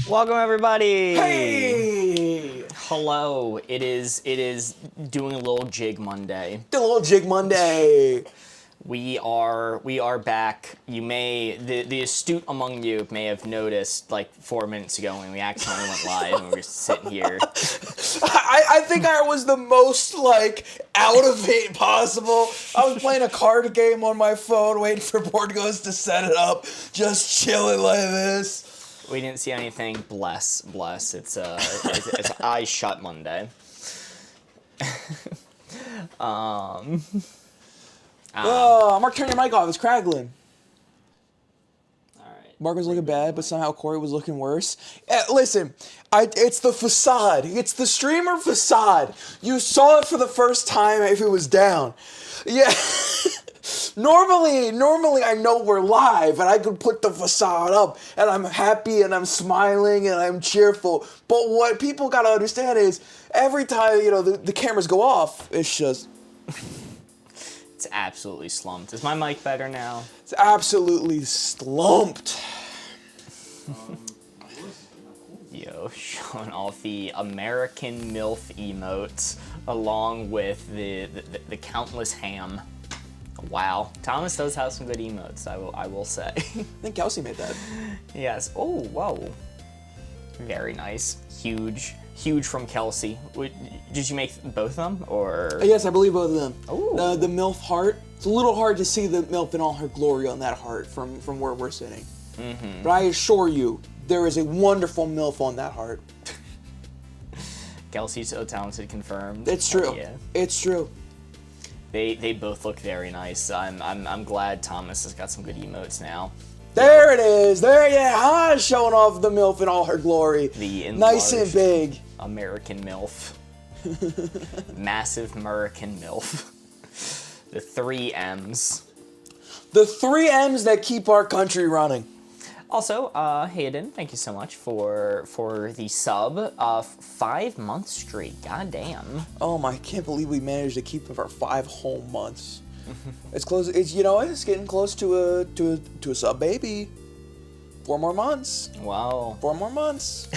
Welcome everybody. Hey! Hello. It is doing a little jig Monday. The Lil Jig Monday. We are back. You may the astute among you may have noticed like 4 minutes ago when we accidentally went live and we were sitting here. I think I was the most like out of it possible. I was playing a card game on my phone, waiting for Board Ghost to set it up, just chilling like this. We didn't see anything. Bless. It's eyes shut Monday. Mark, turn your mic off. It's craggling. All right. Mark was looking bad, but somehow Corey was looking worse. Listen, it's the facade. It's the streamer facade. You saw it for the first time if it was down. Yeah. Normally I know we're live and I could put the facade up and I'm happy and I'm smiling and I'm cheerful. But what people gotta understand is every time, the cameras go off, it's just... It's absolutely slumped. Is my mic better now? It's absolutely slumped. Yo, showing off the American MILF emotes along with the countless ham. Wow, Thomas does have some good emotes. I will say. I think Kelsey made that. Yes. Oh, whoa. Very nice. Huge from Kelsey. Did you make both of them, or? Yes, I believe both of them. Ooh. The MILF heart. It's a little hard to see the MILF in all her glory on that heart from where we're sitting. Mm-hmm. But I assure you, there is a wonderful MILF on that heart. Kelsey's so talented, confirmed. It's true. Yeah. It's true. They both look very nice. I'm glad Thomas has got some good emotes now. There it is. There, yeah. Showing off the MILF in all her glory. The nice and big. American MILF. Massive American MILF. The 3 M's. The 3 M's that keep our country running. Also, Hayden, thank you so much for the sub. 5 months straight. God damn. Oh my! I can't believe we managed to keep it for 5 whole months. It's close. It's getting close to a sub baby. 4 more months. Wow. 4 more months.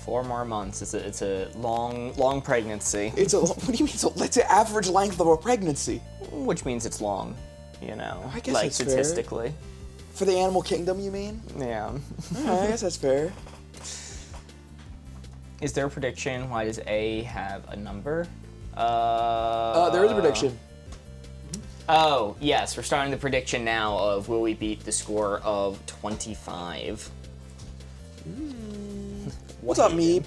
4 more months. It's a long pregnancy. What do you mean? It's an average length of a pregnancy. Which means it's long. I guess like it's statistically. Fair. For the animal kingdom, you mean? Yeah. I guess that's fair. Is there a prediction? Why does A have a number? There is a prediction. Oh, yes. We're starting the prediction now of will we beat the score of 25. What's up, Meep?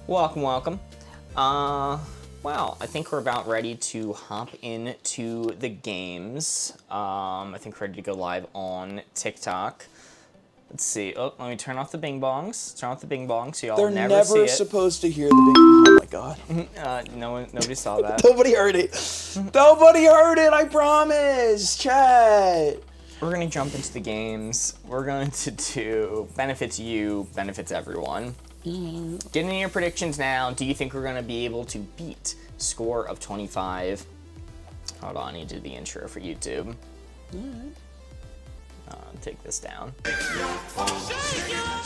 Welcome. Well, I think we're about ready to hop into the games. I think we're ready to go live on TikTok. Let's see. Oh, let me turn off the bing bongs. Turn off the bing bongs so y'all They're never see it. never supposed to hear the bing. Oh my god. Nobody saw that. Nobody heard it. Nobody heard it. I promise. Chat. We're gonna jump into the games. We're going to do benefits you, benefits everyone. Get into your predictions now. Do you think we're gonna be able to beat score of 25? Hold on, I need to do the intro for YouTube. Take this down.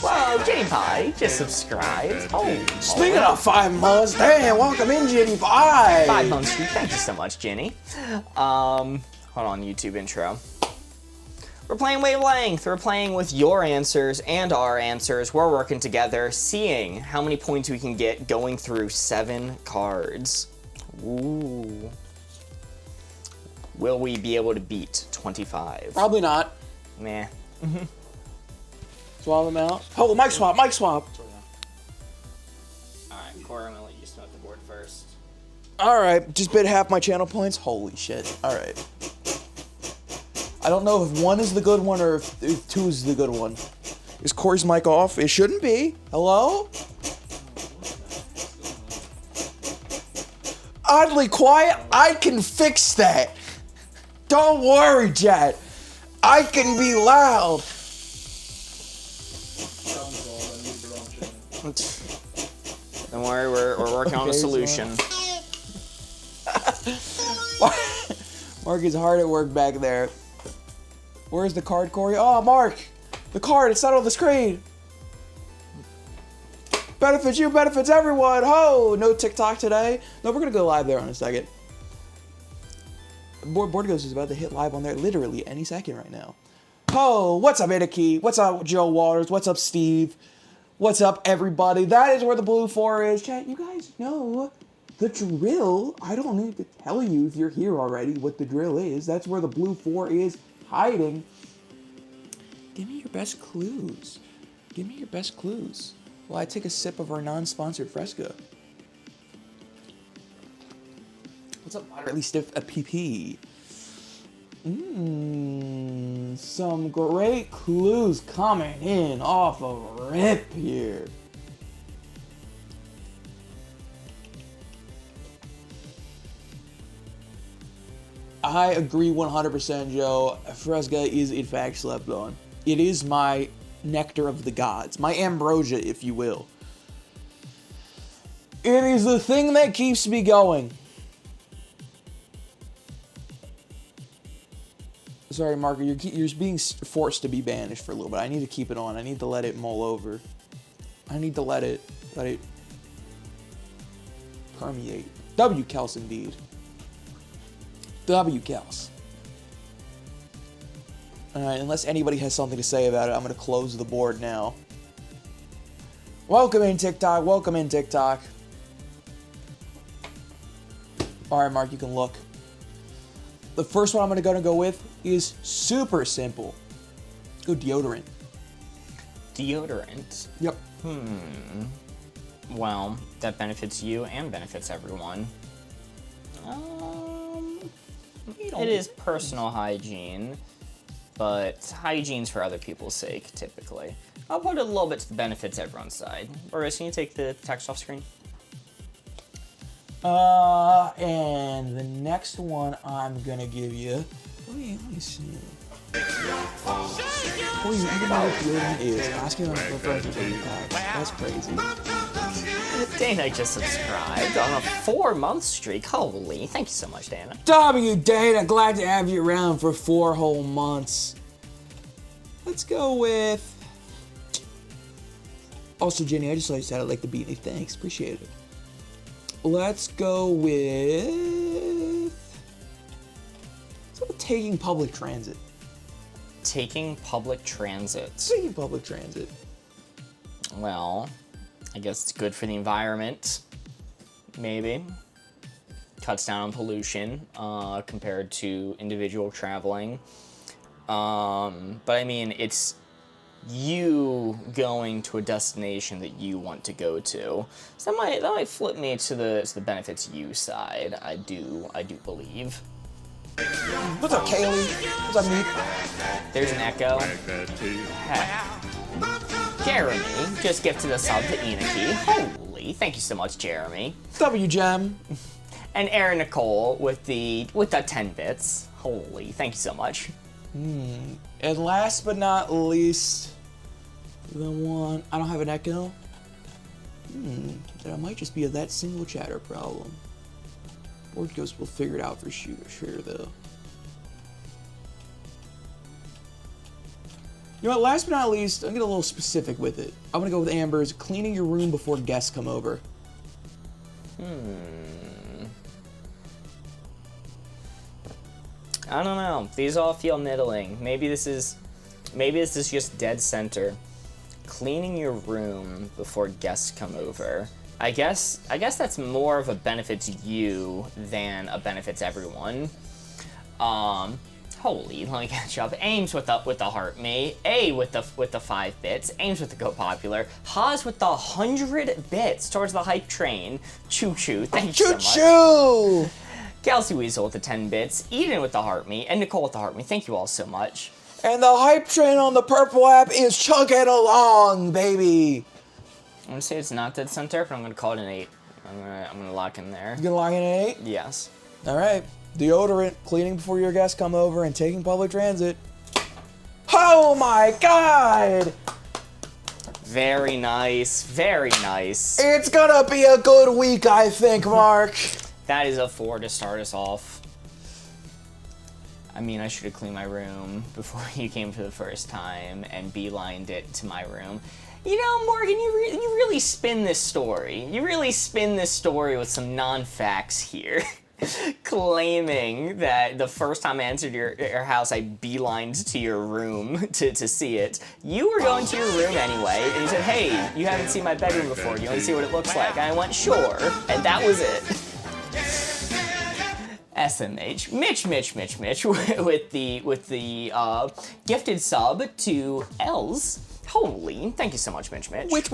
Whoa, Jenny Pie just subscribed. Oh, Speaking of 5 months, damn, welcome in, Jenny Pie. 5 months. Thank you so much, Jenny. Hold on, YouTube intro. We're playing Wavelength. We're playing with your answers and our answers. We're working together, seeing how many points we can get going through 7 cards. Ooh. Will we be able to beat 25? Probably not. Meh. Swap them out. Oh, mic swap. Alright, Corey, I'm gonna let you start the board first. Alright, just bid half my channel points. Holy shit. Alright. I don't know if 1 is the good one or if 2 is the good one. Is Corey's mic off? It shouldn't be. Hello? Oddly quiet? I can fix that. Don't worry, Jet. I can be loud. Don't worry, we're working on a solution. Mark is hard at work back there. Where's the card, Corey? Oh, Mark! The card, it's not on the screen! Benefits you, benefits everyone. Ho! No TikTok today. No, we're gonna go live there in a second. Board Ghost is about to hit live on there literally any second right now. Ho! What's up, Inicky? What's up, Joe Waters? What's up, Steve? What's up, everybody? That is where the blue 4 is. Chat, you guys know the drill. I don't need to tell you if you're here already what the drill is. That's where the blue 4 is hiding. Give me your best clues. Give me your best clues. While I take a sip of our non-sponsored Fresca. What's up, moderately stiff a PP? Some great clues coming in off of rip here. I agree 100%, Joe. Fresca is in fact slept on. It is my nectar of the gods, my ambrosia, if you will. It is the thing that keeps me going. Sorry, Marco, you're being forced to be banished for a little bit. I need to keep it on. I need to let it mull over. I need to let it permeate. W-Kels indeed. W-Kels. Alright, unless anybody has something to say about it, I'm going to close the board now. Welcome in, TikTok. Welcome in, TikTok. Alright, Mark, you can look. The first one I'm going to go with is super simple. Let's go deodorant. Deodorant? Yep. Well, that benefits you and benefits everyone. It is personal hygiene, but hygiene's for other people's sake, typically. I'll put it a little bit to the benefits everyone's side. Boris, can you take the text off screen? And the next one I'm gonna give you. Let me see. Oh, you even know what deodorant is. Asking on the first That's crazy. Dana just subscribed on a 4-month streak. Holy, thank you so much, Dana. Dana, glad to have you around for 4 whole months. Let's go with. Also, Jenny, I just saw you said I like the beanie. Thanks, appreciate it. Let's go with taking public transit. Taking public transit. Taking public transit. Well, I guess it's good for the environment. Maybe. Cuts down on pollution compared to individual traveling. But I mean, it's you going to a destination that you want to go to. So that might flip me to the benefits you side. I do believe. What's up, Kaylee? What's up, Meek? There's an echo. Heck. Jeremy just gifted a sub to Inaki. Holy, thank you so much, Jeremy. W-Gem. And Aaron Nicole with the 10 bits. Holy, thank you so much. And last but not least, the one I don't have an echo. That might just be that single chatter problem. Board Ghost will figure it out for sure though. You know what, last but not least, I'm gonna get a little specific with it. I'm gonna go with Amber's cleaning your room before guests come over. I don't know. These all feel middling. Maybe this is just dead center. Cleaning your room before guests come over. I guess that's more of a benefit to you than a benefit to everyone. Holy, let me catch up. Ames with the heart me. A with the 5 bits. Ames with the go popular. Haas with the 100 bits towards the hype train. Choo choo. Thank you so much. Choo choo. Kelsey Weasel with the 10 bits. Eden with the heart me. And Nicole with the heart me. Thank you all so much. And the hype train on the purple app is chugging along, baby. I'm gonna say it's not dead center, but I'm gonna call it an 8. I'm gonna lock in there. You gonna lock in an 8? Yes. All right. Deodorant, cleaning before your guests come over, and taking public transit. Oh my God! Very nice. Very nice. It's gonna be a good week, I think, Mark. That is a 4 to start us off. I mean, I should have cleaned my room before you came for the first time and beelined it to my room. You know, Morgan, you really spin this story. You really spin this story with some non-facts here. Claiming that the first time I entered your house, I beelined to your room to see it. You were going to your room anyway, and you said, hey, you haven't seen my bedroom before. Do you want to see what it looks like? And I went, sure. And that was it. SMH. Mitch with the gifted sub to Els. Holy, thank you so much, Mitch. Which?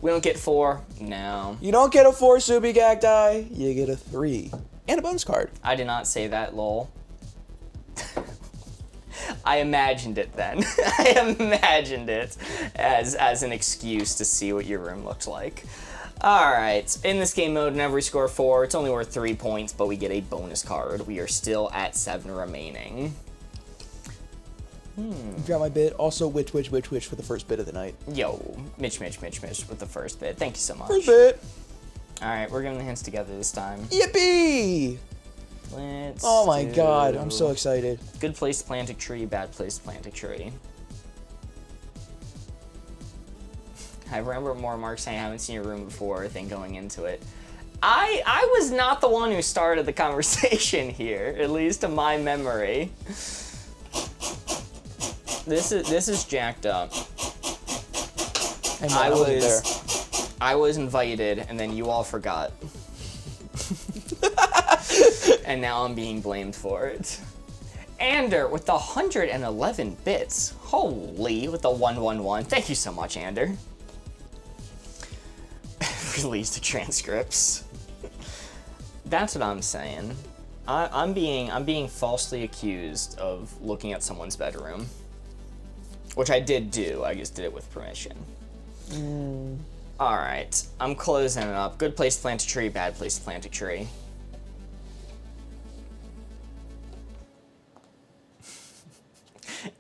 We don't get 4? No. You don't get a 4 Subi Cacti, you get a 3. And a bonus card. I did not say that, lol. I imagined it then. I imagined it as an excuse to see what your room looked like. Alright, in this game mode, whenever we score 4, it's only worth 3 points, but we get a bonus card. We are still at 7 remaining. Got my bid. Also, which for the first bid of the night. Yo, Mitch with the first bit. Thank you so much. First bid. Alright, we're giving the hints together this time. Yippee! Oh my god, I'm so excited. Good place to plant a tree, bad place to plant a tree. I remember more Mark saying I haven't seen your room before, then going into it. I was not the one who started the conversation here, at least to my memory. This is jacked up. I was invited, and then you all forgot. And now I'm being blamed for it. Ander with the 111 bits. Holy, with the 111. Thank you so much, Ander. Release the transcripts. That's what I'm saying. I'm being falsely accused of looking at someone's bedroom. Which I did do, I just did it with permission. Alright, I'm closing it up. Good place to plant a tree, bad place to plant a tree.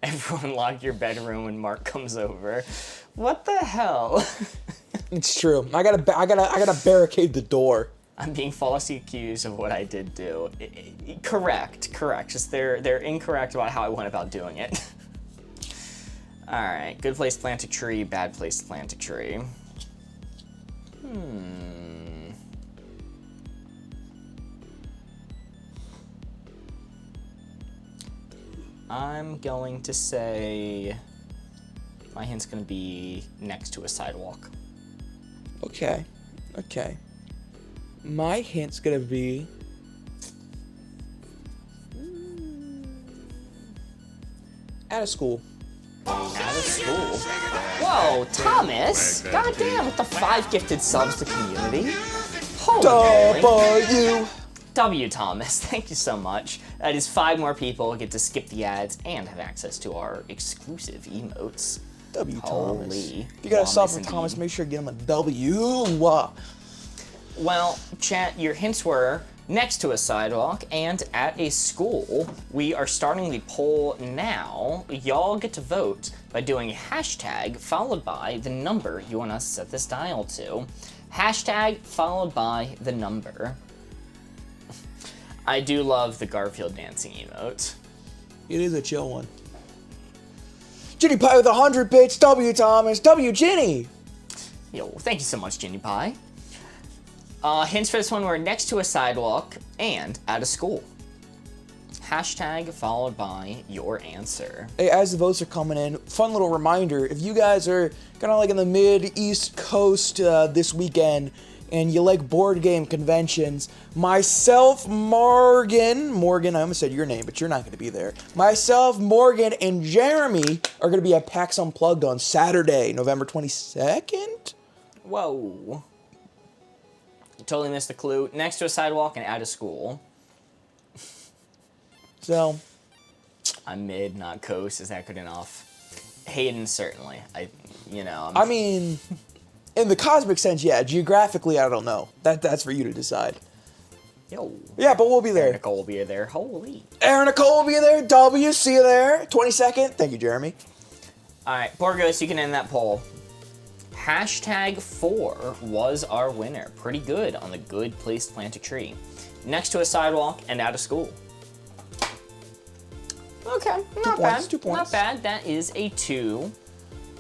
Everyone lock your bedroom when Mark comes over. What the hell? It's true. I gotta barricade the door. I'm being falsely accused of what I did do. Correct. Just they're incorrect about how I went about doing it. Alright, good place to plant a tree, bad place to plant a tree. I'm going to say my hint's gonna be next to a sidewalk. Okay. My hint's gonna be at a school. At a school. Whoa, Thomas! Goddamn, with the 5 gifted subs to community. Holy moly. W, Thomas. Thank you so much. That is 5 more people who get to skip the ads and have access to our exclusive emotes. W, Holy. Thomas. If you got a sub for Thomas, make sure to give him a W. Well, chat, your hints were next to a sidewalk and at a school. We are starting the poll now. Y'all get to vote by doing hashtag followed by the number you want us to set this dial to. Hashtag followed by the number. I do love the Garfield dancing emote. It is a chill one. Ginny Pie with 100 bits. W, Thomas. W, Ginny. Yo, thank you so much, Ginny Pie. Hints for this one were next to a sidewalk and at a school. Hashtag followed by your answer. Hey, as the votes are coming in, fun little reminder, if you guys are kind of like in the mid-East Coast this weekend and you like board game conventions, myself, Morgan, I almost said your name, but you're not going to be there. Myself, Morgan, and Jeremy are going to be at PAX Unplugged on Saturday, November 22nd? Whoa. Totally missed the clue. Next to a sidewalk and at a school. So, I'm mid, not coast. Is that good enough? Hayden, certainly. I mean, in the cosmic sense, yeah. Geographically, I don't know. That's for you to decide. Yo. Yeah, but we'll be there. Aaron Nicole will be there. Holy. Aaron Nicole will be there. W, see you there. 22nd. Thank you, Jeremy. All right, Borgos, you can end that poll. Hashtag 4 was our winner. Pretty good on the good place to plant a tree. Next to a sidewalk and at a school. Okay, not bad. 2 points. Not bad. That is a 2.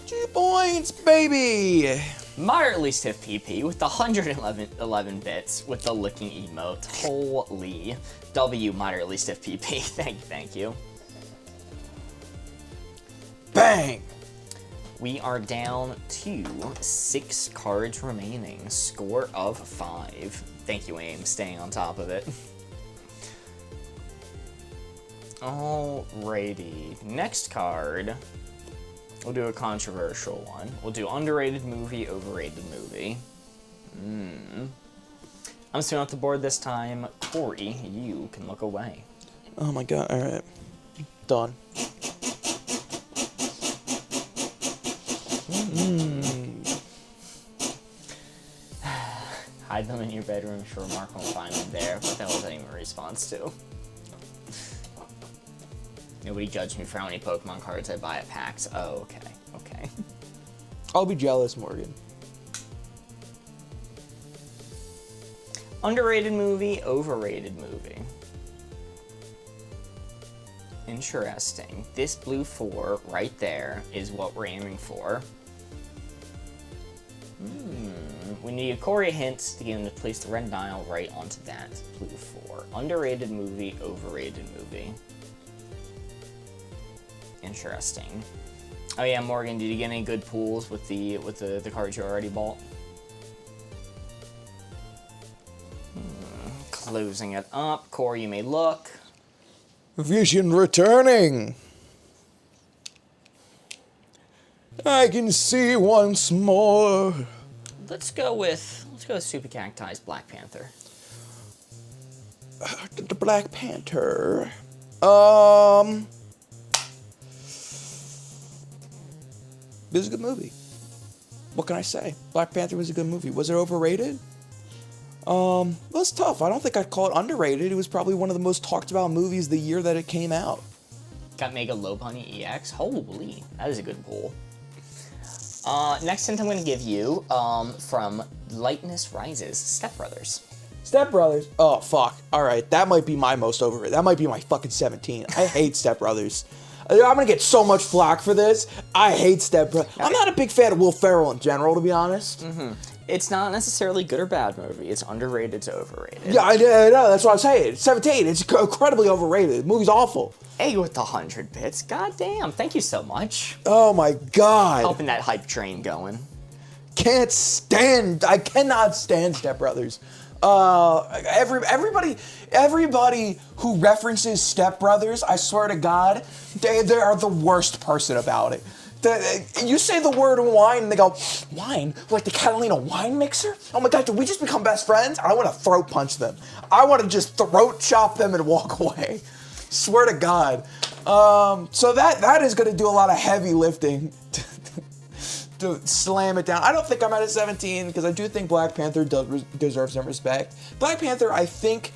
2 points, baby. Moderately stiff PP with the 111 bits with the licking emote. Holy. W moderately stiff PP. Thank you. Bang. We are down to 6 cards remaining. Score of 5. Thank you, AIM, staying on top of it. Alrighty. Next card. We'll do a controversial one. We'll do underrated movie, overrated movie. I'm spinning off the board this time. Corey, you can look away. Oh my god, alright. Done. Hide them in your bedroom. Sure, Mark won't find them there. What the hell is that even a response to? Nobody judged me for how many Pokemon cards I buy at PAX. Oh, okay. Okay. I'll be jealous, Morgan. Underrated movie, overrated movie. Interesting. This blue 4 right there is what we're aiming for. We need Corey hints to get him to place the red dial right onto that blue 4. Underrated movie, overrated movie. Interesting. Oh yeah, Morgan, did you get any good pulls with the cards you already bought? Closing it up. Corey, you may look. Vision returning. I can see once more. Let's go Super Cacti's Black Panther. The Black Panther. This is a good movie. What can I say? Black Panther was a good movie. Was it overrated? Well, it's tough. I don't think I'd call it underrated. It was probably one of the most talked about movies the year that it came out. Got Mega Lopunny EX. Holy, that is a good pull. Next hint I'm going to give you, from Lightness Rises, Step Brothers. Step Brothers? Oh, fuck. Alright, that might be my most overrated. That might be my fucking 17. I hate Step Brothers. I'm gonna get so much flack for this. I hate Step Brothers. I'm not a big fan of Will Ferrell in general, to be honest. It's not necessarily good or bad movie. It's underrated to overrated. Yeah, I know. That's what I'm saying. It's 17. It's incredibly overrated. The movie's awful. A with the 100 bits. God damn. Thank you so much. Oh my god. Helping that hype train going. I cannot stand Step Brothers. Everybody who references Step Brothers, I swear to God, they are the worst person about it. You say the word wine and they go, wine? Like the Catalina wine mixer? Oh my god, did we just become best friends? I want to throat punch them. I want to just throat chop them and walk away. Swear to God. So that is going to do a lot of heavy lifting to slam it down. I don't think I'm at a 17 because I do think Black Panther deserves some respect. Black Panther, I think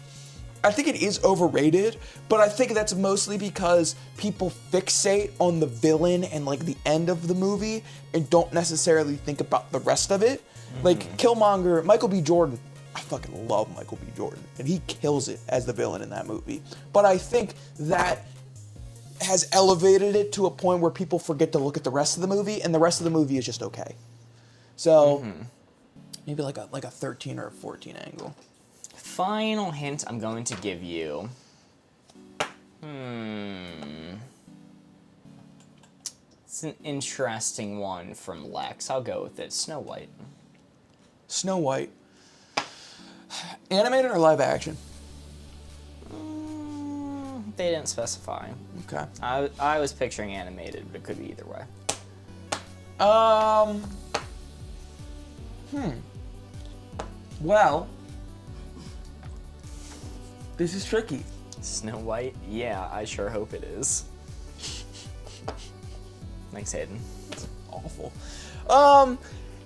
it is overrated, but I think that's mostly because people fixate on the villain and like the end of the movie and don't necessarily think about the rest of it. Like Killmonger, Michael B. Jordan, I fucking love Michael B. Jordan, and he kills it as the villain in that movie. But I think that has elevated it to a point where people forget to look at the rest of the movie, and the rest of the movie is just okay. So maybe like a 13 or a 14 angle. Final hint I'm going to give you. It's an interesting one from Lex. I'll go with it. Snow White. Snow White. Animated or live action? They didn't specify. Okay. I was picturing animated, but it could be either way. Well, this is tricky. Snow White? Yeah, I sure hope it is. Thanks, Hayden. It's awful.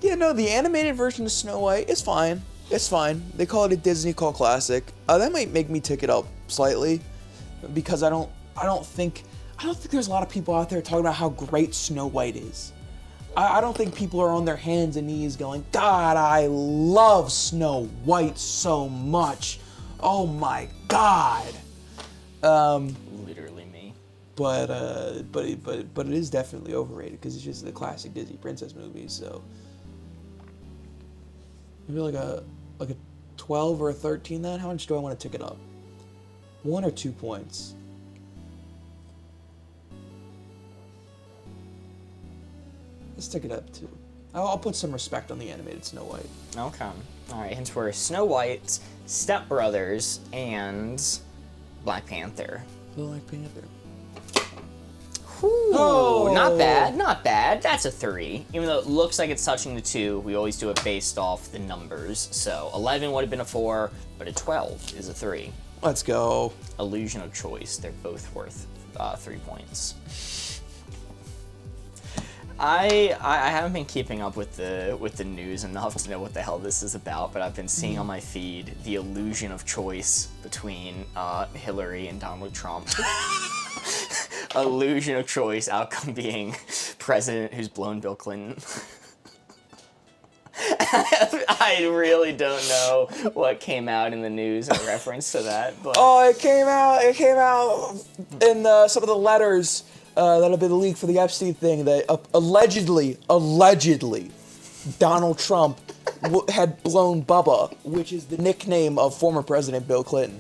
Yeah, no, the animated version of Snow White is fine. It's fine. They call it a Disney Cult classic. That might make me tick it up slightly, because I don't think there's a lot of people out there talking about how great Snow White is. I don't think people are on their hands and knees going, God, I love Snow White so much. Oh my God. Literally me. but it is definitely overrated because it's just the classic Disney princess movies. So maybe like a 12 or a 13 then? How much do I want to tick it up? 1 or 2 points? Let's tick it up 2. I'll put some respect on the animated Snow White. Okay. All right. Hints were Snow White, Step Brothers, and Black Panther. Black Panther. Ooh, Oh. not bad, not bad. That's a 3. Even though it looks like it's touching the 2, we always do it based off the numbers. So 11 would have been a 4, but a 12 is a 3. Let's go. Illusion of choice. They're both worth 3 points. I haven't been keeping up with the news enough to know what the hell this is about, but I've been seeing on my feed the illusion of choice between Hillary and Donald Trump. Illusion of choice, outcome being president who's blown Bill Clinton. I really don't know what came out in the news in reference to that, but Oh, it came out in some of the letters that have been leaked for the Epstein thing that allegedly, Donald Trump had blown Bubba, which is the nickname of former President Bill Clinton.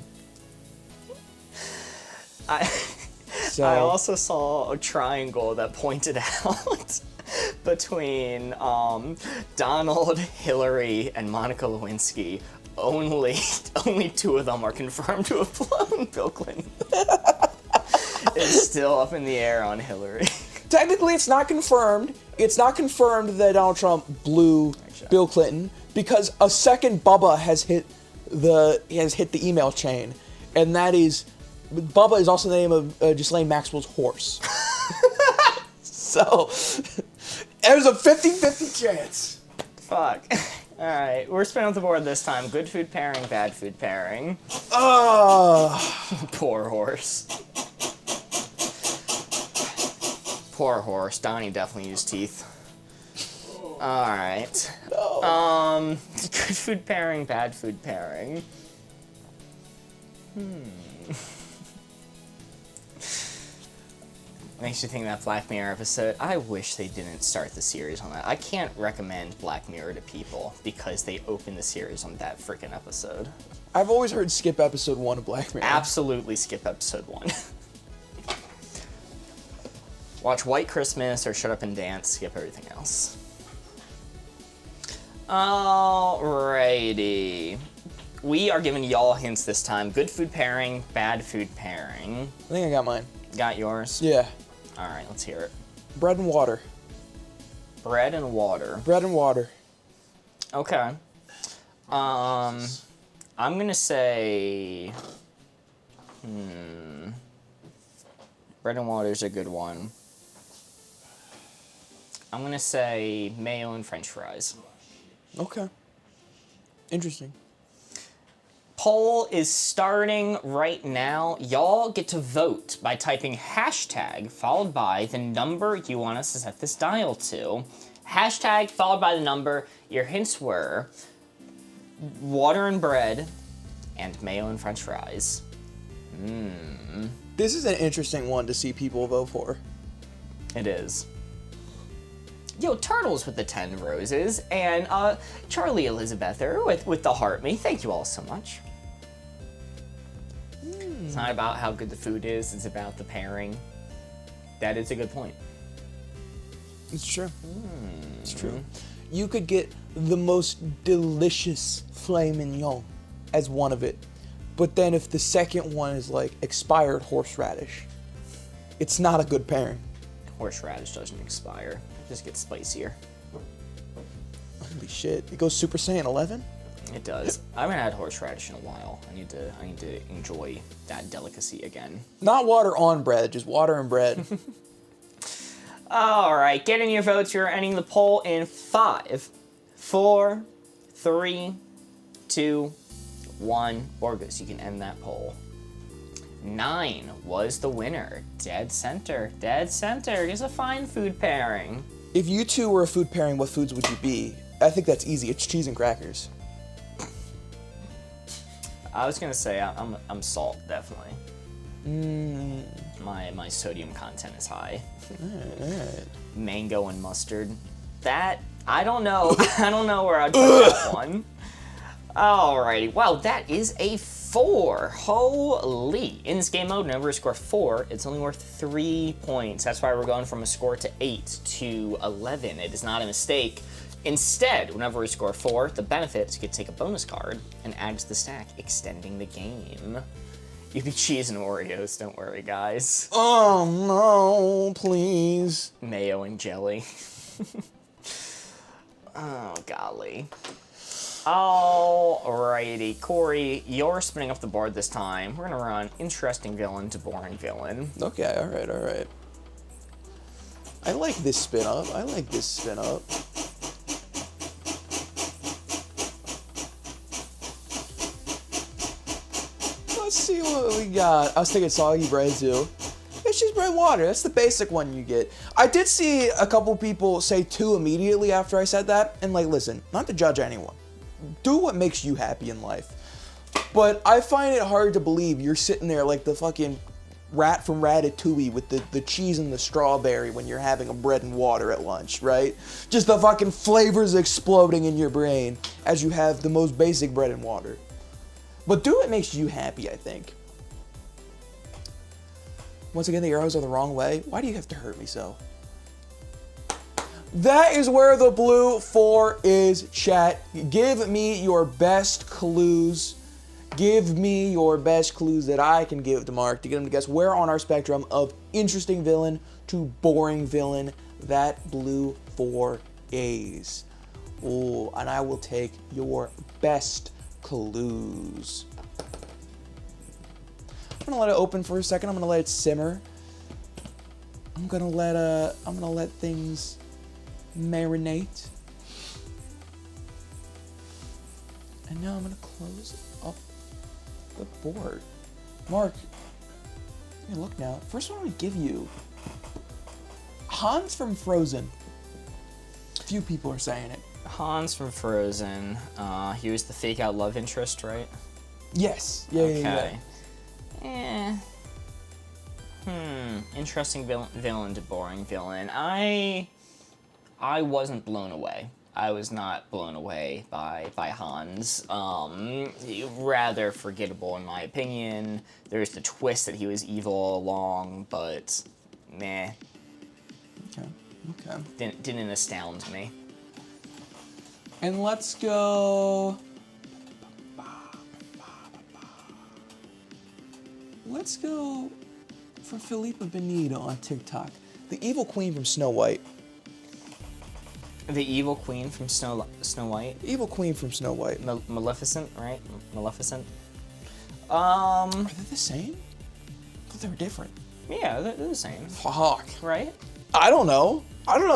I also saw a triangle that pointed out between Donald, Hillary, and Monica Lewinsky. Only 2 of them are confirmed to have blown Bill Clinton. It's still up in the air on Hillary. Technically, it's not confirmed. It's not confirmed that Donald Trump blew Bill Clinton because a second Bubba has hit the email chain, and that is Bubba is also the name of Ghislaine Maxwell's horse. So there's a 50-50 chance. Fuck. All right, we're spinning up the board this time. Good food pairing, bad food pairing. Poor horse. Poor horse. Donnie definitely used teeth. All right. No. Good food pairing, bad food pairing. Makes you think of that Black Mirror episode. I wish they didn't start the series on that. I can't recommend Black Mirror to people because they open the series on that freaking episode. I've always heard skip episode 1 of Black Mirror. Absolutely skip episode 1. Watch White Christmas or Shut Up and Dance, skip everything else. Alrighty. We are giving y'all hints this time. Good food pairing, bad food pairing. I think I got mine. Got yours? Yeah. Alright, let's hear it. Bread and water. Bread and water. Bread and water. Okay. I'm gonna say... Bread and water is a good one. I'm gonna say mayo and French fries. Okay. Interesting. Poll is starting right now. Y'all get to vote by typing hashtag followed by the number you want us to set this dial to. Hashtag followed by the number. Your hints were water and bread and mayo and French fries. This is an interesting one to see people vote for. It is. Yo, Turtles with the 10 roses, and Charlie Elizabether with the heart me. Thank you all so much. It's not about how good the food is, it's about the pairing. That is a good point. It's true. It's true. You could get the most delicious filet mignon as one of it, but then if the second one is like expired horseradish, it's not a good pairing. Horseradish doesn't expire. It just gets spicier. Holy shit. It goes Super Saiyan 11? It does. I haven't had horseradish in a while. I need to enjoy that delicacy again. Not water on bread, just water and bread. All right, get in your votes. You're ending the poll in 5, 4, 3, 2, 1. Borgus, you can end that poll. 9 was the winner. Dead center. Dead center is a fine food pairing. If you two were a food pairing, what foods would you be? I think that's easy. It's cheese and crackers. I was gonna say I'm salt, definitely. My sodium content is high. All right. Mango and mustard. That, I don't know. I don't know where I'd put that one. Alrighty, well, that is a 4. Holy. In this game mode, whenever you score 4, it's only worth 3 points. That's why we're going from a score to 8 to 11. It is not a mistake. Instead, whenever we score 4, the benefit is you get to take a bonus card and add to the stack, extending the game. You can cheese and Oreos, don't worry, guys. Oh, no, please. Mayo and jelly. Oh, golly. Alrighty, Corey, you're spinning up the board this time. We're gonna run interesting villain to boring villain. Okay, all right. I like this spin up. Let's see what we got. I was thinking soggy bread too. It's just bread water. That's the basic one you get. I did see a couple people say 2 immediately after I said that. And like, listen, not to judge anyone. Do what makes you happy in life. But I find it hard to believe you're sitting there like the fucking rat from Ratatouille with the cheese and the strawberry when you're having a bread and water at lunch, right? Just the fucking flavors exploding in your brain as you have the most basic bread and water. But do what makes you happy, I think. Once again, the arrows are the wrong way. Why do you have to hurt me so? That is where the blue 4 is, chat. Give me your best clues. Give me your best clues that I can give to Mark to get him to guess where on our spectrum of interesting villain to boring villain that blue 4 is. Ooh, and I will take your best clues. I'm gonna let it open for a second. I'm gonna let it simmer. I'm gonna let things marinate. And now I'm gonna close up the board. Mark, hey, look now. First one I'm gonna give you Hans from Frozen. Few people are saying it. Hans from Frozen. He was the fake out love interest, right? Yes. Yeah. Okay. Interesting villain to boring villain. I wasn't blown away. I was not blown away by Hans. Rather forgettable in my opinion. There's the twist that he was evil all along, but meh. Okay. Didn't astound me. And let's go. Let's go for Felipa Benito on TikTok. The evil queen from Snow White. The evil queen from Snow White? The evil queen from Snow White. Maleficent, right? Maleficent. Are they the same? I thought they were different. Yeah, they're the same. Fuck. Right? I don't know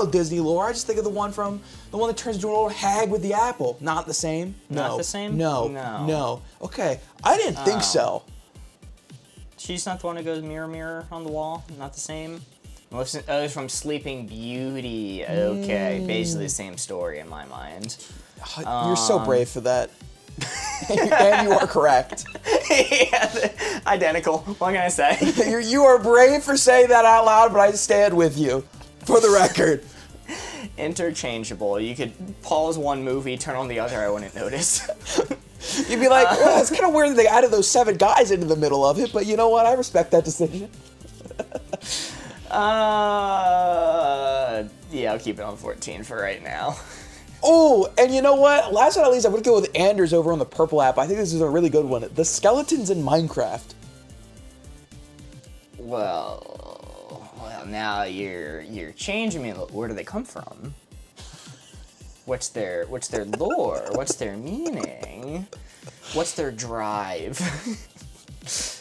Disney lore. I just think of the one that turns into an old hag with the apple. Not the same? No. Not the same? No. Okay. I didn't think so. She's not the one who goes mirror, mirror on the wall? Not the same? Maleficent, oh, it's from Sleeping Beauty. Okay, basically the same story in my mind. You're so brave for that. And you are correct. Yeah, identical. What can I say? You are brave for saying that out loud, but I stand with you. For the record. Interchangeable. You could pause one movie, turn on the other, I wouldn't notice. You'd be like, well, it's kind of weird that they added those 7 guys into the middle of it, but you know what? I respect that decision. Yeah, I'll keep it on 14 for right now. Oh, and you know what? Last but not least, I'm going to go with Anders over on the Purple app. I think this is a really good one. The skeletons in Minecraft. Well, now you're changing me. Where do they come from? What's their lore? What's their meaning? What's their drive?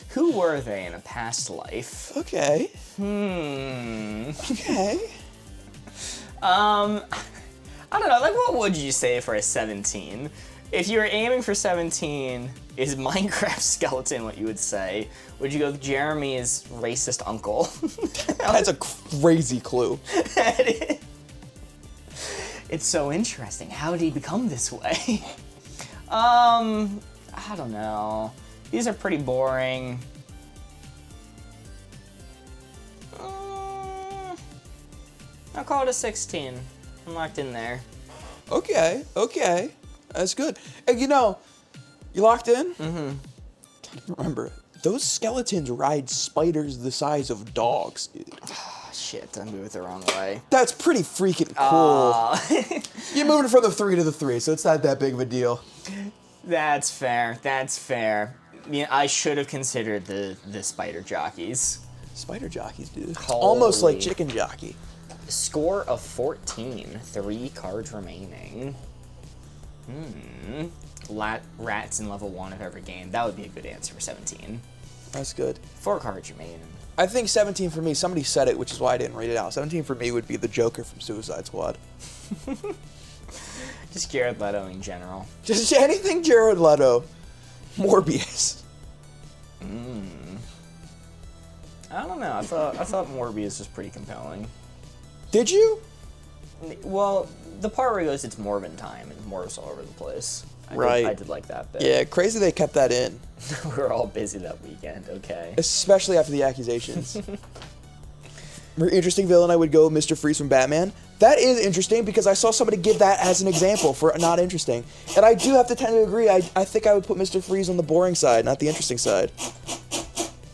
Who were they in a past life? Okay. Okay. I don't know, like what would you say for a 17? If you were aiming for 17, is Minecraft skeleton what you would say? Would you go with Jeremy's racist uncle? That's a crazy clue. It's so interesting. How did he become this way? I don't know. These are pretty boring. call it a 16. I'm locked in there. Okay, okay. That's good. And you know, you locked in? Mm-hmm. Remember, those skeletons ride spiders the size of dogs, dude. Oh, shit, I moved the wrong way. That's pretty freaking cool. You moved it from the 3 to the 3, so it's not that big of a deal. That's fair. That's fair. Yeah, I should have considered the spider jockeys. Spider jockeys, dude. Holy. Almost like chicken jockey. Score of 14. 3 cards remaining. Rats in level 1 of every game. That would be a good answer for 17. That's good. 4 cards remaining. I think 17 for me, somebody said it, which is why I didn't read it out. 17 for me would be the Joker from Suicide Squad. Just Jared Leto in general. Just anything Jared Leto. Morbius. I don't know. I thought Morbius was pretty compelling. Did you? Well, the part where he goes, it's Morbin time, and Morb's all over the place. I did like that bit. Yeah, crazy they kept that in. We were all busy that weekend, okay. Especially after the accusations. More interesting villain, I would go Mr. Freeze from Batman. That is interesting because I saw somebody give that as an example for not interesting. And I do have to tend to agree. I think I would put Mr. Freeze on the boring side, not the interesting side.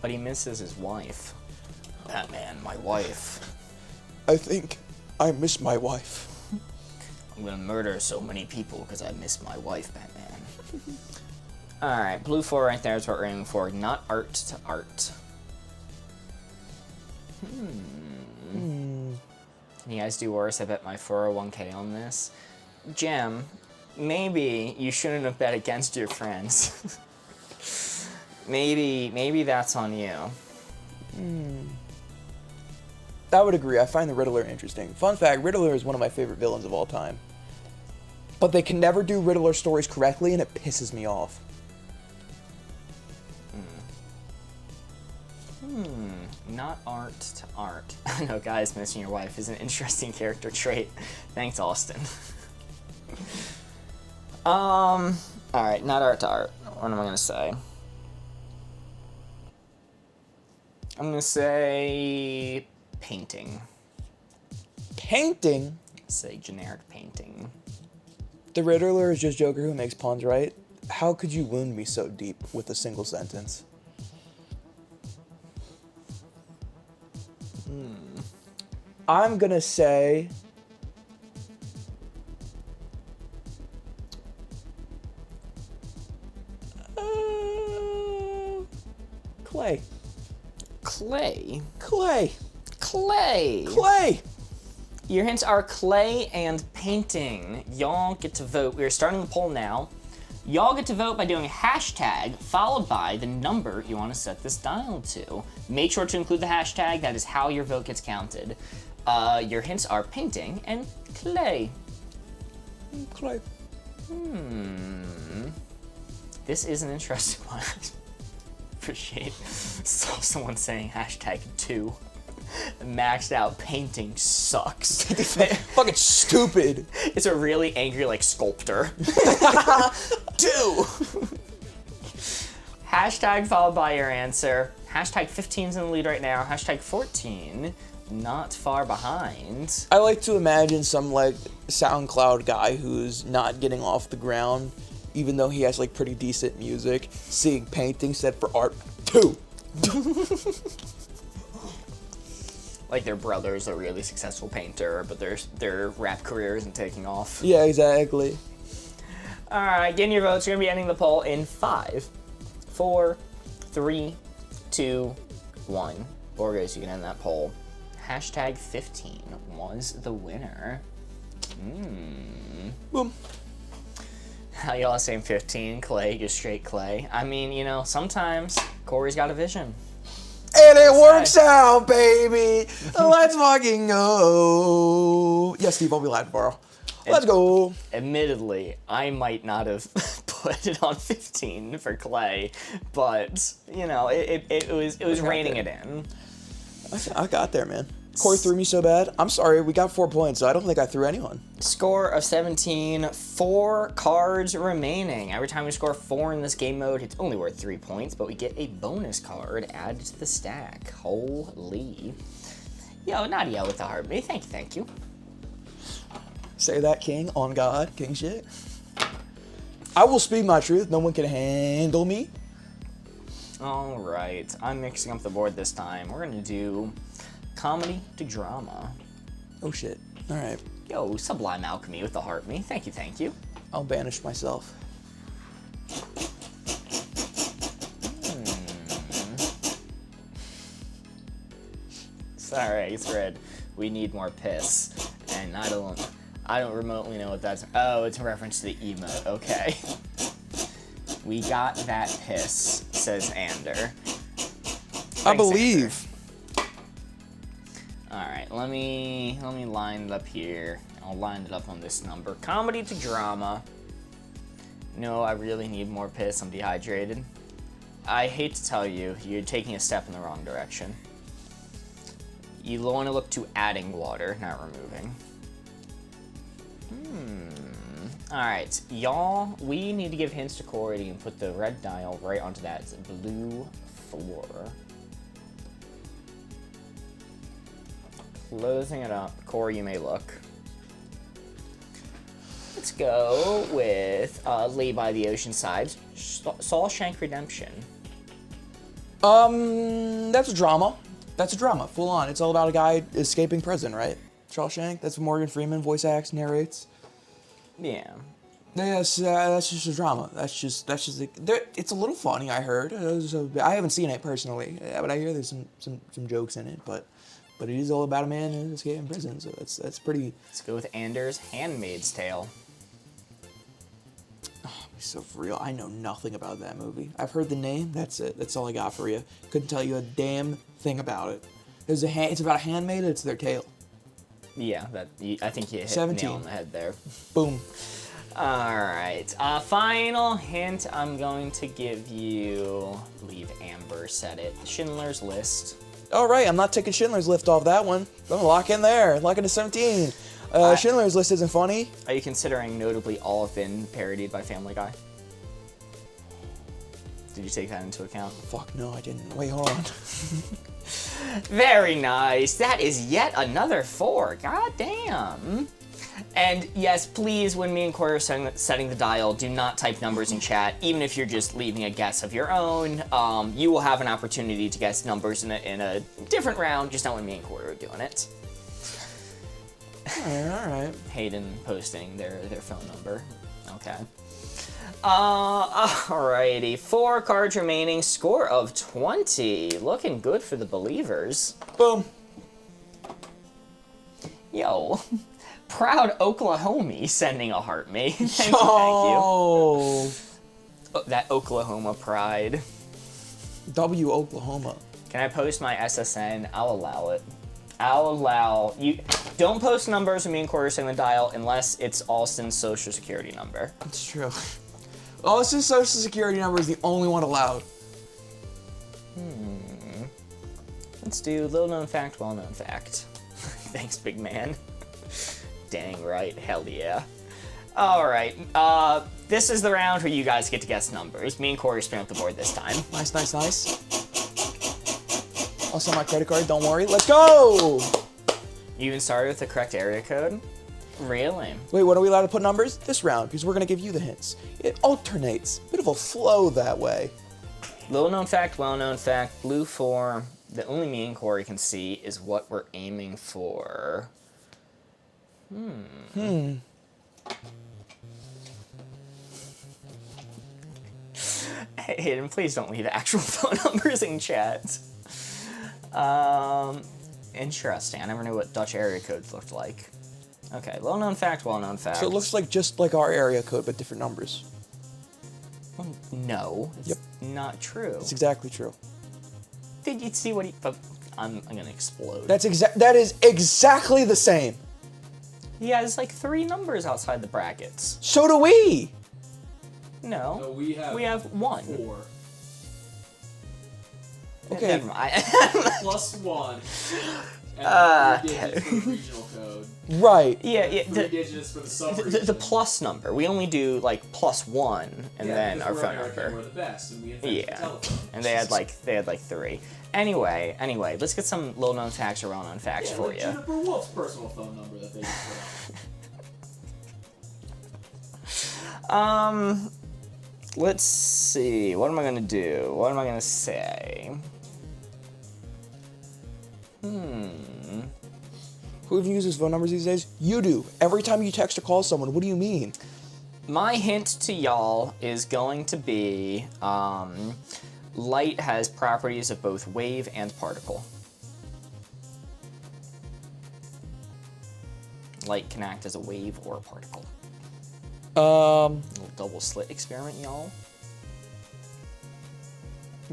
But he misses his wife. Batman, my wife. I think I miss my wife. I'm gonna murder so many people because I miss my wife, Batman. Alright, blue 4 right there is what we're aiming for. Not art to art. Can you guys do worse? I bet my 401k on this. Gem, maybe you shouldn't have bet against your friends. maybe that's on you. I would agree. I find the Riddler interesting. Fun fact, Riddler is one of my favorite villains of all time. But they can never do Riddler stories correctly, and it pisses me off. Not art to art. I know, guys, missing your wife is an interesting character trait. Thanks, Austin. Alright, not art to art. What am I gonna say? I'm gonna say painting. Painting? Say generic painting. The Riddler is just Joker who makes puns, right? How could you wound me so deep with a single sentence? I'm gonna say... clay. Clay? Clay. Clay! Clay! Your hints are clay and painting. Y'all get to vote. We are starting the poll now. Y'all get to vote by doing a hashtag followed by the number you want to set this dial to. Make sure to include the hashtag. That is how your vote gets counted. Your hints are painting and clay. Clay. This is an interesting one. Appreciate saw someone saying hashtag 2. Maxed out painting sucks. Fucking stupid. It's a really angry, like, sculptor. 2. Hashtag followed by your answer. Hashtag 15's in the lead right now. Hashtag 14, not far behind. I like to imagine some, like, SoundCloud guy who's not getting off the ground, even though he has, like, pretty decent music, seeing painting set for art 2. Like their brother's a really successful painter, but their rap career isn't taking off. Yeah, exactly. Alright, getting your votes. You're gonna be ending the poll in 5, 4, 3, 2, 1. Borges, you can end that poll. Hashtag 15 was the winner. Boom. How y'all saying 15? Clay, just straight clay. I mean, you know, sometimes Corey's got a vision. And it works out, baby. Let's fucking go. Yes, Steve, I'll be live tomorrow. Let's go. Admittedly, I might not have put it on 15 for Clay, but you know, it was reining it in. I got there, man. Corey threw me so bad. I'm sorry, we got 4 points, so I don't think I threw anyone. Score of 17, 4 cards remaining. Every time we score 4 in this game mode, it's only worth 3 points, but we get a bonus card added to the stack. Holy. Yo, Nadia with the heartbeat. Thank you, thank you. Say that, king. On God. King shit. I will speak my truth. No one can handle me. All right. I'm mixing up the board this time. We're going to do comedy to drama. Oh, shit. All right. Yo, Sublime Alchemy with the heartbeat. Thank you, thank you. I'll banish myself. Sorry, it's red. We need more piss. And I don't remotely know what that's. Oh, it's a reference to the emote. Okay. We got that piss, says Ander. I believe. All right, let me line it up here. I'll line it up on this number. Comedy to drama. No, I really need more piss. I'm dehydrated. I hate to tell you, you're taking a step in the wrong direction. You want to look to adding water, not removing. Alright, y'all, we need to give hints to Corey and put the red dial right onto that blue 4. Closing it up. Corey, you may look. Let's go with Lay by the Ocean Side, Shawshank Redemption. That's a drama. That's a drama, full on. It's all about a guy escaping prison, right? Shawshank. That's what Morgan Freeman voice acts, narrates. Yeah. Yes, that's just a drama. That's just. It's a little funny. I heard. I haven't seen it personally, but I hear there's some jokes in it. But it is all about a man escaping prison. So that's pretty. Let's go with Anders' Handmaid's Tale. So for real, I know nothing about that movie. I've heard the name. That's it. That's all I got for you. Couldn't tell you a damn thing about it. It's about a handmaid. It's their tale. Yeah, I think you hit 17. nail on the head there. Boom. All right. Final hint I'm going to give you. I believe Amber said it. Schindler's List. All right, I'm not taking Schindler's List off that one. I'm gonna lock in there. Lock into 17. Schindler's List isn't funny. Are you considering notably all have been parodied by Family Guy? Did you take that into account? Fuck no, I didn't. Wait, hold on. Very nice. That is yet another 4. God damn. And yes, please, when me and Corey are setting the dial, do not type numbers in chat. Even if you're just leaving a guess of your own, you will have an opportunity to guess numbers in a different round, just not when me and Corey are doing it. All right. Hayden posting their phone number. Okay. Alrighty. 4 cards remaining. Score of 20. Looking good for the believers. Boom. Yo. Proud Oklahomie sending a heart, mate. Thank you. Oh, that Oklahoma pride. W Oklahoma. Can I post my SSN? I'll allow it. I'll allow you. Don't post numbers when me and Corey are saying the dial unless it's Alston's social security number. That's true. Austin's social security number is the only one allowed. Let's do little known fact, well known fact. Thanks, big man. Dang right, hell yeah. All right, this is the round where you guys get to guess numbers. Me and Corey spin up the board this time. Nice, nice, nice. I'll send my credit card, don't worry. Let's go! You even started with the correct area code? Really? Wait, what are we allowed to put numbers? This round, because we're gonna give you the hints. It alternates. Bit of a flow that way. Little known fact, well known fact, blue 4. The only me and Corey can see is what we're aiming for. Hayden, please don't leave actual phone numbers in chat. Interesting. I never knew what Dutch area codes looked like. Okay, little known fact, well known fact. So it looks like just like our area code, but different numbers. Well, no, it's not true. It's exactly true. Did you see what he... I'm gonna explode. That is exactly the same. He has like 3 numbers outside the brackets. So do we. No, No, we have 1. 4. Okay. Never mind. +1. And 3 digits for the regional code. Right. Yeah, yeah. 3 digits for the sub-region. The plus number. We only do like +1 and then our because phone we're American, number. We're the best, and we invented the Yeah, telephone. and they had like 3. Anyway, let's get some little known facts or well known facts for like you. Juniper Wolf's personal phone number that they just put on. Let's see. What am I gonna do? What am I gonna say? Who even uses phone numbers these days? You do. Every time you text or call someone, what do you mean? My hint to y'all is going to be light has properties of both wave and particle. Light can act as a wave or a particle. Little double slit experiment, y'all.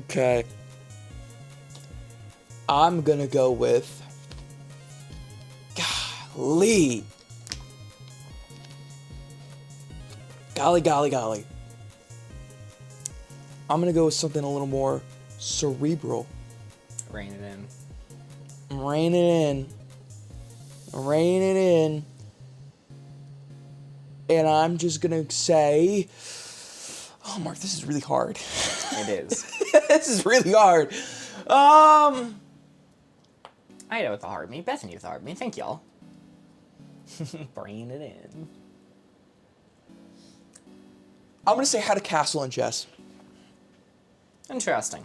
Okay. I'm gonna go with... Golly. Golly. I'm gonna go with something a little more cerebral. Rein it in. Rein it in. And I'm just gonna say... Oh, Mark, this is really hard. It is. This is really hard. I know what the hard me. Bethany with the hard me. Thank y'all. Bringing it in. I'm gonna say how to castle in chess. Interesting.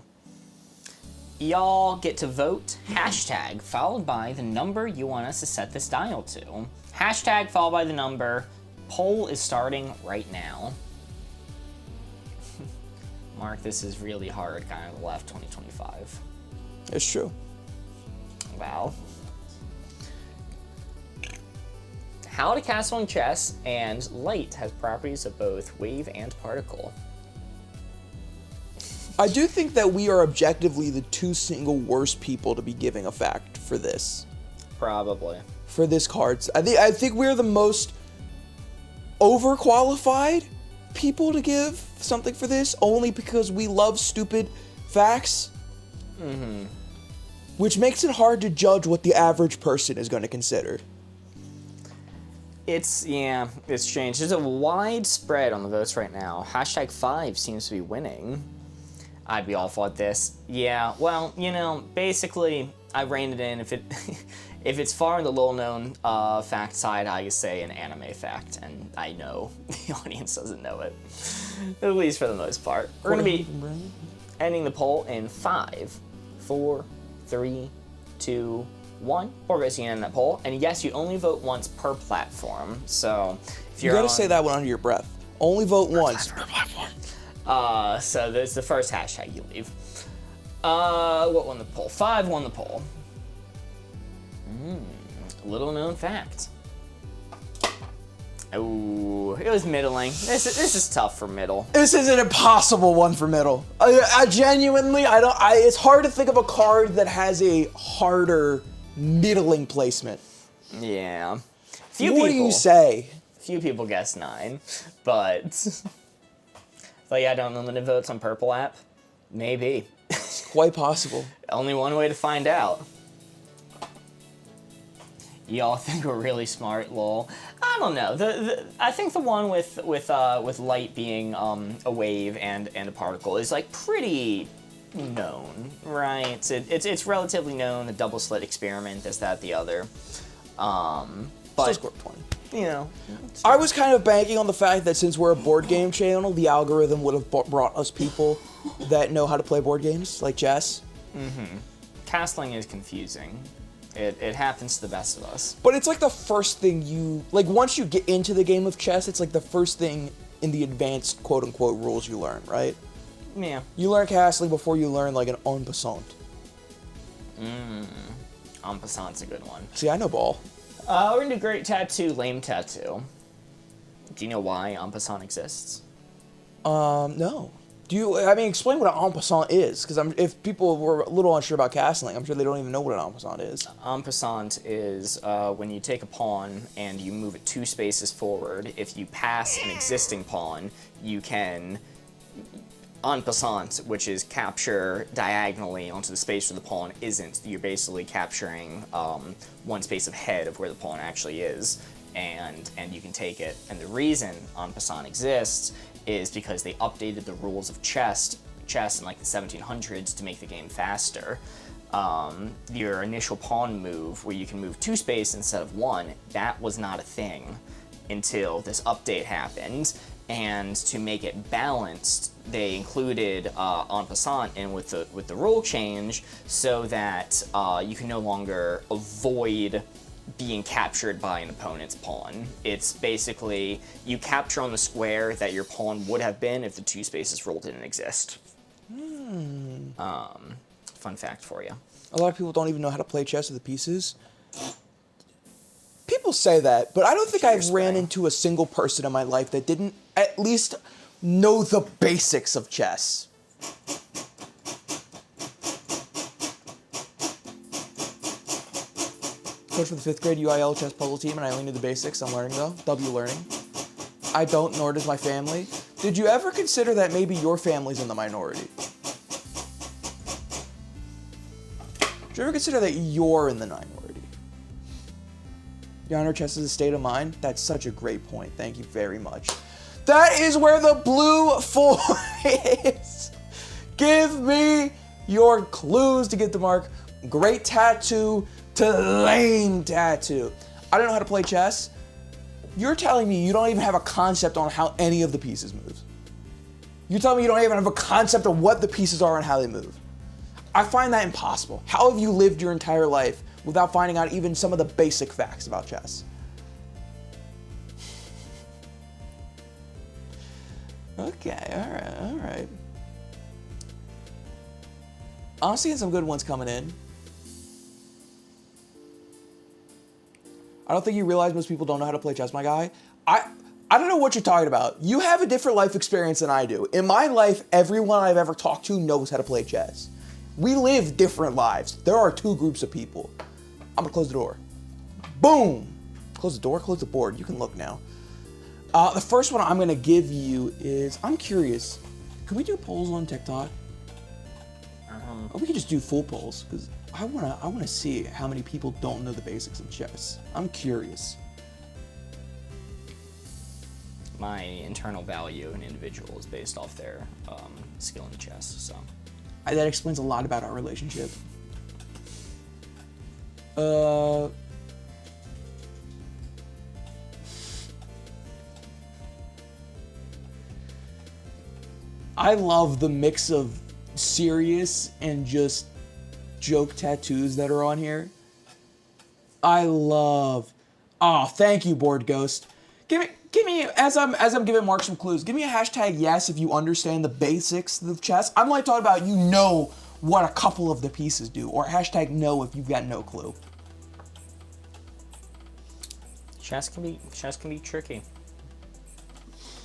Y'all get to vote hashtag followed by the number you want us to set this dial to. Hashtag followed by the number. Poll is starting right now. Mark, this is really hard, kind of left 2025. It's true. Wow. How to castle in chess and light has properties of both wave and particle. I do think that we are objectively the 2 single worst people to be giving a fact for this. Probably. For this card. I think we're the most overqualified people to give something for this, only because we love stupid facts. Which makes it hard to judge what the average person is going to consider. It's strange. There's a wide spread on the votes right now. Hashtag 5 seems to be winning. I'd be all for this. Yeah, well, basically, I reined it in. If it's far in the little-known fact side, I say an anime fact, and I know the audience doesn't know it, at least for the most part. We're gonna be ending the poll in 5, 4, 3, 2, 1. We're basically ending that poll, and yes, you only vote once per platform. So if You gotta say that one under your breath. Only vote once per platform. So there's the first hashtag you leave. What won the poll? 5 won the poll. Little known fact. Oh, it was middling. This is tough for middle. This is an impossible one for middle. I genuinely, it's hard to think of a card that has a harder middling placement. Yeah. What do you say? Few people guessed 9, but like I don't unlimited votes on Purple app. Maybe. It's quite possible. Only one way to find out. Y'all think we're really smart, lol. I don't know. I think the one with light being a wave and a particle is like pretty known, right? It's relatively known. The double slit experiment, this, that, the other. But Still scored 20. I was kind of banking on the fact that since we're a board game channel, the algorithm would have brought us people that know how to play board games, like chess. Castling is confusing. It happens to the best of us. But it's like the first thing once you get into the game of chess, it's like the first thing in the advanced quote-unquote rules you learn, right? Yeah. You learn castling before you learn like an en passant. En passant's a good one. See, I know ball. We're gonna do great tattoo, lame tattoo. Do you know why en passant exists? No. Explain what an en passant is, because if people were a little unsure about castling, I'm sure they don't even know what an en passant is. En passant is when you take a pawn and you move it 2 spaces forward. If you pass an existing pawn, you can en passant, which is capture diagonally onto the space where the pawn isn't. You're basically capturing one space ahead of where the pawn actually is, and you can take it. And the reason en passant exists is because they updated the rules of chess in like the 1700s to make the game faster. Your initial pawn move, where you can move 2 space instead of 1, that was not a thing until this update happened. And to make it balanced, they included en passant in with the rule change, so that you can no longer avoid being captured by an opponent's pawn. It's basically you capture on the square that your pawn would have been if the 2 spaces rule didn't exist. Fun fact for you. A lot of people don't even know how to play chess with the pieces. People say that, but I don't think I've ran into a single person in my life that didn't at least know the basics of chess. Coach for the 5th grade UIL chess puzzle team, and I only knew the basics. I'm learning though. W learning. I don't, nor does my family. Did you ever consider that maybe your family's in the minority? Did you ever consider that you're in the minority? You honor chess as a state of mind? That's such a great point. Thank you very much. That is where the blue 4 is. Give me your clues to get the mark. Great tattoo to lame tattoo. I don't know how to play chess. You're telling me you don't even have a concept on how any of the pieces move. You're telling me you don't even have a concept of what the pieces are and how they move. I find that impossible. How have you lived your entire life without finding out even some of the basic facts about chess? Okay, all right. I'm seeing some good ones coming in. I don't think you realize most people don't know how to play chess, my guy. I don't know what you're talking about. You have a different life experience than I do. In my life, everyone I've ever talked to knows how to play chess. We live different lives. There are 2 groups of people. I'm gonna close the door. Boom! Close the door, close the board. You can look now. The first one I'm gonna give you is, I'm curious, can we do polls on TikTok? Or we could just do full polls, because I wanna see how many people don't know the basics of chess. I'm curious. My internal value of an individual is based off their skill in chess, so. That explains a lot about our relationship. I love the mix of serious and just joke tattoos that are on here. Oh, thank you, Board Ghost. Give me, as I'm giving Mark some clues, give me a hashtag yes if you understand the basics of chess. I'm like talking about you know what a couple of the pieces do, or hashtag no if you've got no clue. Chess can be tricky.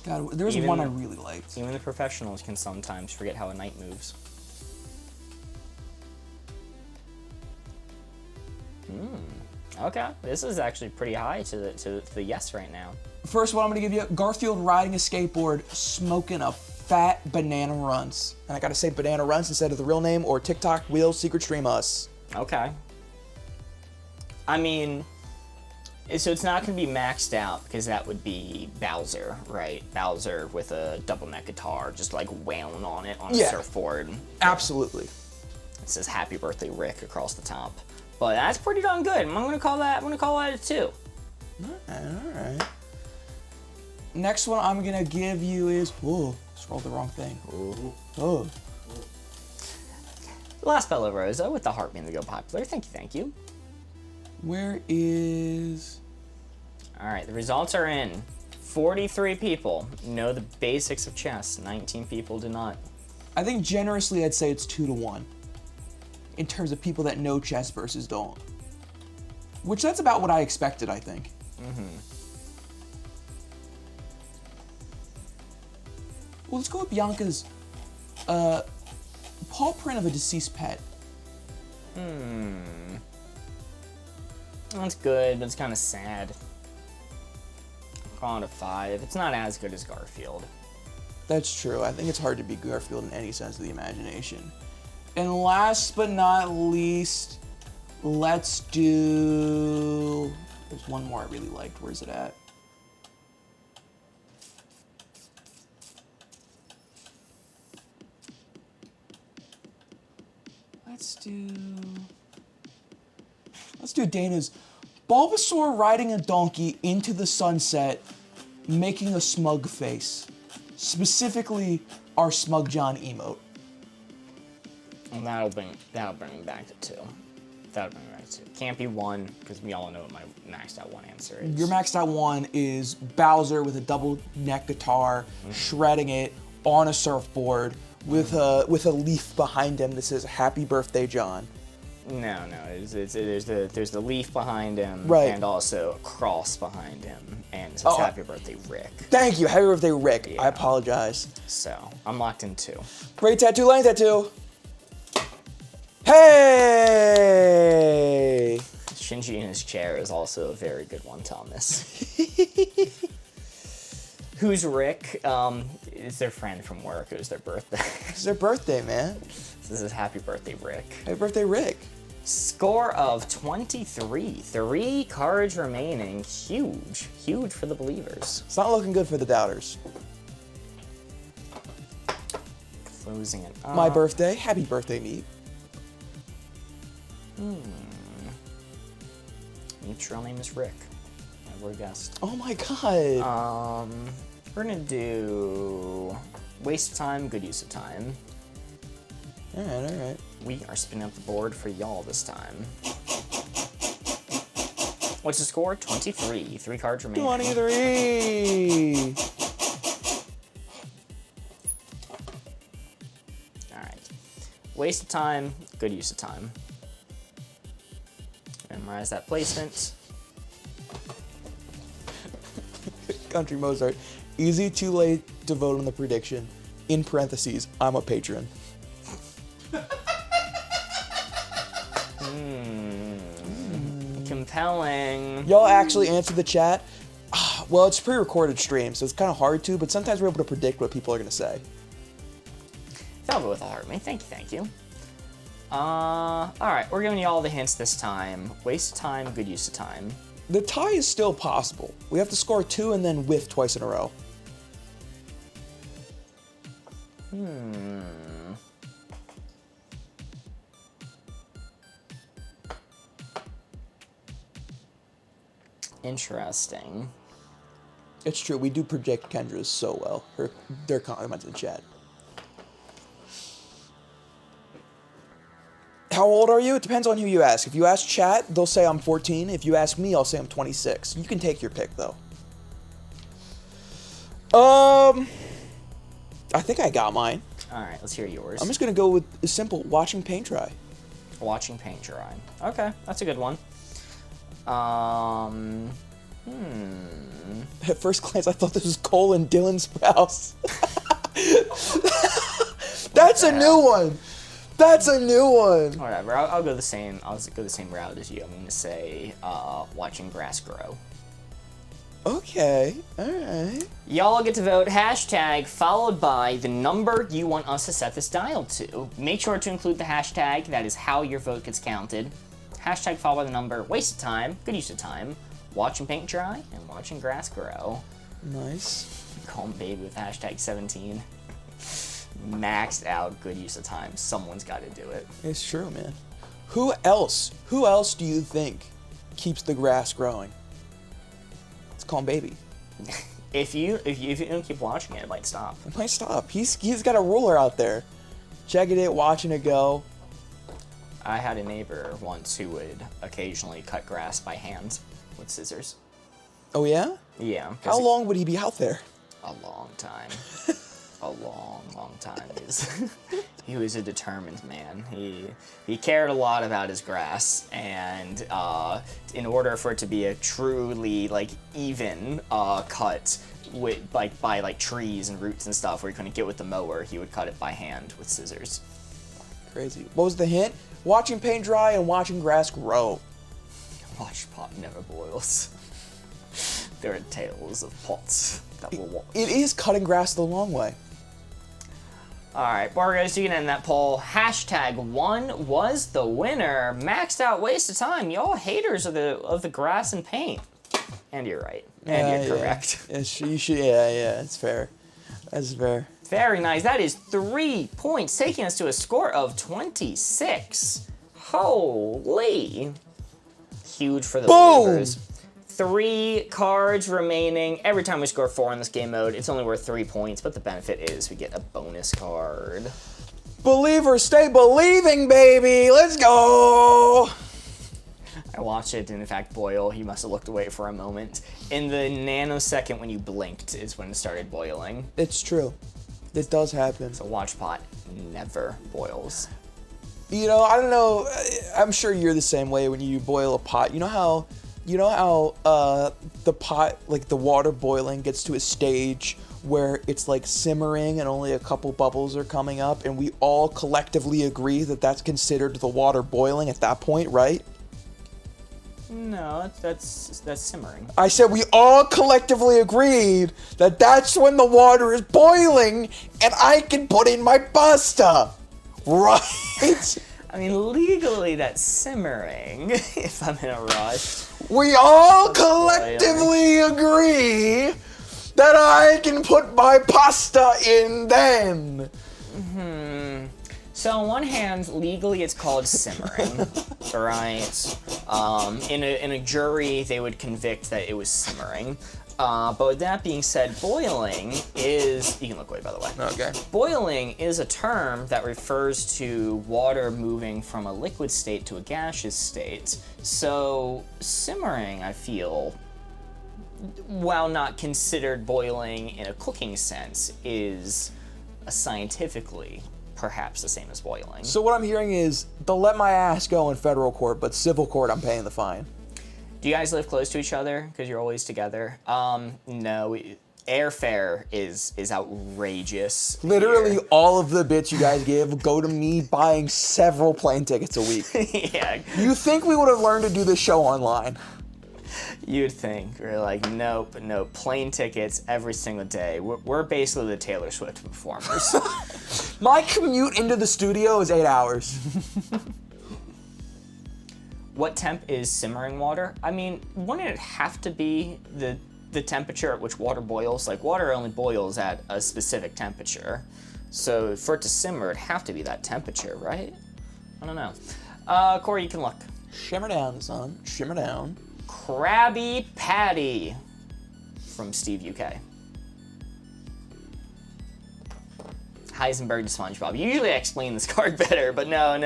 God, there was one I really liked. Even the professionals can sometimes forget how a knight moves. Okay, this is actually pretty high to the yes right now. First one I'm gonna give you, Garfield riding a skateboard, smoking a fat banana runs. And I gotta say banana runs instead of the real name, or TikTok will secret stream us. Okay. I mean, so it's not gonna be maxed out, because that would be Bowser, right? Bowser with a double neck guitar, just like wailing on it on a surfboard. Absolutely. It says "Happy Birthday, Rick" across the top. But that's pretty darn good. I'm gonna call that a 2. All right. Next one I'm gonna give you is, oh, scrolled the wrong thing. Oh. Last Bella Rosa with the heart being the go popular. Thank you. Where is? All right, the results are in. 43 people know the basics of chess. 19 people do not. I think generously I'd say it's 2-1 in terms of people that know chess versus don't. Which that's about what I expected, I think. Well, let's go with Bianca's paw print of a deceased pet. That's good, but it's kind of sad. I'm calling it a 5. It's not as good as Garfield. That's true. I think it's hard to be Garfield in any sense of the imagination. And last but not least, let's do... There's one more I really liked. Where's it at? Let's do Dana's Bulbasaur riding a donkey into the sunset, making a smug face. Specifically, our Smug John emote. And that'll bring me back to 2. That'll bring me back to 2. Can't be 1, because we all know what my maxed out 1 answer is. Your maxed out 1 is Bowser with a double neck guitar, shredding it on a surfboard with a leaf behind him that says "Happy Birthday, John." No, there's the leaf behind him, Right. and also a cross behind him, and it says Happy Birthday, Rick. Thank you. Happy birthday, Rick. Yeah. I apologize. So I'm locked in 2. Great tattoo, Lane tattoo. Hey! Shinji in his chair is also a very good one, Thomas. Who's Rick? It's their friend from work. It was their birthday. It's their birthday, man. This is Happy Birthday, Rick. Happy birthday, Rick. Score of 23. 3 cards remaining. Huge. Huge for the believers. It's not looking good for the doubters. Closing it up. My birthday. Happy birthday, Neat. Neat's real name is Rick. I would have guessed. Oh my god. We're gonna do waste of time, good use of time. Alright. We are spinning up the board for y'all this time. What's the score? 23. 3 cards remaining. 23. Alright. Waste of time, good use of time. Memorize that placement. Country Mozart. Easy, too late to vote on the prediction. In parentheses, I'm a patron. Compelling. Y'all actually answer the chat? Well, it's a pre-recorded stream, so it's kind of hard to, but sometimes we're able to predict what people are going to say. That'll go with a heart, mate. Thank you. Alright, we're giving you all the hints this time. Waste of time, good use of time. The tie is still possible. We have to score 2 and then whiff twice in a row. Interesting. It's true, we do project Kendra's so well. Their comments in chat. How old are you? It depends on who you ask. If you ask chat, they'll say I'm 14. If you ask me, I'll say I'm 26. You can take your pick, though. I think I got mine. Alright, let's hear yours. I'm just gonna go with a simple watching paint dry. Watching paint dry. Okay, that's a good one. At first glance, I thought this was Cole and Dylan Sprouse. That's a new one. That's a new one. Whatever. I'll go the same. I'll go the same route as you. I'm going to say watching grass grow. Okay. All right. Y'all get to vote hashtag followed by the number you want us to set this dial to. Make sure to include the hashtag. That is how your vote gets counted. Hashtag followed by the number waste of time, good use of time, watching paint dry, and watching grass grow. Nice. Calm baby with hashtag 17. Maxed out, good use of time. Someone's got to do it. It's true, man. Who else do you think keeps the grass growing? It's Calm Baby. If you don't keep watching it, it might stop. It might stop. He's got a ruler out there, checking it, watching it go. I had a neighbor once who would occasionally cut grass by hand with scissors. Oh yeah? Yeah. How long would he be out there? A long time. A long, long time. He was a determined man. He cared a lot about his grass, and in order for it to be a truly even cut with by trees and roots and stuff where he couldn't get with the mower, he would cut it by hand with scissors. Crazy. What was the hint? Watching paint dry and watching grass grow. Watch pot never boils. There are tales of pots that will walk. It is cutting grass the long way. All right, Bargos, you can end that poll. #1 was the winner. Maxed out waste of time. Y'all haters of the grass and paint. And you're right. And you're correct. Yeah, you should. Yeah, it's fair. That's fair. Very nice. That is 3 points, taking us to a score of 26. Holy. Huge for the believers. 3 cards remaining. Every time we score 4 in this game mode, it's only worth 3 points, but the benefit is we get a bonus card. Believers, stay believing, baby. Let's go. I watched it, and in fact, boil. He must have looked away for a moment. In the nanosecond when you blinked is when it started boiling. It's true. It does happen. So watch pot never boils. You know, I don't know. I'm sure you're the same way when you boil a pot. You know how the pot, like the water boiling, gets to a stage where it's like simmering and only a couple bubbles are coming up, and we all collectively agree that that's considered the water boiling at that point, right? No, that's simmering. I said we all collectively agreed that that's when the water is boiling and I can put in my pasta, right? I mean, legally that's simmering, if I'm in a rush. We all collectively agree that I can put my pasta in then. So on one hand, legally it's called simmering, right? In a jury, they would convict that it was simmering. But with that being said, boiling is, you can look away by the way. Okay. Boiling is a term that refers to water moving from a liquid state to a gaseous state. So simmering, I feel, while not considered boiling in a cooking sense, is scientifically perhaps the same as boiling. So what I'm hearing is they'll let my ass go in federal court, but civil court I'm paying the fine. Do you guys live close to each other because you're always together? No. Airfare is outrageous. Literally here. all of the bits you guys give go to me buying several plane tickets a week. Yeah. You think we would have learned to do this show online? You'd think. We're like, nope, plane tickets every single day. We're basically the Taylor Swift performers. My commute into the studio is 8 hours. What temp is simmering water? I mean, wouldn't it have to be the temperature at which water boils? Like, water only boils at a specific temperature. So for it to simmer, it'd have to be that temperature, right? I don't know. Corey, you can look. Shimmer down, son. Shimmer down. Krabby Patty from Steve UK. Heisenberg to SpongeBob. Usually I explain this card better, but no,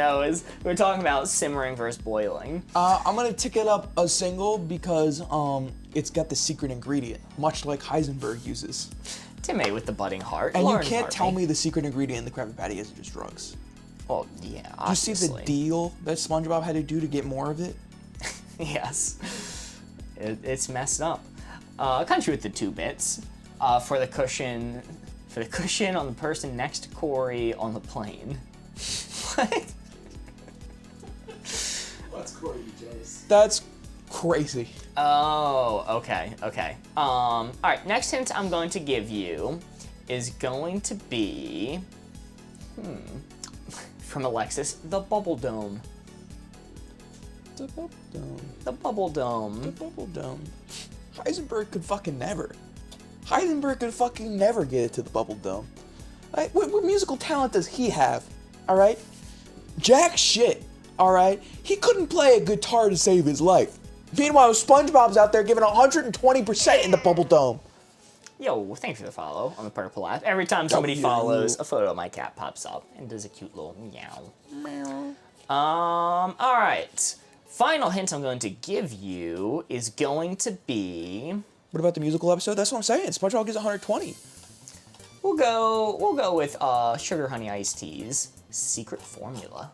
we're talking about simmering versus boiling. I'm gonna tick it up a single because it's got the secret ingredient, much like Heisenberg uses. Timmy with the budding heart. And Lauren you can't Harvey. tell me the secret ingredient in the Krabby Patty isn't just drugs. Well, yeah, You obviously. see the deal that SpongeBob had to do to get more of it? Yes. It's messed up. Country with the 2 bits. For the cushion on the person next to Corey on the plane. What? That's Corey jealous. That's crazy. Oh, okay. All right, next hint I'm going to give you is going to be, from Alexis, the Bubble Dome. The Bubble Dome. The Bubble The Dome. Bubble Dome. Heisenberg could fucking never. Heisenberg could fucking never get it to the Bubble Dome. Like, what musical talent does he have? All right? Jack shit. All right? He couldn't play a guitar to save his life. Meanwhile, SpongeBob's out there giving 120% in the Bubble Dome. Yo, thanks for the follow on the Purple app. Every time somebody follows, a photo of my cat pops up and does a cute little meow. Meow. All right. Final hint I'm going to give you is going to be. What about the musical episode? That's what I'm saying. SpongeBob gives 120. We'll go with Sugar Honey Iced Tea's secret formula.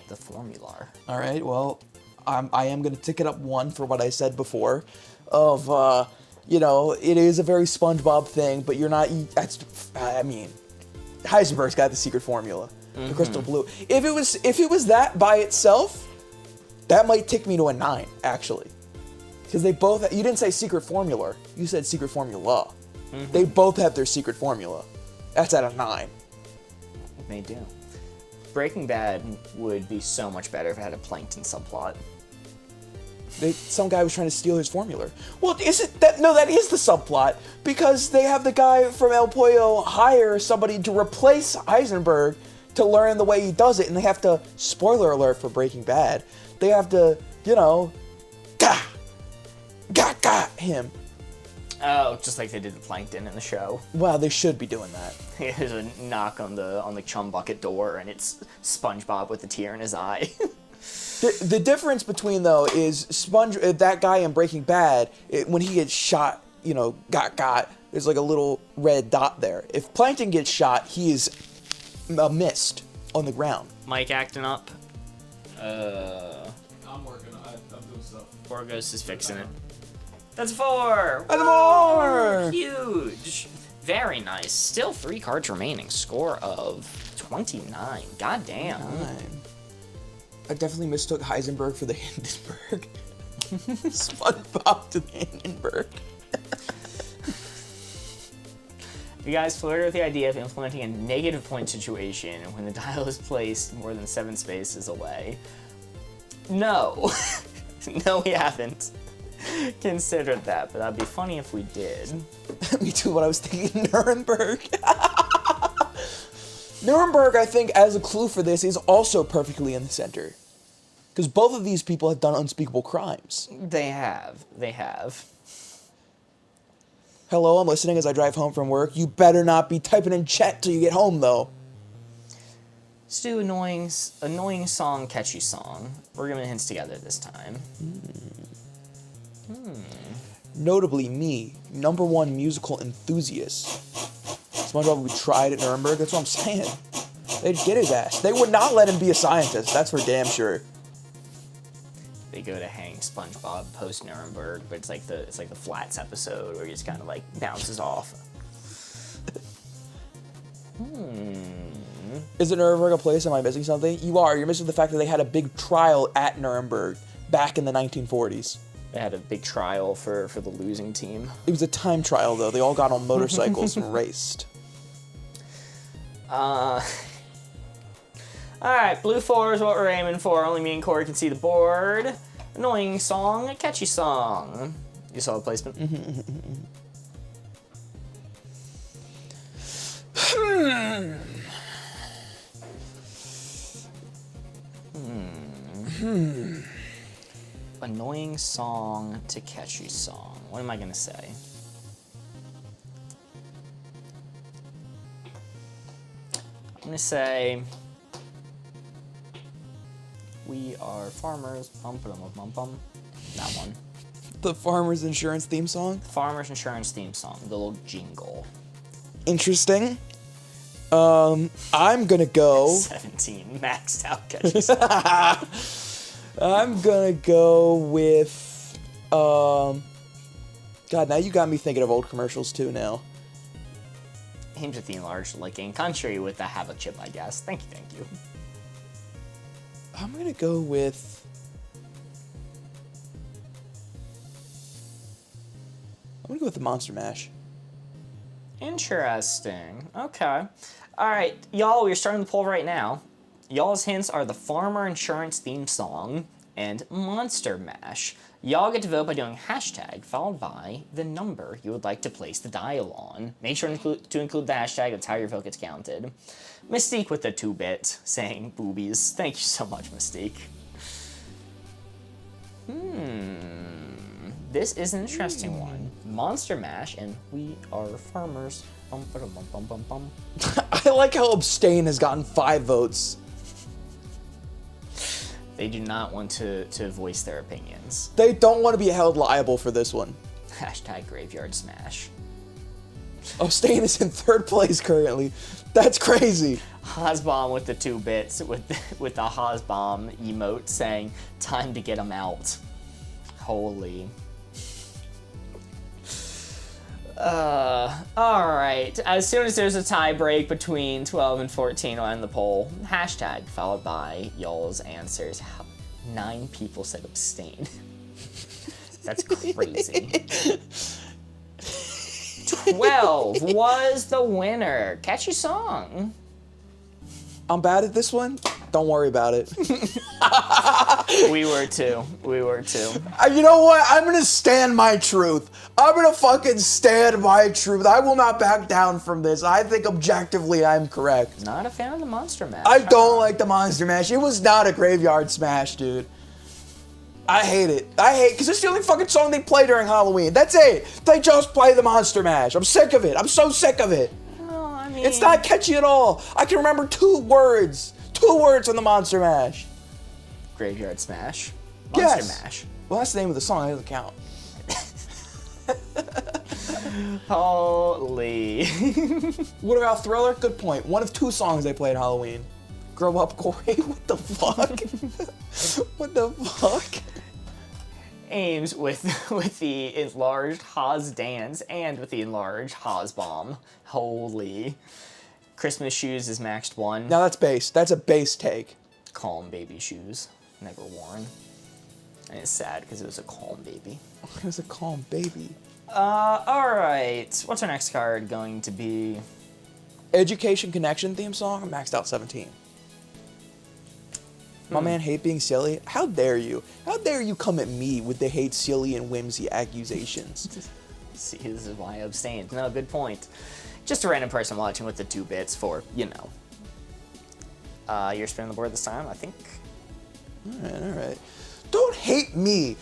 The Formular. All right. Well, I am going to tick it up 1 for what I said before. Of it is a very SpongeBob thing, but you're not. I mean, Heisenberg's got the secret formula, the crystal blue. If it was that by itself, that might tick me to a 9 actually, because they both. You didn't say secret formula. You said secret formula. They both have their secret formula. That's at a 9. They do. Breaking Bad would be so much better if it had a plankton subplot. Some guy was trying to steal his formula. Well, is it that? No, that is the subplot, because they have the guy from El Pollo hire somebody to replace Heisenberg to learn the way he does it, and they have to, spoiler alert for Breaking Bad, they have to, you know, got him. Oh, just like they did the plankton in the show. Well, they should be doing that. There's a knock on the chum bucket door, and it's SpongeBob with a tear in his eye. The difference between, though, is that guy in Breaking Bad, when he gets shot, you know, there's like a little red dot there. If Plankton gets shot, he is a mist on the ground. Mike acting up. I'm working on it. I'm doing stuff. Borgos is fixing it. That's 4! That's 4! Huge! Very nice. Still 3 cards remaining. Score of 29. Goddamn. 9. I definitely mistook Heisenberg for the Hindenburg. SpongeBob to the Hindenburg. You guys flirted with the idea of implementing a negative point situation when the dial is placed more than 7 spaces away. No. No, we haven't considered that, but that'd be funny if we did. Me too, what I was thinking, Nuremberg. Nuremberg, I think, as a clue for this, is also perfectly in the center. Because both of these people have done unspeakable crimes. They have. They have. Hello, I'm listening as I drive home from work. You better not be typing in chat till you get home, though. Let's do annoying song, catchy song. We're giving hints together this time. Notably, me, #1 musical enthusiast. SpongeBob would try it at Nuremberg, that's what I'm saying. They'd get his ass. They would not let him be a scientist, that's for damn sure. They go to hang SpongeBob post Nuremberg, but it's like the Flats episode where he just kind of like bounces off. Is it Nuremberg a place? Am I missing something? You are. You're missing the fact that they had a big trial at Nuremberg back in the 1940s. They had a big trial for the losing team. It was a time trial, though. They all got on motorcycles and raced. Alright, blue 4 is what we're aiming for. Only me and Corey can see the board. Annoying song, a catchy song. You saw the placement? Annoying song to catchy song. What am I gonna say? I'm gonna say we are farmers. Bum, bum, bum, bum, bum. That one. The Farmers Insurance theme song? Farmers Insurance theme song. The little jingle. Interesting. I'm gonna go... 17. Maxed out catchy song. I'm gonna go with... God, now you got me thinking of old commercials too now. Aims at the enlarged licking country with the have a chip, I guess. Thank you. I'm gonna go with... the Monster Mash. Interesting. Okay. Alright, y'all, we're starting the poll right now. Y'all's hints are the Farmer Insurance theme song and Monster Mash. Y'all get to vote by doing hashtag followed by the number you would like to place the dial on. Make sure to include the hashtag, that's how your vote gets counted. Mystique with the 2-bit saying boobies. Thank you so much, Mystique. This is an interesting one. Monster Mash and We Are Farmers. Bum, bum, bum, bum, bum, bum. I like how Abstain has gotten 5 votes. They do not want to voice their opinions. They don't want to be held liable for this one. Hashtag Graveyard Smash. Abstain is in 3rd place currently. That's crazy. Hozbomb with the 2 bits with the Hozbomb emote saying, time to get them out. Holy. Alright. As soon as there's a tie break between 12 and 14, I'll end the poll. Hashtag followed by y'all's answers. 9 people said abstain. That's crazy. 12 was the winner. Catchy song. I'm bad at this one. Don't worry about it. We were too. We were too. You know what? I'm gonna stand my truth. I'm gonna fucking stand my truth. I will not back down from this. I think objectively I'm correct. Not a fan of the Monster Mash. I don't like the Monster Mash. It was not a graveyard smash, dude. I hate it. Because it's the only fucking song they play during Halloween. That's it. They just play the Monster Mash. I'm sick of it. I'm so sick of it. Oh, I mean, It's not catchy at all. I can remember 2 words. 2 words on the Monster Mash. Graveyard Smash. Monster Mash. Well, that's the name of the song. It doesn't count. Holy. What about Thriller? Good point. One of 2 songs they played Halloween. Grow up, Corey. What the fuck? What the fuck? Aims with the enlarged Haas dance and with the enlarged Haas bomb. Holy. Christmas shoes is maxed 1. Now that's bass. That's a bass take. Calm baby shoes. Never worn. And it's sad because it was a calm baby. It was a calm baby. Alright. What's our next card going to be? Education Connection theme song, maxed out 17. My man hate being silly. How dare you? How dare you come at me with the hate, silly, and whimsy accusations? See, this is why I abstained. No, good point. Just a random person watching with the 2 bits for, you know. You're spinning the board this time, I think. All right. Don't hate me.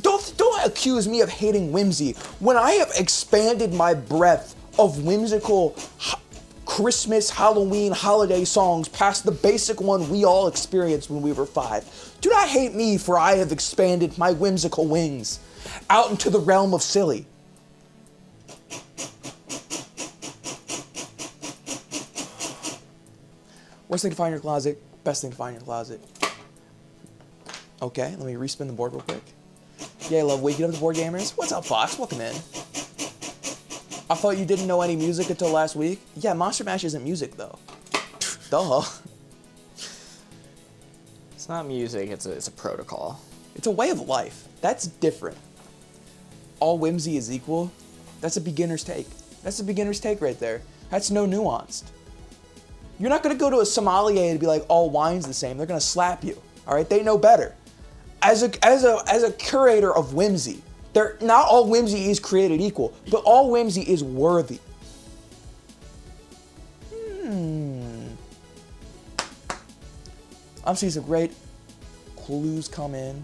Don't accuse me of hating whimsy when I have expanded my breadth of whimsical Christmas, Halloween, holiday songs past the basic one we all experienced when we were 5. Do not hate me, for I have expanded my whimsical wings out into the realm of silly. Worst thing to find in your closet, best thing to find in your closet. Okay, let me respin the board real quick. Yeah, I love waking up the board gamers. What's up, Fox? Welcome in. I thought you didn't know any music until last week. Yeah, Monster Mash isn't music, though. Duh. It's not music, it's a protocol. It's a way of life. That's different. All whimsy is equal. That's a beginner's take. That's a beginner's take right there. That's no nuanced. You're not gonna go to a sommelier and be like, all wine's the same. They're gonna slap you. All right, they know better. As a curator of whimsy, not all whimsy is created equal, but all whimsy is worthy. I'm seeing some great clues come in.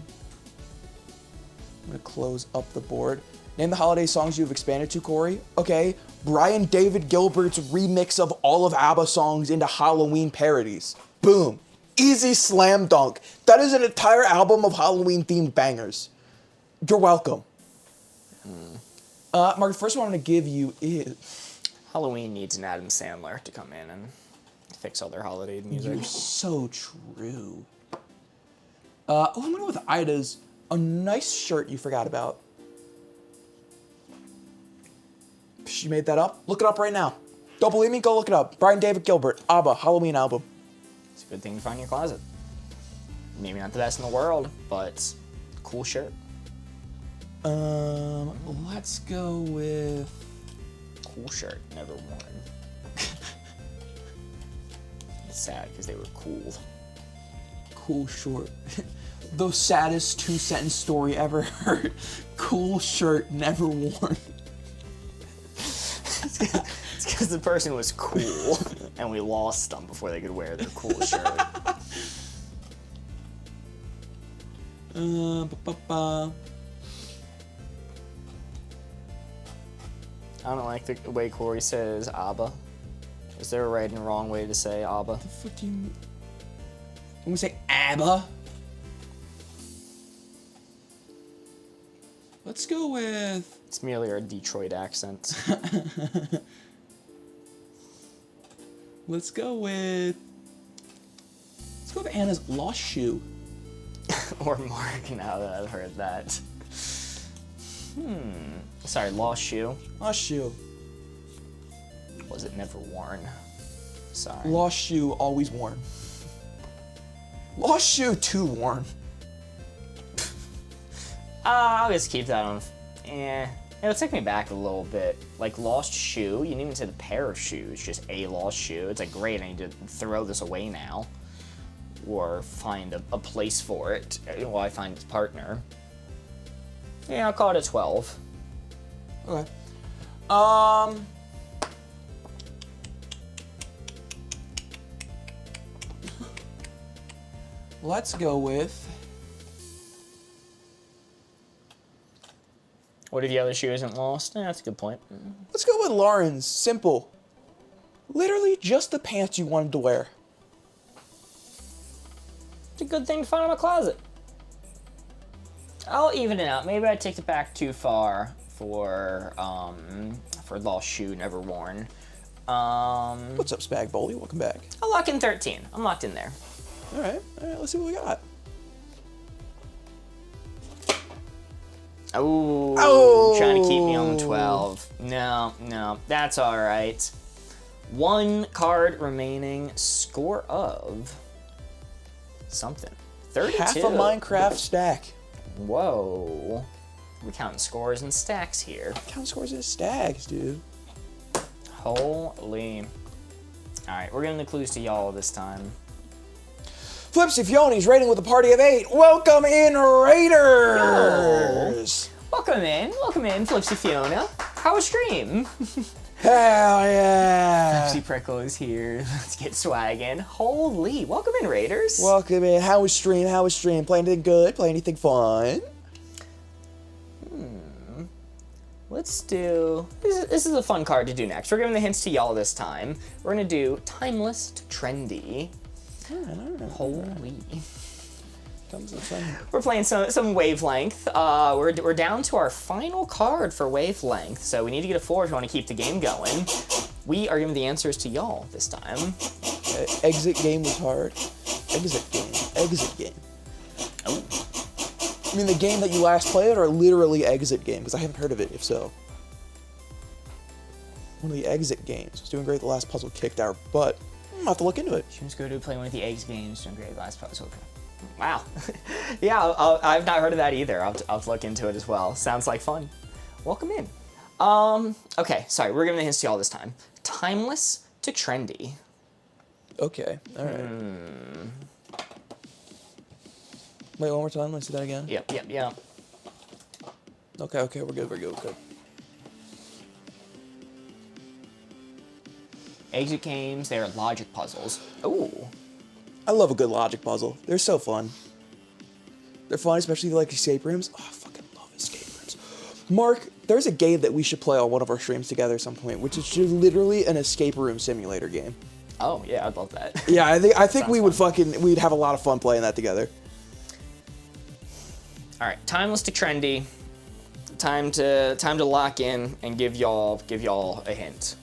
I'm gonna close up the board. Name the holiday songs you've expanded to, Corey. Okay, Brian David Gilbert's remix of all of ABBA songs into Halloween parodies. Boom. Easy slam dunk. That is an entire album of Halloween-themed bangers. You're welcome. Mark, the first one I'm going to give you is... Halloween needs an Adam Sandler to come in and fix all their holiday music. You're so true. I'm going to go with Ida's A Nice Shirt You Forgot About. She made that up. Look it up right now. Don't believe me? Go look it up. Brian David Gilbert, ABBA, Halloween album. It's a good thing to find in your closet. Maybe not the best in the world, but cool shirt. Let's go with... Cool shirt, never worn. It's sad because they were cool. Cool short. The saddest 2-sentence story ever heard. Cool shirt, never worn. It's because the person was cool, and we lost them before they could wear their cool shirt. I don't like the way Corey says ABBA. Is there a right and wrong way to say ABBA? What the fuck do you mean? When we say ABBA? Let's go with... It's merely our Detroit accent. Let's go with Anna's Lost Shoe. Or Mark, now that I've heard that. Sorry, Lost Shoe. Lost Shoe. Was it never worn? Sorry. Lost Shoe, always worn. Lost Shoe, too worn. I'll just keep that on. It'll take me back a little bit. Like lost shoe, you didn't even say the pair of shoes, just a lost shoe. It's like, great, I need to throw this away now. Or find a place for it while I find its partner. Yeah, I'll call it a 12. Okay. Let's go with... What if the other shoe isn't lost? That's a good point. Let's go with Lauren's. Simple. Literally just the pants you wanted to wear. It's a good thing to find in my closet. I'll even it out. Maybe I take it back too far for lost shoe never worn. What's up, Spag Boley? Welcome back. I'll lock in 13. I'm locked in there. All right, let's see what we got. Oh, trying to keep me on 12. No, that's all right. One card remaining. Score of something. 32. Half a Minecraft stack. Whoa. We're counting scores and stacks here. Count scores as stacks, dude. Holy. All right, we're giving the clues to y'all this time. Flipsy Fione's rating with a party of 8. Welcome in, Raiders! Welcome in, Flipsy Fiona. How was stream? Hell yeah! Flipsy Prickle is here. Let's get swagging. Holy, welcome in, Raiders. Welcome in. How was stream? Play anything good? Play anything fun? Let's do, this is a fun card to do next. We're giving the hints to y'all this time. We're gonna do Timeless to Trendy. Holy. We're playing some Wavelength. We're down to our final card for Wavelength, so we need to get a 4 if you want to keep the game going. We are giving the answers to y'all this time. Exit game was hard. Exit game. Oh. I mean, the game that you last played, or literally exit game? Because I haven't heard of it, if so. One of the exit games. Was doing great. The last puzzle kicked our butt. I'll have to look into it. Should go to play one of the eggs games. Doing great last puzzle. Wow. Yeah, I've not heard of that either. I'll have to look into it as well. Sounds like fun. Welcome in. Okay, sorry. We're giving the hints to y'all this time. Timeless to Trendy. Okay, all right. Wait, one more time. Let's do that again. Yep. Okay, we're good. Exit games, they're logic puzzles. Ooh. I love a good logic puzzle. They're so fun. They're fun, especially like escape rooms. Oh, I fucking love escape rooms. Mark, there's a game that we should play on one of our streams together at some point, which is just literally an escape room simulator game. Oh, yeah, I'd love that. Yeah, I think we would we'd have a lot of fun playing that together. All right, Timeless to Trendy. Time to lock in and give y'all a hint.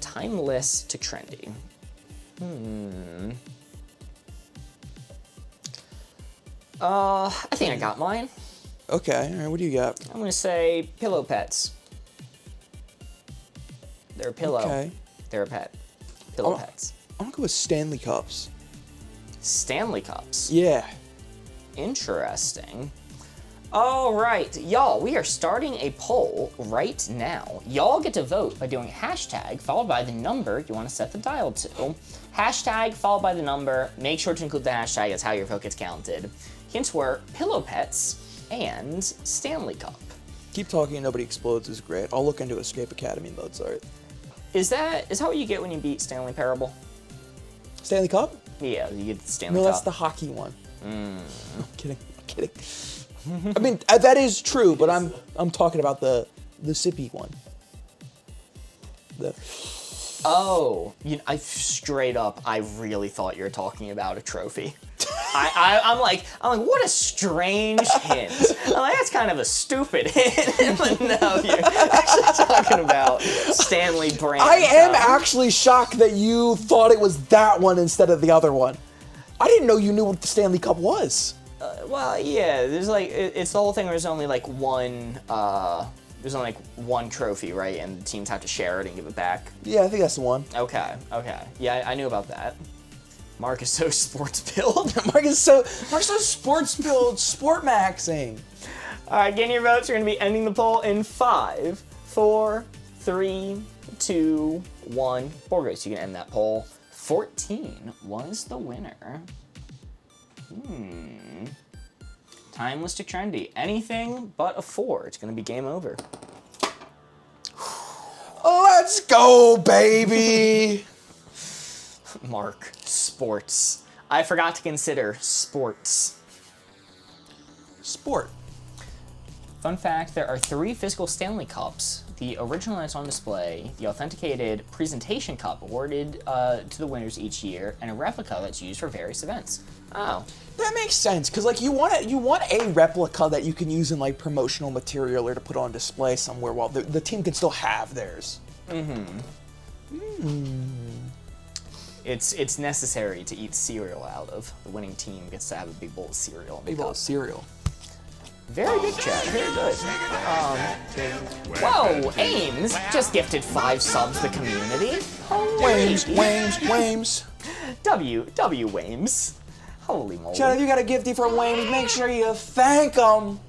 Timeless to Trendy. I think I got mine. Okay, all right, what do you got? I'm gonna say pillow pets. They're a pillow. Okay. They're a pet. Pillow pets. I'm gonna go with Stanley Cups. Stanley Cups. Yeah. Interesting. All right, y'all, we are starting a poll right now. Y'all get to vote by doing hashtag followed by the number you want to set the dial to. Hashtag followed by the number. Make sure to include the hashtag. That's how your vote gets counted. Hints were pillow pets and Stanley Cup. Keep talking and nobody explodes is great. I'll look into Escape Academy Mozart. Is that what you get when you beat Stanley Parable? Stanley Cup? Yeah, you get the Stanley No, Cup. that's the hockey one. I'm kidding. I mean, that is true, but I'm talking about the sippy one. Oh, I straight up, I really thought you were talking about a trophy. I'm like, what a strange hint. I'm like, that's kind of a stupid hint. But no, you're actually talking about Stanley brand. I am actually shocked that you thought it was that one instead of the other one. I didn't know you knew what the Stanley Cup was. Well, yeah, there's like, it's the whole thing where there's only like one, trophy, right? And the teams have to share it and give it back. Yeah, I think that's the one. Okay. Yeah, I knew about that. Mark is so sports-pilled. Mark is so sports-pilled, sport maxing. All right, getting your votes. We're going to be ending the poll in 5, 4, 3, 2, 1. Borgos, you can end that poll. 14 was the winner. Timeless to trendy. Anything but a 4. It's going to be game over. Let's go, baby. Mark, sports. I forgot to consider sports. Sport. Fun fact, there are 3 physical Stanley Cups. The original that's on display, the authenticated presentation cup awarded to the winners each year, and a replica that's used for various events. Oh. That makes sense, because like you want a replica that you can use in like promotional material or to put on display somewhere while the team can still have theirs. It's necessary to eat cereal out of. The winning team gets to have a big bowl of cereal. Big bowl of cereal. Very good, chat. Very good. Whoa, Ames just gifted 5 subs to the community. Wames. W Wames. Holy moly. Chad, if you got a gifty for Wames, make sure you thank him.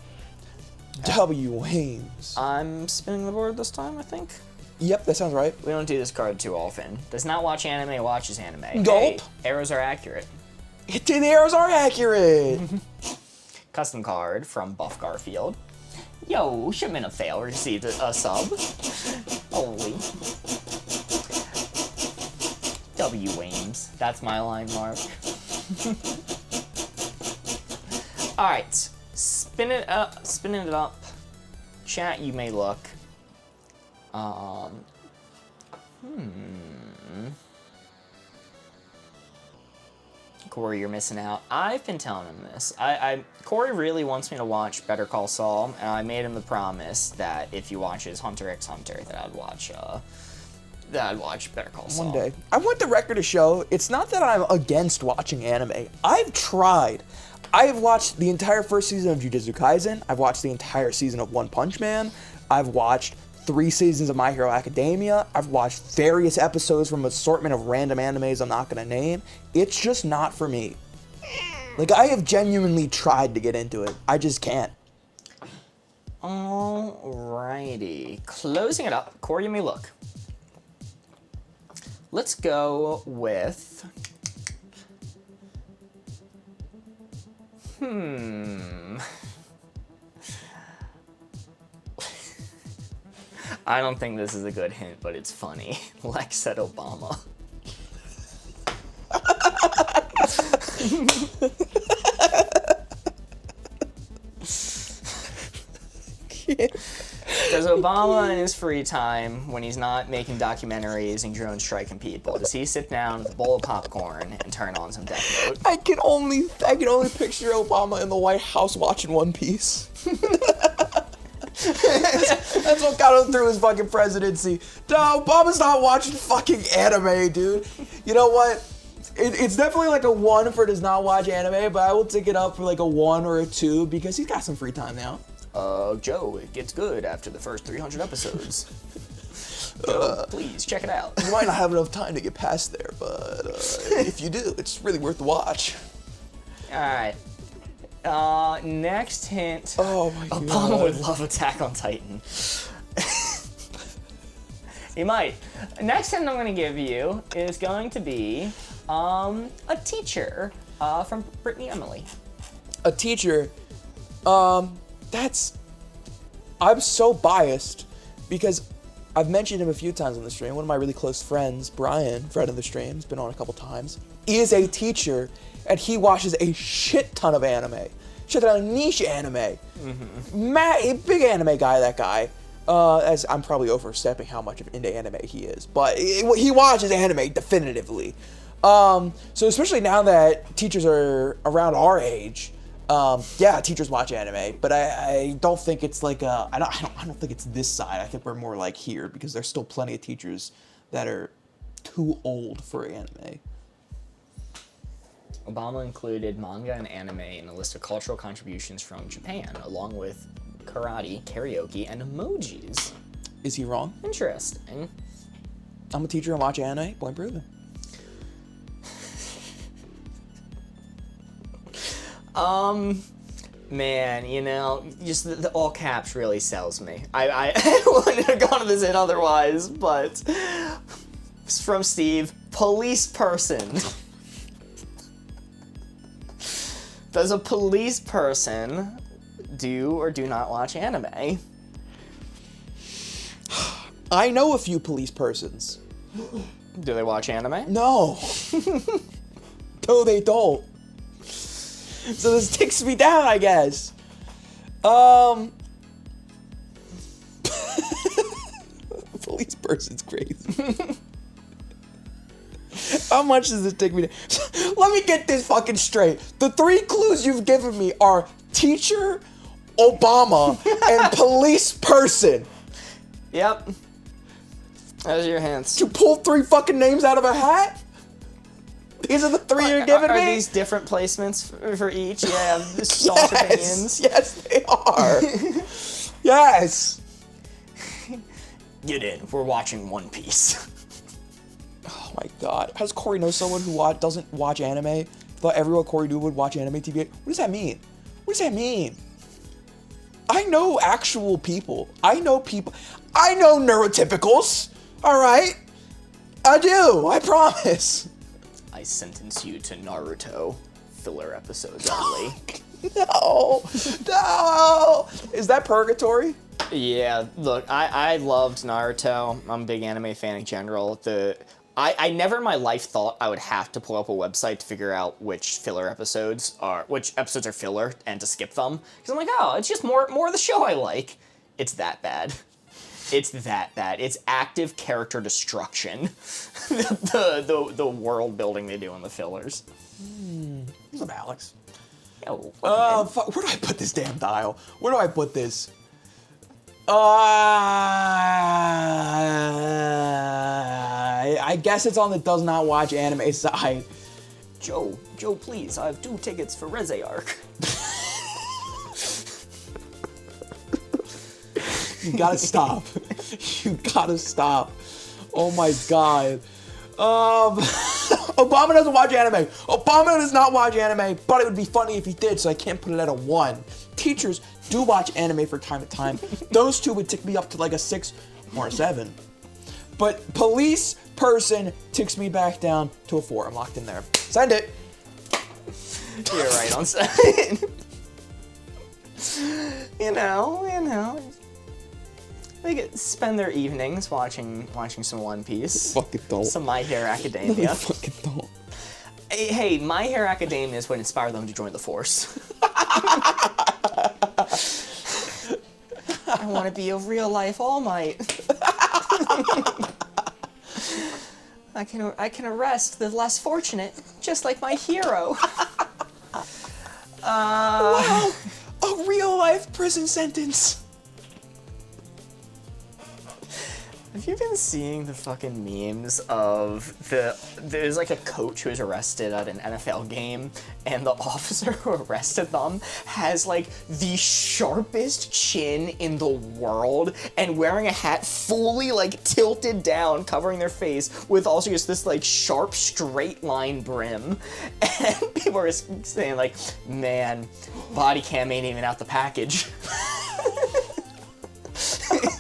W. Wames. I'm spinning the board this time, I think. Yep, that sounds right. We don't do this card too often. Does not watch anime, watches anime. Gulp. Hey, arrows are accurate. The arrows are accurate. Custom card from Buff Garfield. Yo, shipment of fail received a sub. Holy. W. Wames. That's my line, Mark. Alright. Spinning it up. Chat, you may look. Corey, you're missing out. I've been telling him this. Corey really wants me to watch Better Call Saul, and I made him the promise that if he watches Hunter x Hunter, that I'd watch Better Call Saul. One day. I want the record to show, it's not that I'm against watching anime. I've tried. I have watched the entire first season of Jujutsu Kaisen. I've watched the entire season of One Punch Man. I've watched 3 seasons of My Hero Academia. I've watched various episodes from an assortment of random animes I'm not gonna name. It's just not for me. Like, I have genuinely tried to get into it. I just can't. Alrighty. Closing it up. Corey, you may look. Let's go with... I don't think this is a good hint, but it's funny. Lex said Obama. Does Obama in his free time, when he's not making documentaries and drone striking people, does he sit down with a bowl of popcorn and turn on some Death Note? I can only picture Obama in the White House watching One Piece. That's what got him through his fucking presidency. No, Obama's not watching fucking anime, dude. You know what? It's definitely like a 1 for does not watch anime, but I will take it up for like a 1 or a 2 because he's got some free time now. Joe, it gets good after the first 300 episodes. Joe, please check it out. You might not have enough time to get past there, but if you do, it's really worth the watch. Alright. Next hint. Oh my god. Obama would love Attack on Titan. He might. Next hint I'm going to give you is going to be a teacher from Brittany Emily. A teacher. I'm so biased because I've mentioned him a few times on the stream. One of my really close friends, Brian, friend of the stream, has been on a couple times, is a teacher, and he watches a shit ton of anime. Shit ton of niche anime. A big anime guy, that guy. As I'm probably overstepping how much of into anime he is, but he watches anime definitively. So especially now that teachers are around our age, yeah, teachers watch anime, but I don't think it's like I don't think it's this side. I think we're more like here because there's still plenty of teachers that are too old for anime. Obama included manga and anime in a list of cultural contributions from Japan, along with karate, karaoke, and emojis. Is he wrong? Interesting. I'm a teacher and watch anime. Point proven. Man, you know, just the all caps really sells me. I wouldn't have gone to this in otherwise, but it's from Steve. Police person. Does a police person do or do not watch anime? I know a few police persons. Do they watch anime? No. No, they don't. So this ticks me down, I guess. Police person's crazy. How much does this tick me down? Let me get this fucking straight. The 3 clues you've given me are teacher, Obama, and police person. Yep. Those are your hints. You pulled 3 fucking names out of a hat? These are the 3 you're giving me? Are these different placements for each? Yeah, staunch opinions. Yes, they are. Yes. Get in. We're watching One Piece. Oh my god. How does Corey know someone who doesn't watch anime? Thought everyone Corey knew would watch anime TV. What does that mean? What does that mean? I know actual people. I know people. I know neurotypicals. All right? I do. I promise. I sentence you to Naruto filler episodes only. No. No. Is that purgatory? Yeah, look, I loved Naruto. I'm a big anime fan in general. I never in my life thought I would have to pull up a website to figure out which episodes are filler and to skip them. Because I'm like, oh, it's just more of the show I like. It's that bad. It's that bad. It's active character destruction. the world building they do in the fillers. What's up, Alex? Yo, Fuck, where do I put this damn dial? Where do I put this? I guess it's on the does not watch anime side. Joe, please, I have 2 tickets for Reze Arc. You gotta stop. You gotta stop. Oh my god. Obama doesn't watch anime. Obama does not watch anime, but it would be funny if he did, so I can't put it at a 1. Teachers do watch anime from time to time. Those 2 would tick me up to like a 6 or a 7. But police person ticks me back down to a 4. I'm locked in there. Send it. You're right on set. you know. They get spend their evenings watching some One Piece. Fucking don't. Some My Hero Academia. No, fucking don't. Hey, My Hero Academia is what inspired them to join the Force. I want to be a real life All Might. I can arrest the less fortunate, just like my hero. Wow, a real life prison sentence. Have you been seeing the fucking memes of there's like a coach who was arrested at an NFL game, and the officer who arrested them has like the sharpest chin in the world and wearing a hat fully like tilted down, covering their face with also just this like sharp straight line brim. And people are saying like, man, body cam ain't even out the package.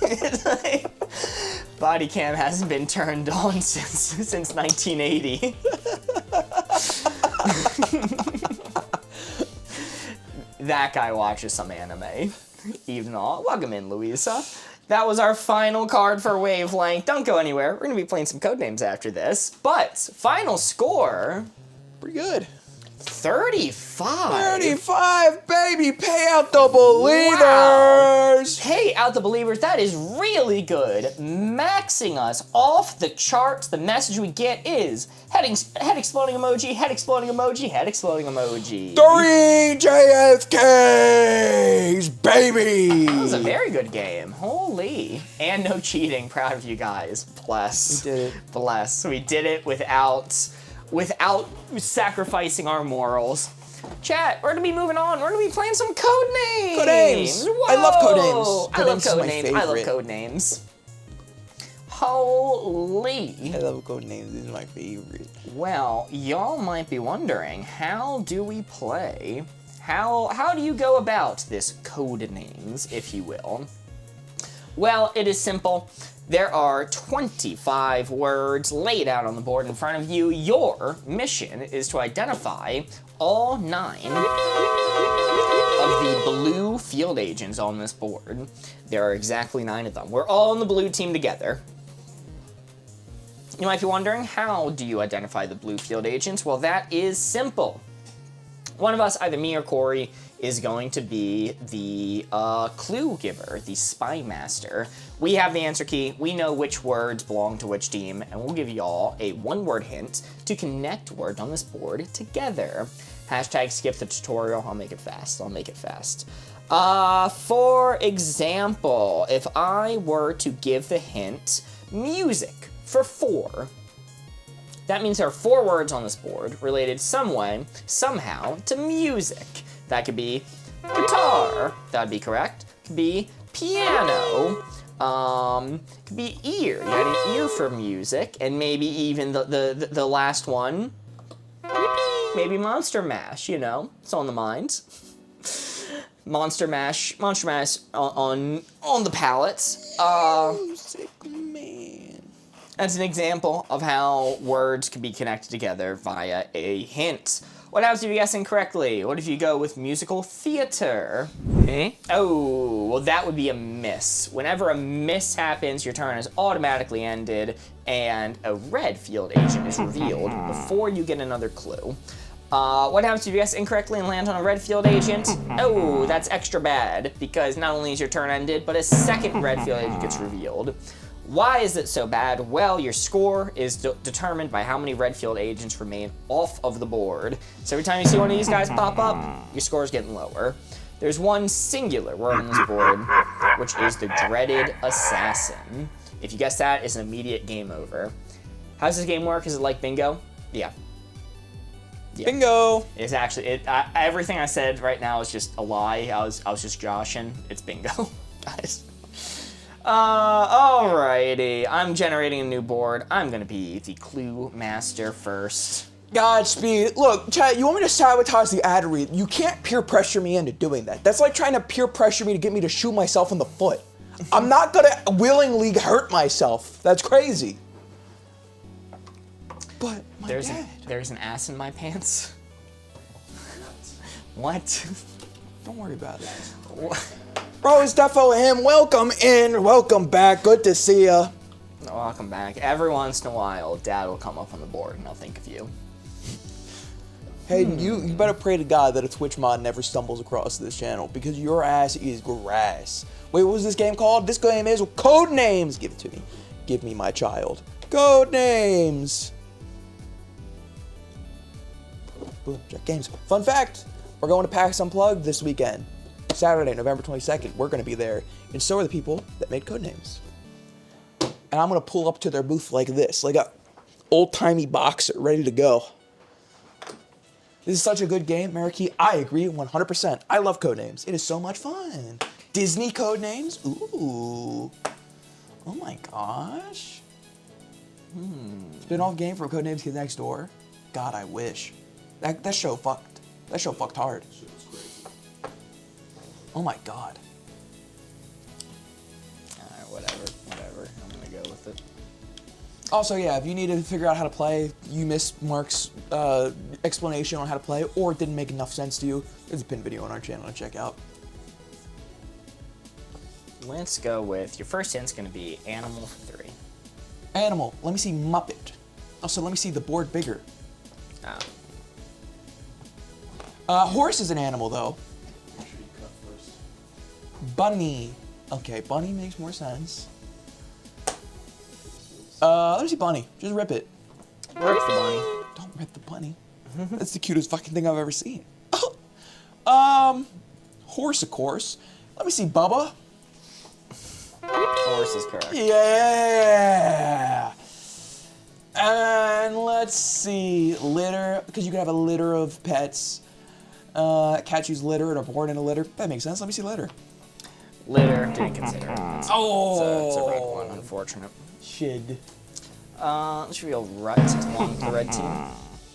It's like, body cam hasn't been turned on since 1980. That guy watches some anime. Even all. Welcome in, Louisa. That was our final card for Wavelength. Don't go anywhere. We're gonna be playing some Codenames after this. But final score, Pretty good. 35. 35, baby. Pay out the believers. Wow. Pay out the believers. That is really good. Maxing us off the charts. The message we get is head exploding emoji, head exploding emoji, head exploding emoji. 3 JFKs, baby. That was a very good game. Holy. And no cheating. Proud of you guys. Bless. We did it. Bless. We did it without sacrificing our morals. Chat, we're gonna be moving on. We're gonna be playing some Codenames. Codenames. I love Codenames. I love Codenames is my Codenames. I love favorite. Codenames. Holy. I love Codenames. This is my favorite. Well, y'all might be wondering, how do we play How do you go about this code names, if you will? Well, it is simple. There are 25 words laid out on the board in front of you. Your mission is to identify all 9 of the blue field agents on this board. There are exactly 9 of them. We're all on the blue team together. You might be wondering, how do you identify the blue field agents? Well, that is simple. One of us, either me or Corey, is going to be the clue giver, the spy master. We have the answer key, we know which words belong to which team, and we'll give y'all a 1-word hint to connect words on this board together. Hashtag skip the tutorial, I'll make it fast, For example, if I were to give the hint, music, for 4, that means there are 4 words on this board related some way, somehow, to music. That could be guitar, that'd be correct. Could be piano, could be ear. You got an ear for music, and maybe even the last one, maybe Monster Mash, you know, it's on the mind. Monster Mash on the palettes. Music man. That's an example of how words can be connected together via a hint. What happens if you guess incorrectly? What if you go with musical theater? Oh, well that would be a miss. Whenever a miss happens, your turn is automatically ended, and a red field agent is revealed before you get another clue. What happens if you guess incorrectly and land on a red field agent? Oh, that's extra bad, because not only is your turn ended, but a second red field agent gets revealed. Why is it so bad? Well, your score is determined by how many red field agents remain off of the board. So every time you see one of these guys pop up, your score is getting lower. There's one singular word on this board, which is the dreaded assassin. If you guess that, it's an immediate game over. How does this game work? Is it like bingo? Yeah. Bingo! It's actually, everything I said right now is just a lie. I was just joshing. It's bingo, guys. Alrighty. I'm generating a new board. I'm gonna be the clue master first. Godspeed. Look, chat, you want me to sabotage the ad read? You can't peer pressure me into doing that. That's like trying to peer pressure me to get me to shoot myself in the foot. I'm not gonna willingly hurt myself. That's crazy. But my dad. There's an ass in my pants. What? Don't worry about it. What? Bro, it's defo him. Welcome in. Welcome back. Good to see ya. Welcome back. Every once in a while, Dad will come up on the board and I'll think of you. Hey, you better pray to God that a Twitch mod never stumbles across this channel, because your ass is grass. Wait, what was this game called? This game is Code Names. Give it to me. Give me my child. Code Names. Boom, check games. Fun fact, we're going to PAX Unplugged this weekend. Saturday, November 22nd. We're going to be there, and so are the people that made Codenames. And I'm going to pull up to their booth like this, like a old-timey boxer ready to go. This is such a good game, Mariki. I agree 100%. I love Codenames. It is so much fun. Disney Codenames? Ooh. Oh my gosh. Spin-off game from Codenames Kids Next Door? God, I wish. That show fucked. That show fucked hard. Oh my god. Alright, whatever. I'm gonna go with it. Also, yeah, if you need to figure out how to play, you missed Mark's explanation on how to play, or it didn't make enough sense to you, there's a pinned video on our channel to check out. Let's go with, your first hint's gonna be Animal 3. Animal. Let me see Muppet. Also, let me see the board bigger. Horse is an animal, though. Make sure you cut first. Bunny. Okay, bunny makes more sense. Let me see bunny. Just rip it. Rip the bunny. Don't rip the bunny. That's the cutest fucking thing I've ever seen. Horse, of course. Let me see Bubba. Horse is correct. Yeah. And let's see, litter, because you could have a litter of pets. Cats use litter and are born in a litter. That makes sense. Let me see litter. Litter, didn't consider it. It's a red one, unfortunate. Shid. Let's reveal Rut along the red team.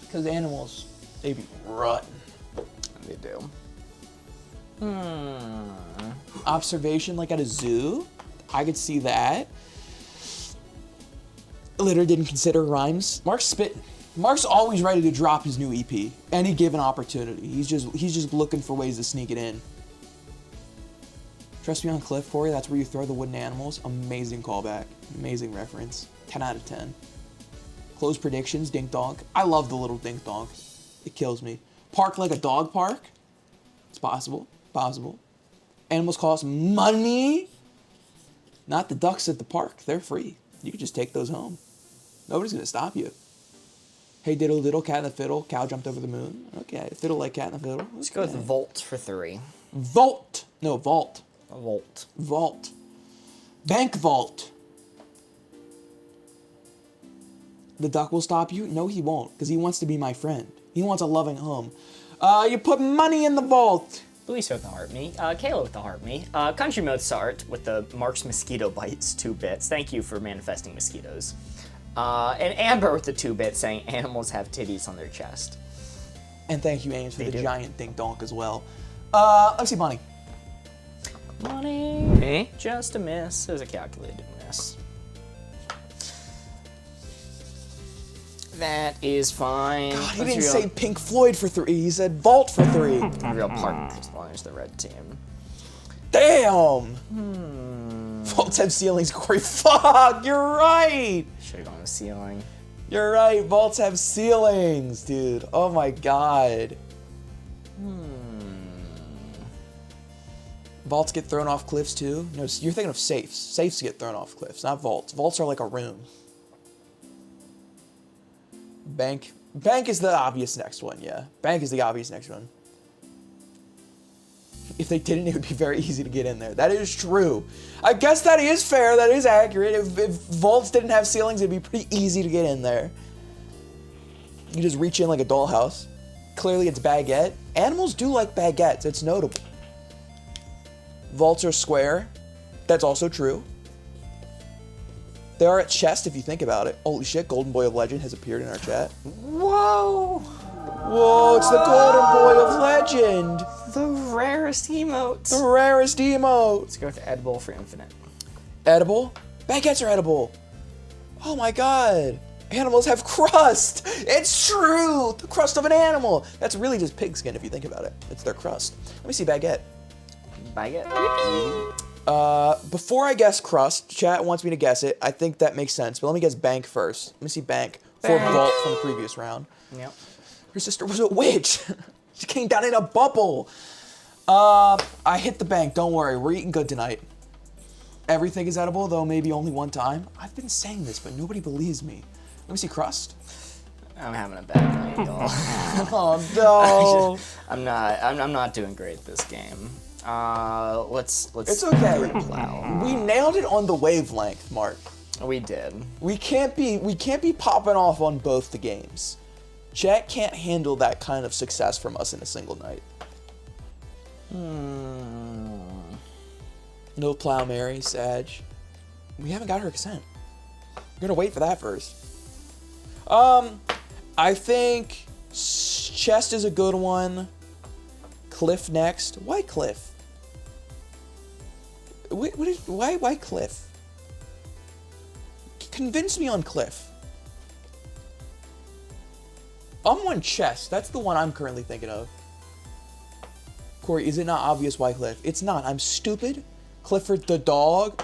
Because animals, they be rotten. They do. Observation, like at a zoo. I could see that. Litter didn't consider rhymes. Mark's spitting. Mark's always ready to drop his new EP. Any given opportunity. He's just looking for ways to sneak it in. Trust me on Cliff, Corey. That's where you throw the wooden animals. Amazing callback. Amazing reference. 10 out of 10. Close predictions, Dink Dog. I love the little Dink Dog. It kills me. Park like a dog park. It's possible. Possible. Animals cost money. Not the ducks at the park. They're free. You can just take those home. Nobody's going to stop you. Hey, diddle diddle, cat in the fiddle. Cow jumped over the moon. Okay, fiddle like cat in the fiddle. Okay. Let's go with Volt for 3. Vault. No, vault. A Volt. Vault. Bank vault. The duck will stop you? No, he won't, because he wants to be my friend. He wants a loving home. You put money in the vault. Luis with the heart me. Kayla with the heart me. Country Mozart with the Mark's mosquito bites 2 bits. Thank you for manifesting mosquitoes. And Amber with the 2 bits saying animals have titties on their chest. And thank you, Ames, for the do. giant dink donk as well. Let's see, Bonnie. Money. Just a miss. It was a calculated miss. That is fine. God, he didn't say Pink Floyd for 3. He said Vault for 3. Real park as long as the red team. Damn. Vaults have ceilings, Corey. Fuck, you're right. Should have gone with ceiling. You're right. Vaults have ceilings, dude. Oh my god. Vaults get thrown off cliffs too? No, you're thinking of safes. Safes get thrown off cliffs, not vaults. Vaults are like a room. Bank. Bank is the obvious next one, yeah. Bank is the obvious next one. If they didn't, it would be very easy to get in there. That is true. I guess that is fair. That is accurate. If vaults didn't have ceilings, it'd be pretty easy to get in there. You just reach in like a dollhouse. Clearly it's baguette. Animals do like baguettes. It's notable. Vaults are square. That's also true. They are at chest if you think about it. Holy shit, Golden Boy of Legend has appeared in our chat. Whoa! Whoa, it's the Golden Boy of Legend. The rarest emotes. The rarest emote. Let's go with edible for infinite. Edible? Baguettes are edible. Oh my god. Animals have crust. It's true. The crust of an animal. That's really just pig skin if you think about it. It's their crust. Let me see baguette. Baguette. Before I guess crust, chat wants me to guess it. I think that makes sense, but let me guess bank first. Let me see bank. For vault from the previous round. Yep. Her sister was a witch. She came down in a bubble. I hit the bank. Don't worry. We're eating good tonight. Everything is edible, though maybe only one time. I've been saying this, but nobody believes me. Let me see crust. I'm having a bad night, y'all. Oh no. I'm not doing great this game. Let's It's okay. plow. We nailed it on the wavelength, Mark. We did. We can't be popping off on both the games. Chat can't handle that kind of success from us in a single night. No plow, Mary, Sag. We haven't got her consent. We're gonna wait for that first. I think chest is a good one. Cliff next. Why Cliff? Why Cliff? Convince me on Cliff. I'm on chest. That's the one I'm currently thinking of. Corey, is it not obvious why Cliff? It's not. I'm stupid. Clifford the dog.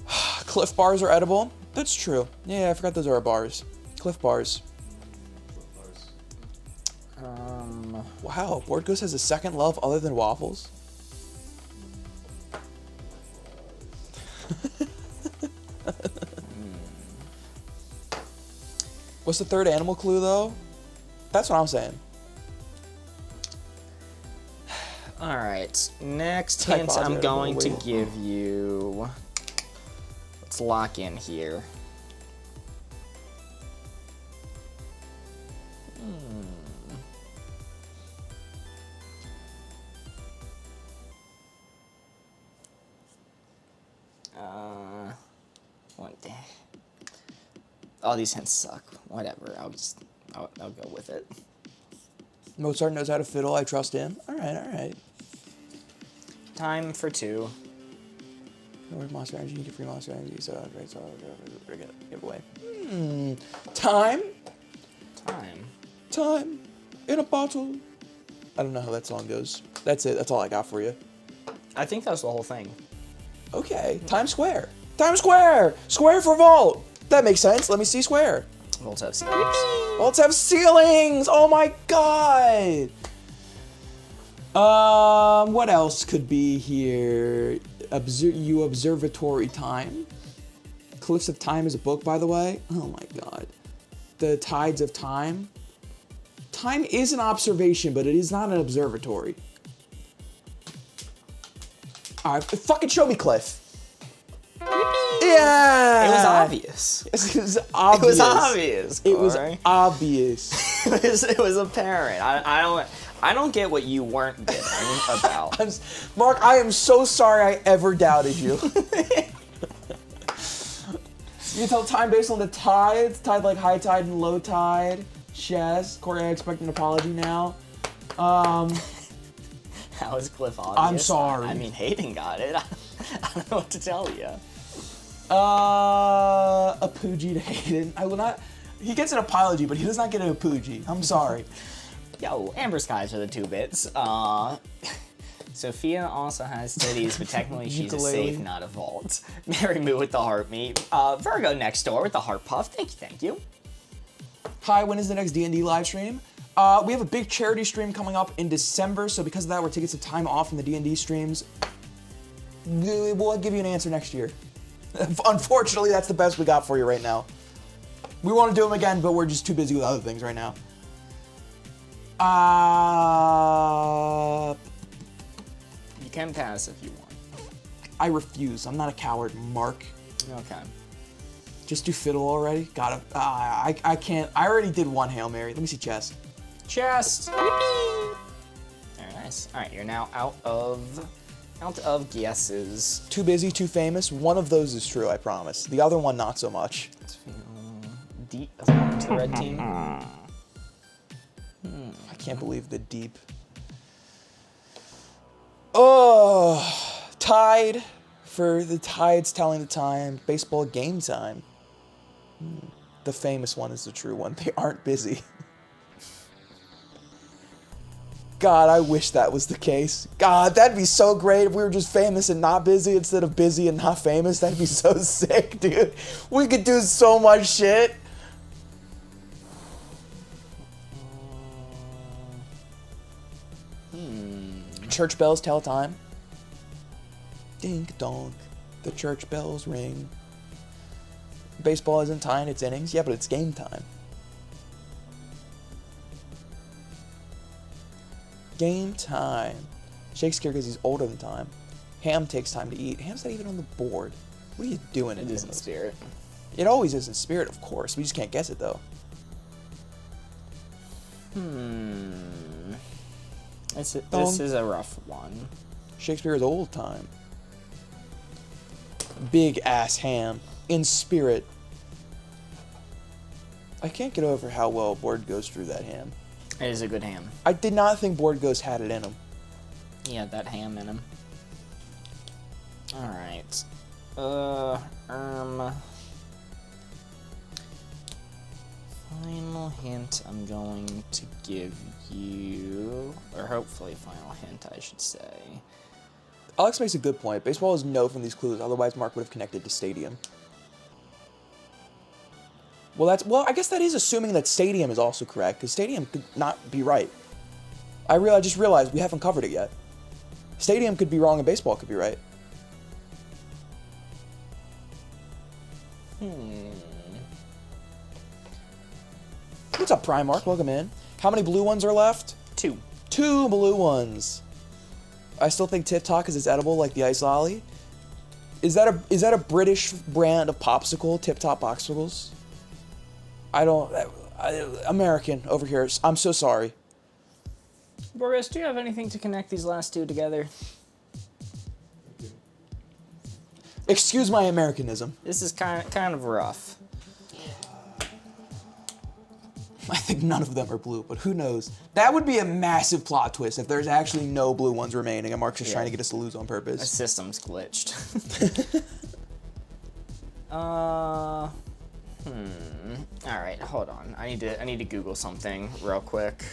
Cliff bars are edible. That's true. Yeah, I forgot those are bars. Cliff bars. Wow, Board Ghost has a second love other than waffles. What's the third animal clue, though? That's what I'm saying. All right. Next Type hint positive, I'm going to wait. give you. Let's lock in here. What the? Oh, these hints suck. Whatever. I'll go with it. Mozart knows how to fiddle. I trust him. All right. Time for 2. Where's Monster Energy? You get free Monster Energy. So great. So giveaway. Time. Time. In a bottle. I don't know how that song goes. That's it. That's all I got for you. I think that was the whole thing. Okay. Times Square. Times Square. Square for Vault. That makes sense. Let me see Square. Vaults have ceilings. Vaults have ceilings. Oh my god. What else could be here? Observatory Time. Cliffs of Time is a book, by the way. Oh my god. The Tides of Time. Time is an observation, but it is not an observatory. Alright, fucking show me Cliff. Yeah! It was obvious. It was obvious. It was obvious. It was obvious. It was apparent. I don't get what you weren't getting about. Mark, I am so sorry I ever doubted you. You tell time based on the tides, tide like high tide and low tide. Chess. Corey, I expect an apology now. How is Cliff obvious? I'm sorry. I mean, Hayden got it. I don't know what to tell you. A Poogie to Hayden. I will not. He gets an apology, but he does not get an Poogie. I'm sorry. Yo, Amber Skies are the 2 bits. Sophia also has titties, but technically she's a Ukulele. safe, not a vault. Mary Moo with the heart meat. Virgo next door with the heart puff. Thank you. Hi, when is the next D&D live stream? We have a big charity stream coming up in December, so because of that, we're taking some time off from the D&D streams. We'll give you an answer next year. Unfortunately, that's the best we got for you right now. We want to do them again, but we're just too busy with other things right now. You can pass if you want. I refuse. I'm not a coward, Mark. Okay. Just do fiddle already? Gotta. I can't. I already did one Hail Mary. Let me see chest. Chest. Very nice. All right, you're now out of guesses. Too busy, too famous. One of those is true, I promise. The other one, not so much. Let's feel deep. To the red team. I can't believe the deep. Oh, tied for the tides telling the time. Baseball game time. The famous one is the true one. They aren't busy. God, I wish that was the case. God, that'd be so great if we were just famous and not busy instead of busy and not famous. That'd be so sick, dude. We could do so much shit. Church bells tell time. Dink donk, the church bells ring. Baseball isn't tying its innings. Yeah, but it's game time. Game time. Shakespeare because he's older than time. Ham takes time to eat. Ham's not even on the board. What are you doing? It is in spirit. It always is in spirit, of course. We just can't guess it, though. This is a rough one. Shakespeare is old time. Big ass ham. In spirit. I can't get over how well Board goes through that ham. It is a good ham. I did not think Board Ghost had it in him. He had that ham in him. Alright. Final hint I'm going to give you, or hopefully final hint I should say. Alex makes a good point. Baseball is no from these clues, otherwise Mark would have connected to stadium. Well, I guess that is assuming that stadium is also correct, because stadium could not be right. I just realized we haven't covered it yet. Stadium could be wrong and baseball could be right. What's up, Primark? Welcome in. How many blue ones are left? 2. 2 blue ones. I still think Tic Tac is edible like the ice lolly. Is that a British brand of popsicle, Tip Top popsicles? American over here. I'm so sorry. Boris, do you have anything to connect these last 2 together? Excuse my Americanism. This is kind of rough. I think none of them are blue, but who knows? That would be a massive plot twist if there's actually no blue ones remaining and Mark's just trying to get us to lose on The purpose. system's glitched. All right, hold on. I need to Google something real quick.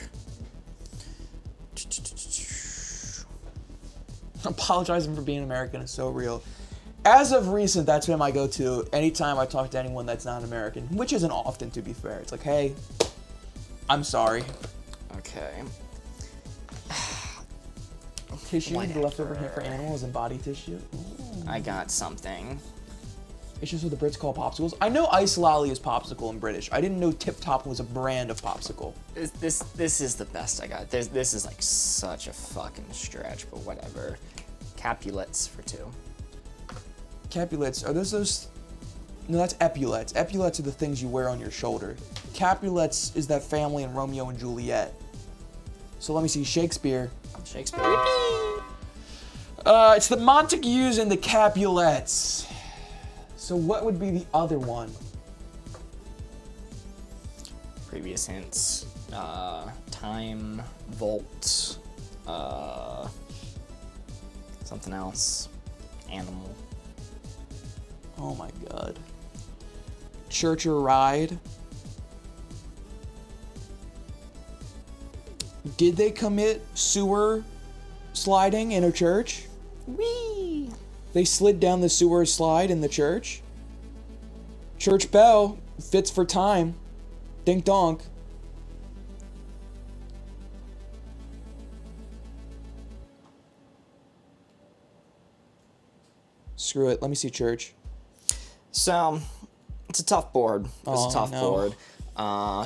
Apologizing for being American is so real. As of recent, that's been my go-to anytime I talk to anyone that's not American, which isn't often, to be fair. It's like, hey, I'm sorry. Okay. Tissue, Whatever. the leftover hint for animals and body tissue. Ooh. I got something. It's just what the Brits call popsicles. I know ice lolly is popsicle in British. I didn't know Tip Top was a brand of popsicle. This is the best I got. This is like such a fucking stretch, but whatever. Capulets for 2. Capulets, are those? No, that's epaulettes. Epaulettes are the things you wear on your shoulder. Capulets is that family in Romeo and Juliet. So let me see, Shakespeare. Shakespeare. It's the Montagues and the Capulets. So what would be the other one? Previous hints. Time, volt, something else. Animal. Oh my god. Church or Ride. Did they commit sewer sliding in a church? Whee! They slid down the sewer slide in the church. Church bell fits for time. Dink donk. Screw it. Let me see church. So, it's a tough board. It's a tough no. board.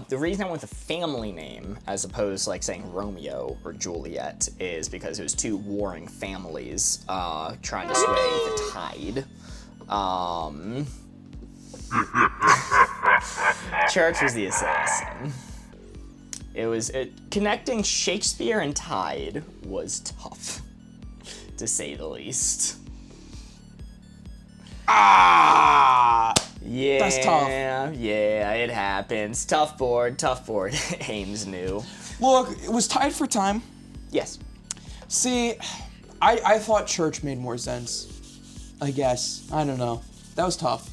The reason I went with a family name as opposed to like saying Romeo or Juliet is because it was 2 warring families trying to sway the tide. Church was the assassin. Connecting Shakespeare and Tide was tough, to say the least. Ah! Yeah, That's tough. Yeah, it happens. Tough board. Ames knew. Look, it was tied for time. Yes. See, I thought church made more sense. I guess. I don't know. That was tough.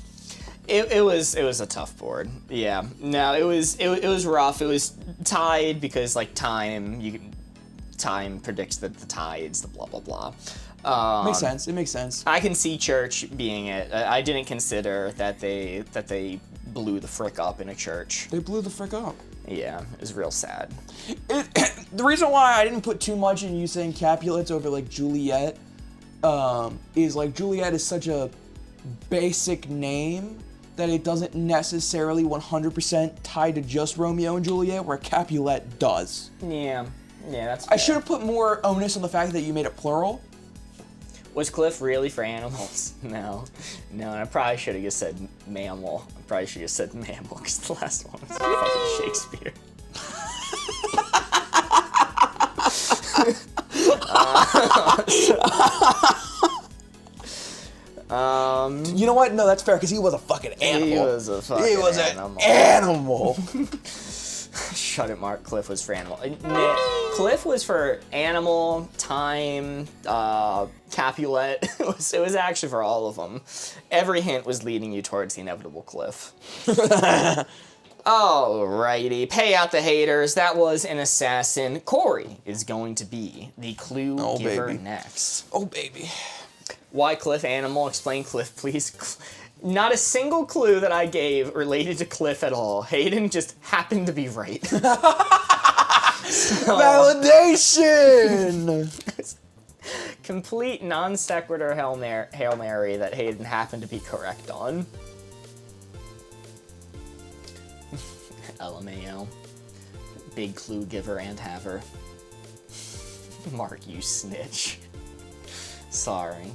It was a tough board. Yeah. No, it was rough. It was tied because like time predicts the tides, the blah blah blah. Makes sense. It makes sense. I can see church being it. I didn't consider that they blew the frick up in a church. They blew the frick up. Yeah, it was real sad. The reason why I didn't put too much in you saying Capulets over like Juliet is like Juliet is such a basic name that it doesn't necessarily 100% tie to just Romeo and Juliet, where Capulet does. Yeah, that's. I should have put more onus on the fact that you made it plural. Was Cliff really for animals? No, and I probably should have just said mammal. I probably should have said mammal because the last one was fucking Shakespeare. You know what? No, that's fair, because he was a fucking animal. He was a fucking He was animal. an animal. Shut it, Mark. Cliff was for animal. Cliff was for animal, time, Capulet. It was actually for all of them. Every hint was leading you towards the inevitable Cliff. Alrighty, pay out the haters. That was an assassin. Corey is going to be the clue giver baby. next. Oh, baby. Why Cliff animal? Explain Cliff, please. Not a single clue that I gave related to Cliff at all. Hayden just happened to be right. Validation! Complete non sequitur Hail Mary that Hayden happened to be correct on. LMAO. Big clue giver and haver. Mark, you snitch. Sorry.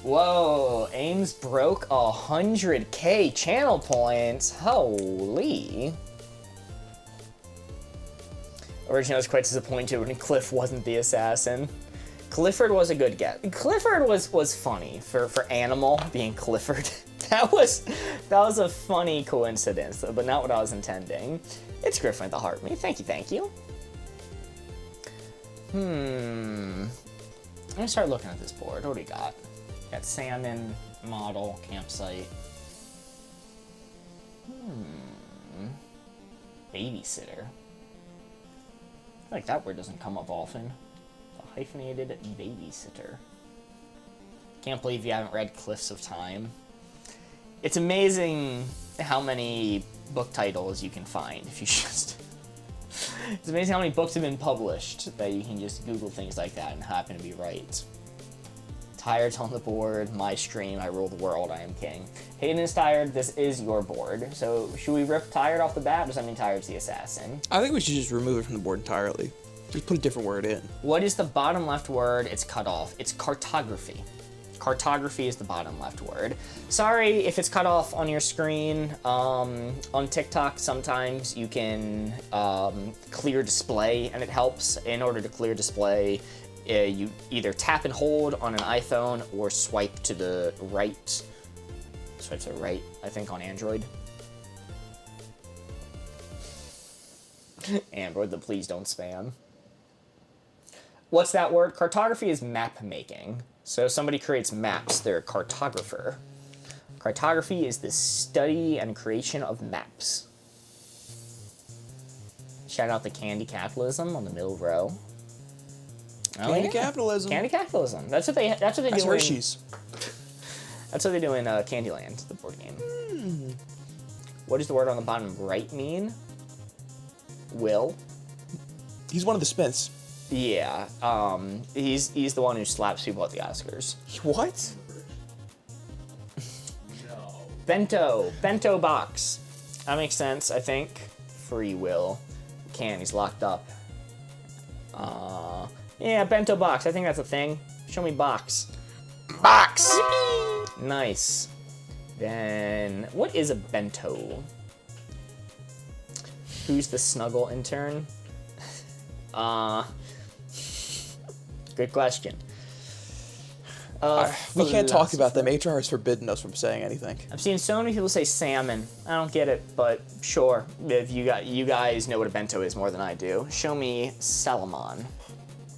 Whoa, Ames broke 100K channel points. Holy. Originally, I was quite disappointed when Cliff wasn't the assassin. Clifford was a good guess. Clifford was funny for Animal being Clifford. That was a funny coincidence, but not what I was intending. It's Griffin at the Heart Me. Thank you, thank you. I'm gonna start looking at this board. What do we got? Got salmon, model, campsite. Babysitter. I feel like that word doesn't come up often. A hyphenated babysitter. Can't believe you haven't read Cliffs of Time. It's amazing how many book titles you can find if you just... It's amazing how many books have been published that you can just Google things like that and happen to be right. Tired's on the board, my stream, I rule the world, I am king. Hayden is Tired, this is your board. So should we rip Tired off the bat, or does that mean Tired's the assassin? I think we should just remove it from the board entirely. Just put a different word in. What is the bottom left word? It's cut off. It's cartography. Cartography is the bottom left word. Sorry if it's cut off on your screen. On TikTok, sometimes you can clear display, and it helps. In order to clear display, you either tap and hold on an iPhone or swipe to the right. Swipe to the right, I think, on Android. Android, the please don't spam. What's that word? Cartography is map making. So if somebody creates maps, they're a cartographer. Cartography is the study and creation of maps. Shout out to Candy Capitalism on the middle row. Oh, Candy yeah. capitalism. Candy Capitalism. That's what they That's do. Hershey's. That's what they do in Candyland, the board game. What does the word on the bottom right mean? Will. He's one of the Smiths. Yeah. He's the one who slaps people at the Oscars. What? Bento. Bento box. That makes sense, I think. Free will. He's locked up. Yeah, bento box. I think that's a thing. Show me box. Box! Nice. Then, what is a bento? Who's the snuggle intern? Good question. We can't talk about them. HR has forbidden us from saying anything. I've seen so many people say salmon. I don't get it, but sure. If you guys know what a bento is more than I do, show me Salomon.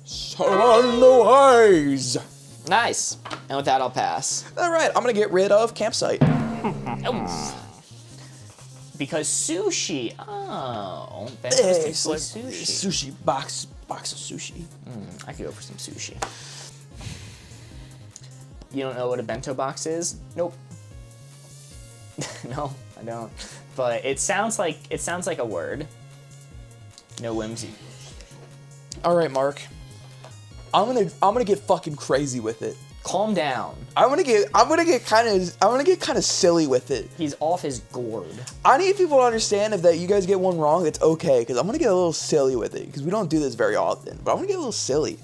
Surprise! Nice. And with that, I'll pass. All right, I'm gonna get rid of campsite. Because sushi. Oh, bento's It's like sushi. sushi box of sushi. I could go for some sushi. You don't know what a bento box is? Nope. No, I don't. But it sounds like a word. No whimsy. All right, Mark. I'm gonna get fucking crazy with it. Calm down. I'm gonna get kind of silly with it. He's off his gourd. I need people to understand if that you guys get one wrong, it's okay, because I'm gonna get a little silly with it, because we don't do this very often. But I'm gonna get a little silly.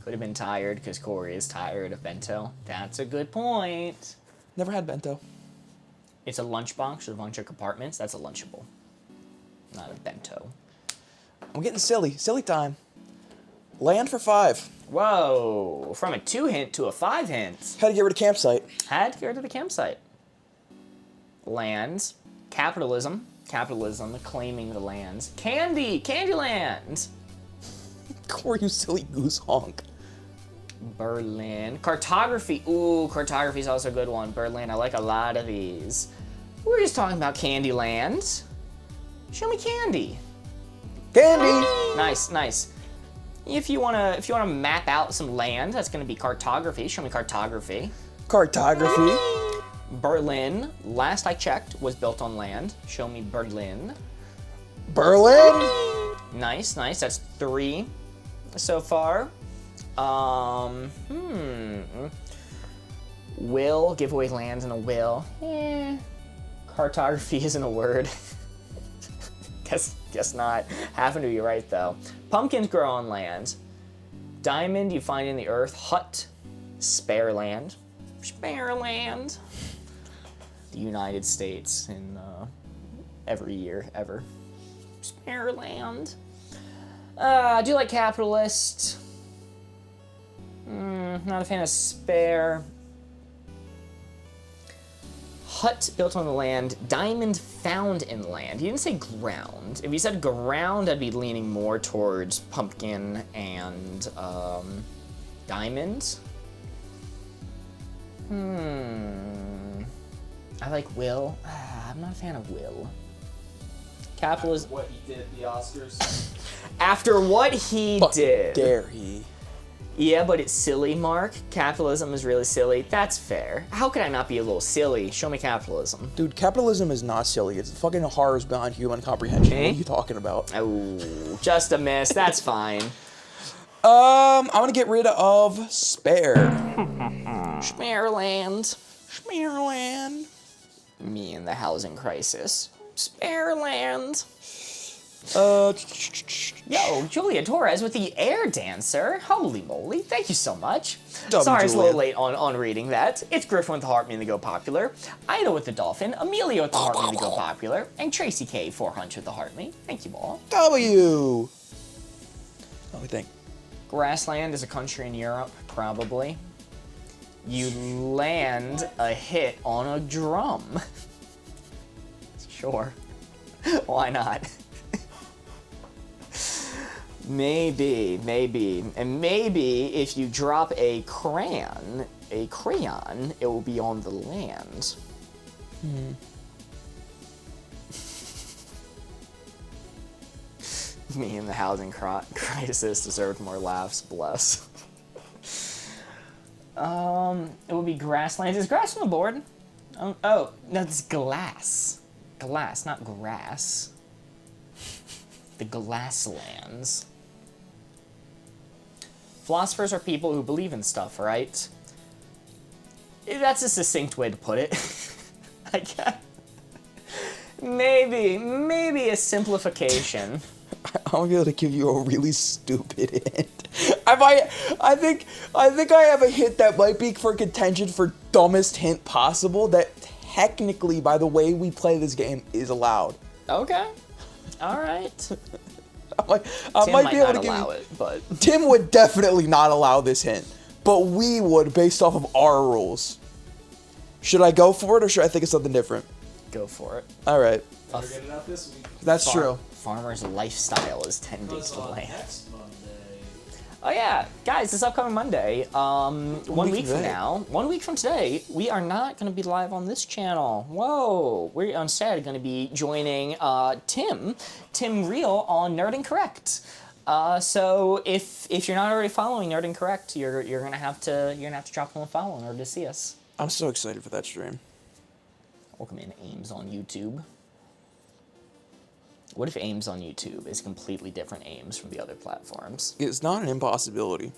Could have been tired because Corey is tired of bento. That's a good point. Never had bento. It's a lunchbox with a bunch of compartments. That's a Lunchable, not a bento. I'm getting silly. Silly time. Land for 5. Whoa! From a 2 hint to a 5 hint. Had to get rid of campsite. Had to go to the campsite. Lands. Capitalism. Capitalism claiming the lands. Candy! Candyland! Corey, you silly goose honk. Berlin. Cartography. Ooh, cartography is also a good one. Berlin. I like a lot of these. We're just talking about Candyland. Show me candy. Candy! Nice, nice. If you wanna map out some land, that's gonna be cartography. Show me cartography. Cartography. Berlin, last I checked, was built on land. Show me Berlin. Berlin. Nice, nice. That's 3 so far. Will, give away lands in a will. Cartography isn't a word. Guess not. Happen to be right though. Pumpkins grow on land. Diamond you find in the earth. Hut, spare land. Spare land. The United States in every year ever. Spare land. I do like capitalist. Not a fan of spare. hut built on the land, diamond found in land. He didn't say ground. If he said ground, I'd be leaning more towards pumpkin and diamond. I like Will. I'm not a fan of Will. Capitalism. What he did at the Oscars. After what he did. Dare he? Yeah, but it's silly, Mark. Capitalism is really silly. That's fair. How could I not be a little silly? Show me capitalism. Dude, capitalism is not silly. It's fucking horrors beyond human comprehension. Eh? What are you talking about? Oh, just a miss. That's fine. I'm gonna get rid of spare. Spareland. Spareland. Me and the housing crisis. Spareland. Yo, Julia Torres with the air dancer. Holy moly, thank you so much. Sorry, it's a little late on reading that. It's Griffin with the heart meaning to go popular, Ida with the dolphin, Amelia with the heart meaning to go popular, and Tracy K 400 with the heart me. Thank you all. W. Let me think. Grassland is a country in Europe, probably. You land a hit on a drum. Sure. Why not? Maybe. And maybe if you drop a crayon, it will be on the land. Me and the housing crisis deserved more laughs, bless. It would be grassland. Is grass on the board? Oh, no, it's glass. Glass, not grass. The glasslands. Philosophers are people who believe in stuff, right? That's a succinct way to put it. I guess. Maybe a simplification. I'm gonna be able to give you a really stupid hint. I think I have a hint that might be for contention for dumbest hint possible that technically, by the way we play this game, is allowed. Okay. All right. I might be able to allow it, but Tim would definitely not allow this hint, but we would based off of our rules. Should I go for it or should I think of something different? go for it. All right. Better get it out this week. That's true. Farmer's lifestyle is tending Because to the on land. next Monday. Oh yeah, guys, this upcoming Monday, 1 week from today. now, 1 week from today, we are not going to be live on this channel. Whoa, we're instead going to be joining Tim Real on Nerd and Correct. So if you're not already following Nerd and Correct, you're gonna have to drop him a follow in order to see us. I'm so excited for that stream. Welcome in Ames on YouTube. What if Ames on YouTube is completely different Ames from the other platforms? It's not an impossibility.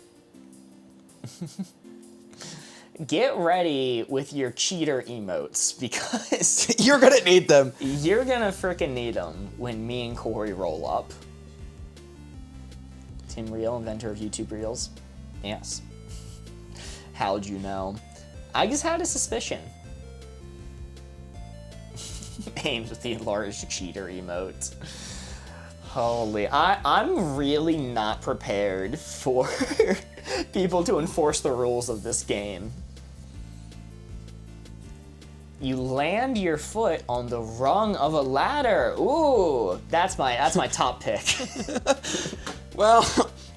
Get ready with your cheater emotes because You're gonna need them. you're gonna frickin' need them when me and Corey roll up. Tim Reel, inventor of YouTube Reels? Yes. How'd you know? I just had a suspicion. Ames with the enlarged cheater emote. Holy, I'm really not prepared for people to enforce the rules of this game. You land your foot on the rung of a ladder. Ooh, that's my top pick. Well,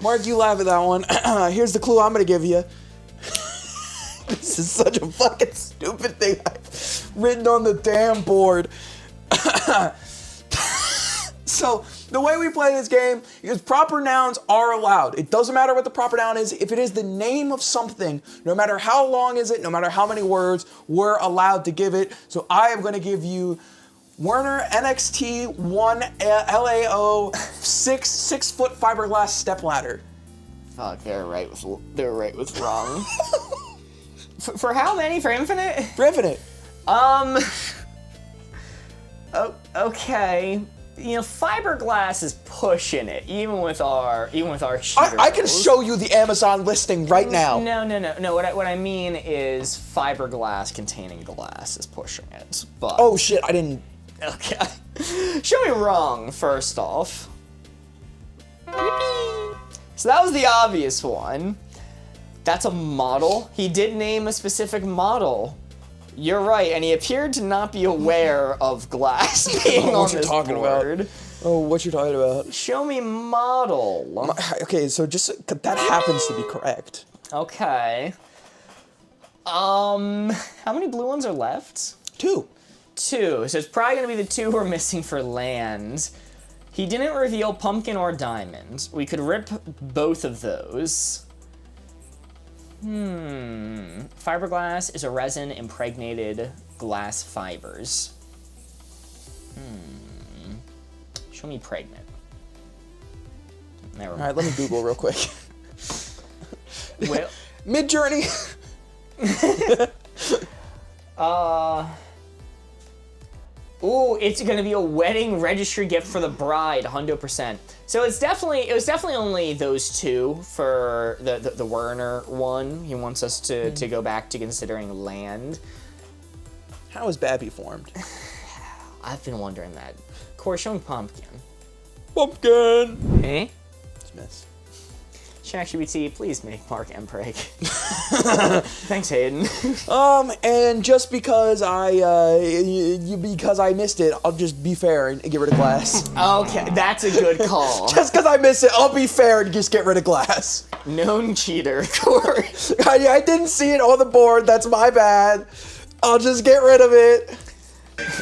Mark, you laugh at that one. Here's the clue I'm gonna give you. This is such a fucking stupid thing I've written on the damn board. So, the way we play this game is proper nouns are allowed. It doesn't matter what the proper noun is. If it is the name of something, no matter how long is it, no matter how many words, we're allowed to give it. So I am going to give you Werner NXT 1 LAO 6 foot fiberglass step ladder. Fuck, they're right with wrong. For how many? For infinite? For infinite. Oh, okay. You know, fiberglass is pushing it, even with our cheater I can rules. show you the Amazon listing right now. No. What I mean is fiberglass containing glass is pushing it. But Oh shit, I didn't. okay. Show me wrong first off. Yippee. So that was the obvious one. That's a model. He did name a specific model. You're right, and he appeared to not be aware of glass being on What you're this talking board. about? Oh, what you're talking about? Show me model. Okay, so just that happens to be correct. Okay. How many blue ones are left? 2. 2. So it's probably gonna be the 2 we're missing for land. He didn't reveal pumpkin or diamond. We could rip both of those. Fiberglass is a resin impregnated glass fibers. Show me pregnant. Never All mind. right, let me Google real quick. Well, Mid-Journey. Ooh, it's gonna be a wedding registry gift for the bride, 100%. So it was definitely only those 2 for the Werner one. He wants us to go back to considering land. How is Babby formed? I've been wondering that. Corey, show me pumpkin. Pumpkin. Eh? Dismiss. ChatGPT, please make Mark Empreg. Thanks, Hayden. And just because I missed it, I'll just be fair and get rid of glass. Okay, that's a good call. Just because I missed it, I'll be fair and just get rid of glass. Known cheater, Corey. I didn't see it on the board. That's my bad. I'll just get rid of it.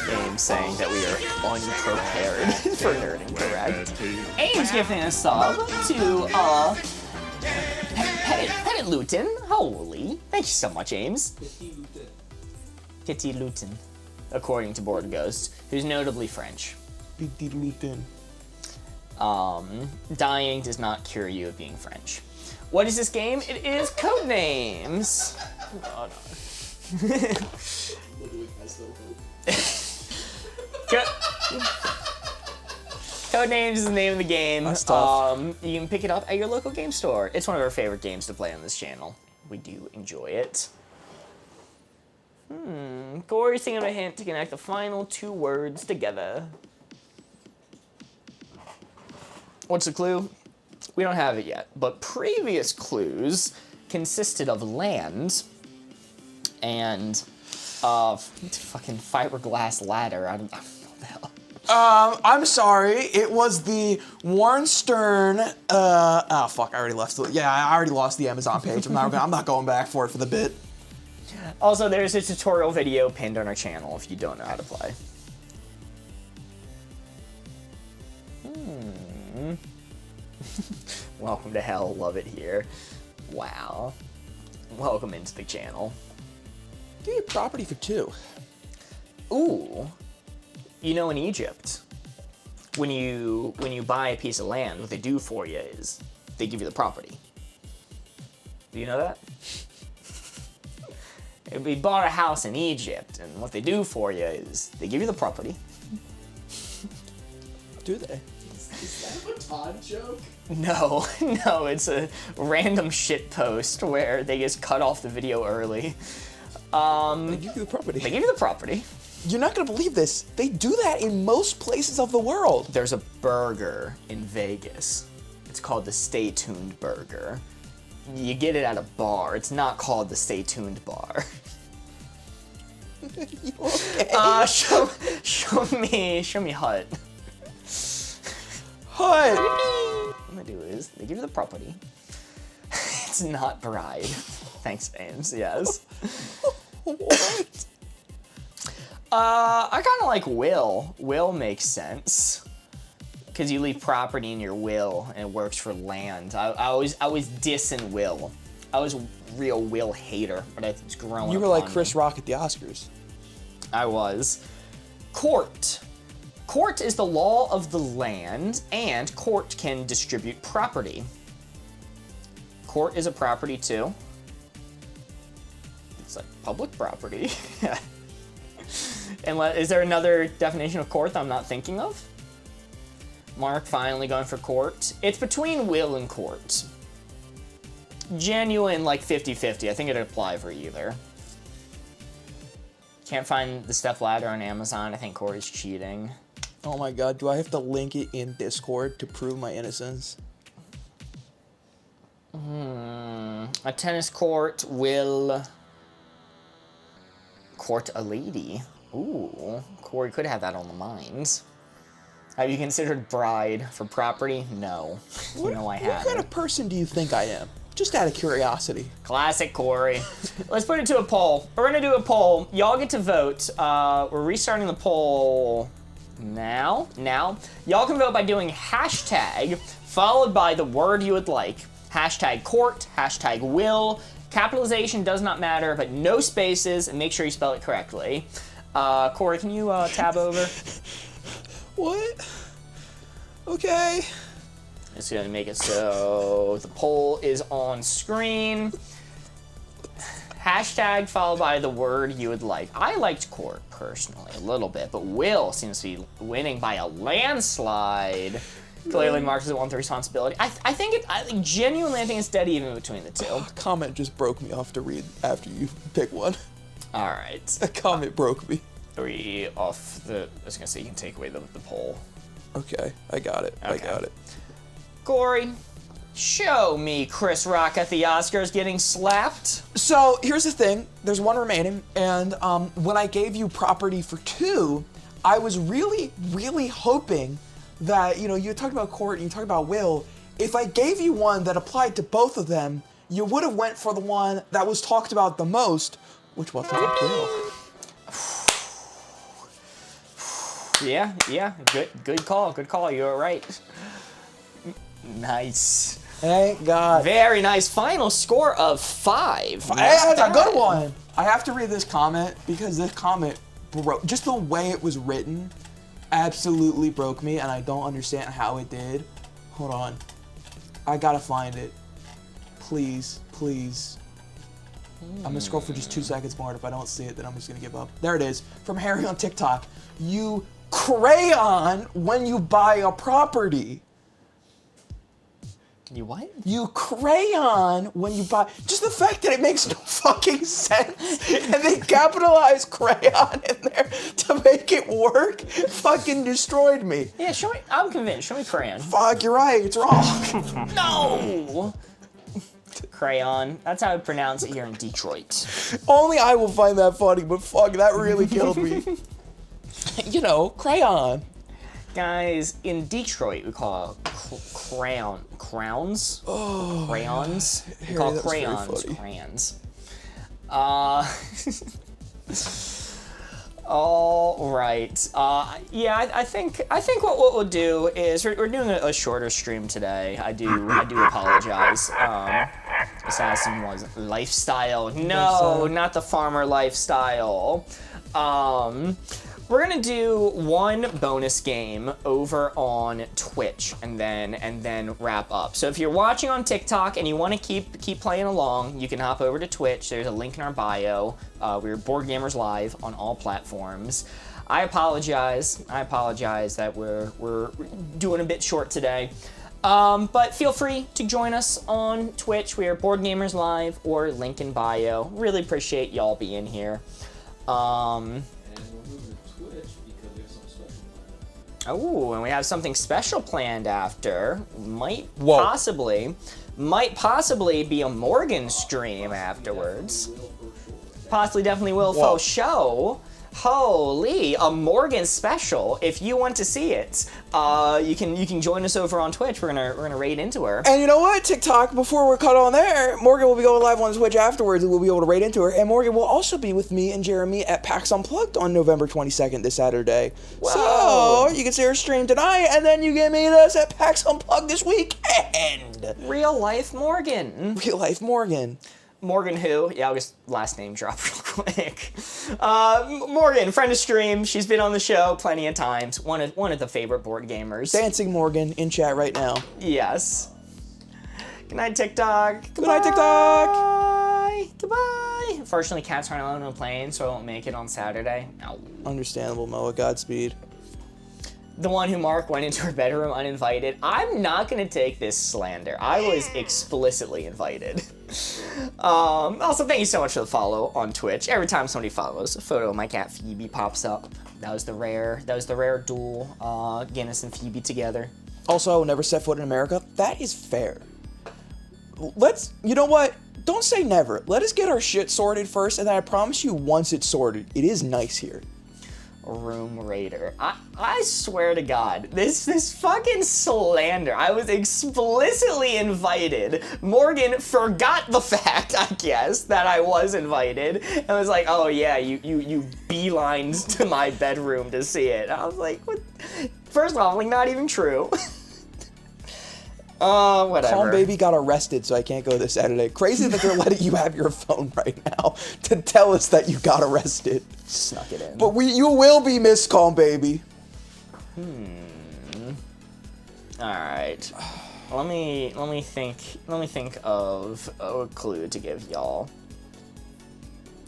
Game saying that we are unprepared for Nerding Correct. Ames giving a sub to Petit Luton. Holy. Thank you so much, Ames. Petit Luton. According to Board Ghost, who's notably French. Dying does not cure you of being French. What is this game? It is Codenames. Oh, no. Codenames is the name of the game. That's tough. You can pick it up at your local game store. It's one of our favorite games to play on this channel. We do enjoy it. Corey's thinking of a hint to connect the final 2 words together. What's the clue? We don't have it yet, but previous clues consisted of land and fucking fiberglass ladder. I don't know what the hell. I'm sorry. It was the Warren Stern. Oh fuck! I already left. Yeah, I already lost the Amazon page. I'm not going back for it for the bit. Also, there's a tutorial video pinned on our channel if you don't know how to play. Welcome to hell. Love it here. Wow. Welcome into the channel. Do your property for 2. Ooh. You know, in Egypt, when you buy a piece of land, what they do for you is they give you the property. Do you know that? We bought a house in Egypt, and what they do for you is they give you the property. Do they? Is that a Todd joke? No, no, it's a random shit post where they just cut off the video early. They give you the property. They give you the property. You're not gonna believe this. They do that in most places of the world. There's a burger in Vegas. It's called the Stay Tuned Burger. You get it at a bar. It's not called the Stay Tuned Bar. You okay? Show me Hut. Hut. What they do is they give you the property. It's not bride. Thanks, Ames. Yes. What? I kind of like will. Will makes sense. Because you leave property in your will and it works for land. I was dissing Will. I was a real Will hater, but it's growing. You were like upon Chris me. Rock at the Oscars. I was. Court. Court is the law of the land, and court can distribute property. Court is a property too. It's like public property. And is there another definition of court that I'm not thinking of? Mark finally going for court. It's between will and court. Genuine, like 50-50. I think it'd apply for either. Can't find the step ladder on Amazon. I think Corey's cheating. Oh my god, do I have to link it in Discord to prove my innocence? A tennis court will... court a lady. Ooh, Corey could have that on the mind. Have you considered bride for property? No. You know I What haven't. kind of person do you think I am? Just out of curiosity. Classic Corey. Let's put it to a poll. We're gonna do a poll. Y'all get to vote. We're restarting the poll now. Y'all can vote by doing hashtag followed by the word you would like. Hashtag court, hashtag will. Capitalization does not matter, but no spaces, and make sure you spell it correctly. Corey, can you tab over? What? Okay. Just gonna make it so the poll is on screen. Hashtag followed by the word you would like. I liked court personally a little bit, but Will seems to be winning by a landslide. Clearly Mark doesn't want the responsibility. I genuinely think it's dead even between the two. Comment just broke me off to read after you pick one. All right. A comment broke me. 3 off the, I was gonna say you can take away the poll. Okay, I got it. Okay. I got it. Corey, show me Chris Rock at the Oscars getting slapped. So here's the thing. There's one remaining, and when I gave you property for 2, I was really, really hoping that, you talked about court and you talked about will. If I gave you one that applied to both of them, you would have went for the one that was talked about the most, which wasn't will. Yeah, good call, you were right. Nice. Thank God. Very nice. Final score of 5. That's a good one. I have to read this comment because this comment broke. Just the way it was written absolutely broke me, and I don't understand how it did. Hold on. I gotta find it. Please. I'm gonna scroll for just 2 seconds more, and if I don't see it, then I'm just gonna give up. There it is. From Harry on TikTok. You crayon when you buy a property. You what? You crayon when you buy. Just the fact that it makes no fucking sense, and they capitalize crayon in there to make it work, fucking destroyed me. Yeah, show me. I'm convinced. Show me crayon. Fuck, you're right. It's wrong. No. Crayon. That's how I pronounce it here in Detroit. Only I will find that funny, but fuck, that really killed me. Crayon. Guys, in Detroit, we call crayons. Oh, Crayons. We Harry, call that was very crayons funny. crayons. All right. Yeah, I think what we'll do is we're doing a shorter stream today. I do apologize. Assassin was lifestyle. No, not the farmer lifestyle. We're gonna do one bonus game over on Twitch and then wrap up. So if you're watching on TikTok and you want to keep playing along, you can hop over to Twitch. There's a link in our bio. We're Board Gamers Live on all platforms. I apologize that we're doing a bit short today. But feel free to join us on Twitch. We are Board Gamers Live or link in bio. Really appreciate y'all being here. Oh, and we have something special planned after. Might possibly be a Morgan stream afterwards. Possibly, definitely will for show. Holy, a Morgan special. If you want to see it, you can join us over on Twitch. We're gonna raid into her. And you know what, TikTok, before we're cut on there, Morgan will be going live on Twitch afterwards, and we'll be able to raid into her. And Morgan will also be with me and Jeremy at PAX Unplugged on November 22nd this Saturday. Whoa. So you can see her stream tonight, and then you can meet us at PAX Unplugged this weekend. Real life Morgan. Real life Morgan. Morgan who? Yeah, I'll just last name drop real quick. Morgan, friend of stream. She's been on the show plenty of times. One of the favorite board gamers. Dancing Morgan in chat right now. Yes. Good night, TikTok. Good night, TikTok. Goodbye. Unfortunately, cats aren't allowed on a plane, so I won't make it on Saturday. Ow. Understandable, Moa. Godspeed. The one who Mark went into her bedroom uninvited. I'm not gonna take this slander. I was explicitly invited. Also, thank you so much for the follow on Twitch. Every time somebody follows, a photo of my cat Phoebe pops up. That was the rare duel, Guinness and Phoebe together. Also, I will never set foot in America. That is fair. You know what? don't say never. Let us get our shit sorted first, and then I promise you, once it's sorted, it is nice here. Room Raider. I swear to God, this fucking slander. I was explicitly invited. Morgan forgot the fact, I guess, that I was invited, and was like, oh yeah, you beelined to my bedroom to see it. I was like, what? First off, like, not even true. Whatever. Calm Baby got arrested, so I can't go this Saturday. Crazy that they're letting you have your phone right now to tell us that you got arrested. Snuck it in. But you will be missed, Calm Baby. All right. Let me think of a clue to give y'all.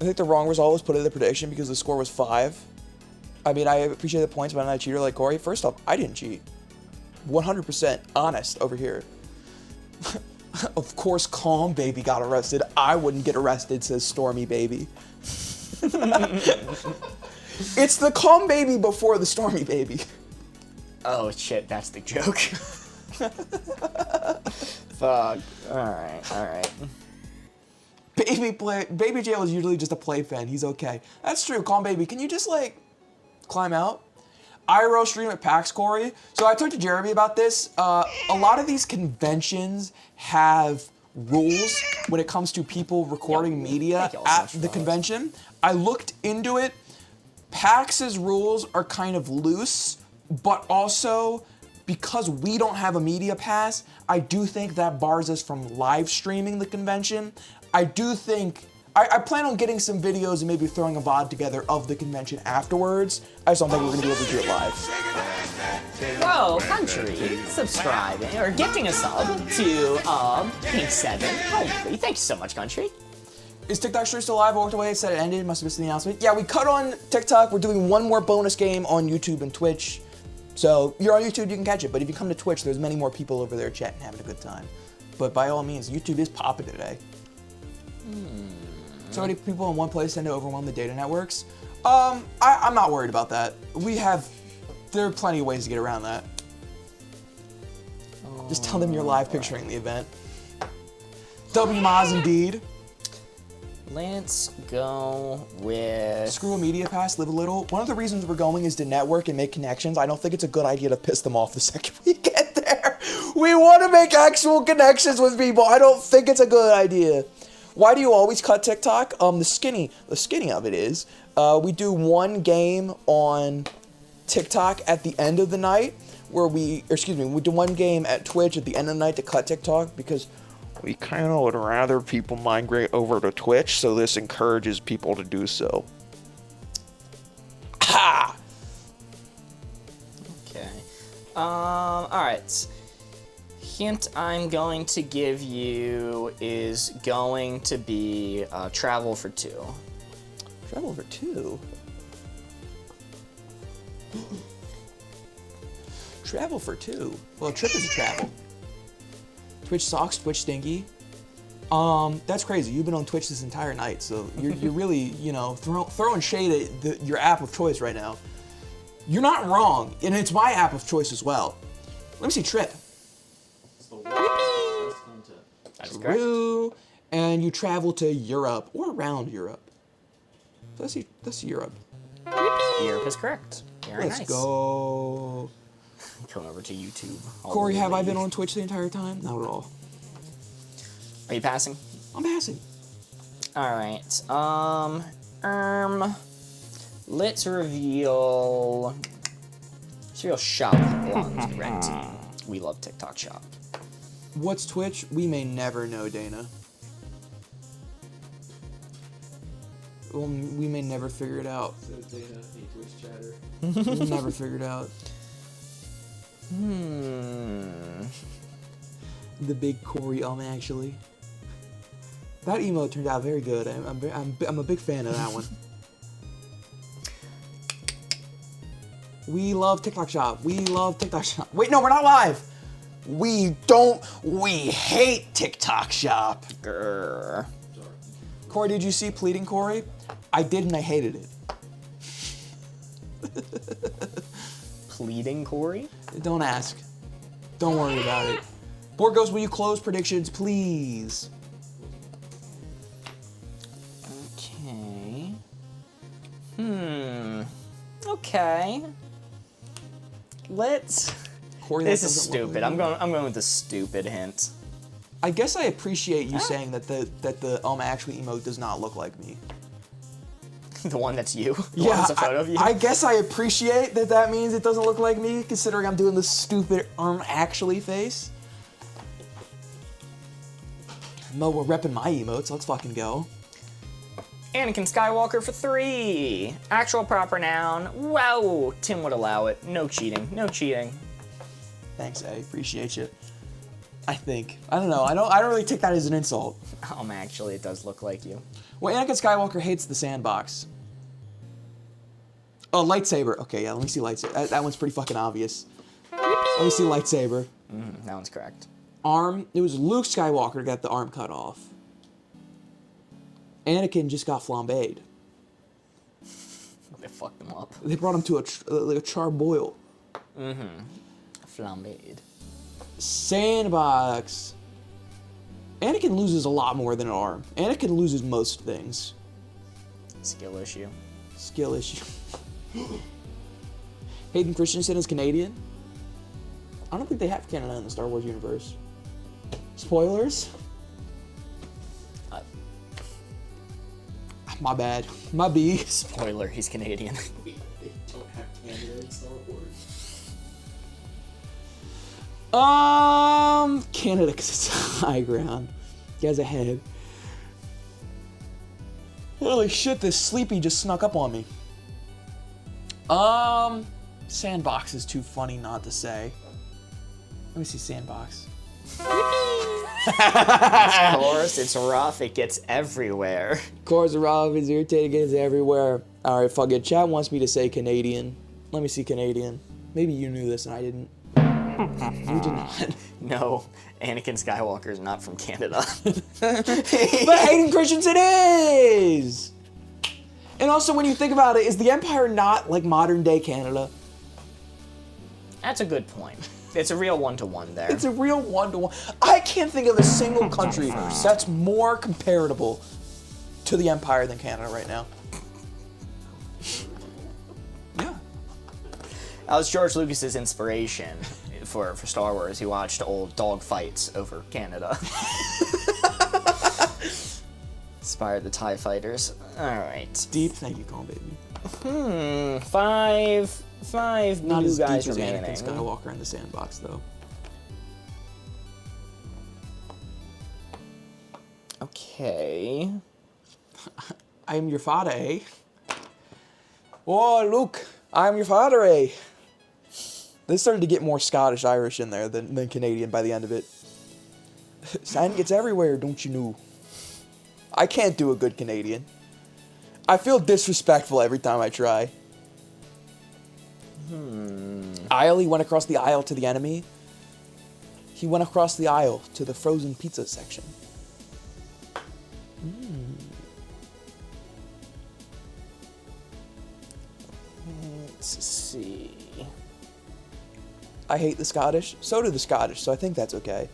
I think the wrong result was put in the prediction because the score was 5. I mean, I appreciate the points, but I'm not a cheater like Corey. First off, I didn't cheat. 100% honest over here. Of course, Calm Baby got arrested. I wouldn't get arrested, says Stormy Baby. It's the Calm Baby before the Stormy Baby. Oh shit, that's the joke. Fuck. Alright. Baby Jail is usually just a playpen. He's okay. That's true, Calm Baby. Can you just, like, climb out? IRL stream at PAX, Corey. So I talked to Jeremy about this. A lot of these conventions have rules when it comes to people recording media at the convention. I looked into it. PAX's rules are kind of loose, but also because we don't have a media pass, I do think that bars us from live streaming the convention. I do think I plan on getting some videos and maybe throwing a VOD together of the convention afterwards. I just don't think we're gonna be able to do it live. Whoa, country, subscribing or gifting a sub to Pink 7. Holy, thank you so much, country. Is TikTok stream still live? I walked away, it said it ended, must have missed the announcement. Yeah, we cut on TikTok. We're doing one more bonus game on YouTube and Twitch. So you're on YouTube, you can catch it, but if you come to Twitch, there's many more people over there chatting, having a good time. But by all means, YouTube is popping today. So many people in one place tend to overwhelm the data networks. I'm not worried about that. There are plenty of ways to get around that. Just tell them you're live picturing the event. WMoz indeed. Let's go with... Screw a media pass, live a little. One of the reasons we're going is to network and make connections. I don't think it's a good idea to piss them off the second we get there. We want to make actual connections with people. I don't think it's a good idea. Why do you always cut TikTok? The skinny of it is, we do one game on TikTok at the end of the night we do one game at Twitch at the end of the night to cut TikTok because we kind of would rather people migrate over to Twitch, so this encourages people to do so. Ha! Okay. Alright. Hint I'm going to give you is going to be Travel for 2. Travel for 2? Travel for 2? Well, trip is a travel. Twitch sucks, Twitch stinky. That's crazy. You've been on Twitch this entire night, so you're really, you know, throwing shade at your app of choice right now. You're not wrong, and it's my app of choice as well. Let me see Trip. That's correct. And you travel to Europe or around Europe. So let's see Europe. Europe is correct. Very Let's nice. go. Come over to YouTube. Corey, have I been on Twitch the entire time? Not at all. Are you passing? I'm passing. All right. Let's reveal Shop Blonde Red Team. We love TikTok Shop. What's Twitch? We may never know, Dana. Well, we may never figure it out. Says Dana, a Twitch chatter. We'll never figure it out. The big Corey, actually. That emote turned out very good. I'm a big fan of that one. We love TikTok Shop. We love TikTok Shop. Wait, no, we're not live. We hate TikTok Shop. Grr. Corey, did you see Pleading Corey? I did, and I hated it. Pleading Corey? Don't ask. Don't worry about it. Borgos, will you close predictions, please? Okay. Let's. Corey, This that is doesn't look stupid. like I'm you. going with the stupid hint. I guess I appreciate you saying that the actually emote does not look like me. The one that's you. The one that's a photo of you. I guess I appreciate that means it doesn't look like me, considering I'm doing the stupid actually face. Mo, we're repping my emotes. Let's fucking go. Anakin Skywalker for 3. Actual proper noun. Wow. Tim would allow it. No cheating. No cheating. Thanks, A. Appreciate you. I think. I don't know. I don't really take that as an insult. Actually, it does look like you. Well, Anakin Skywalker hates the sandbox. Oh, lightsaber. Okay, yeah, let me see lightsaber. That one's pretty fucking obvious. Let me see lightsaber. That one's correct. Arm. It was Luke Skywalker got the arm cut off. Anakin just got flambéed. They fucked him up. They brought him to a charboil. Flambéed. Sandbox. Anakin loses a lot more than an arm. Anakin loses most things. Skill issue. Skill issue. Hayden Christensen is Canadian. I don't think they have Canada in the Star Wars universe. Spoilers? My bad. My B. Spoiler, he's Canadian. They don't have Canada in Star Wars. Canada, because it's high ground. He has a head. Holy shit, this sleepy just snuck up on me. Sandbox is too funny not to say. Let me see sandbox. Of course, it's rough. It gets everywhere. Cars are rough, it's irritating, it's everywhere. Alright, fuck it. Chat wants me to say Canadian. Let me see Canadian. Maybe you knew this and I didn't. You did not. No, Anakin Skywalker is not from Canada. But Hayden Christensen is! And also, when you think about it, is the Empire not like modern day Canada? That's a good point. It's a real one-to-one there. It's a real one-to-one. I can't think of a single country that's more comparable to the Empire than Canada right now. Yeah. That was George Lucas's inspiration for Star Wars. He watched old dog fights over Canada. Inspired the TIE fighters. Alright. Deep. Thank you, Colin Baby. Five Not new as deep guys as remaining. Anakin Skywalker in the sandbox, though. Okay. I am your father, eh? Oh, Luke, I am your father, eh? They started to get more Scottish Irish in there than Canadian by the end of it. Sand gets everywhere, don't you know? I can't do a good Canadian. I feel disrespectful every time I try. Aisle, he went across the aisle to the enemy. He went across the aisle to the frozen pizza section. Let's see. I hate the Scottish. So do the Scottish, so I think that's okay.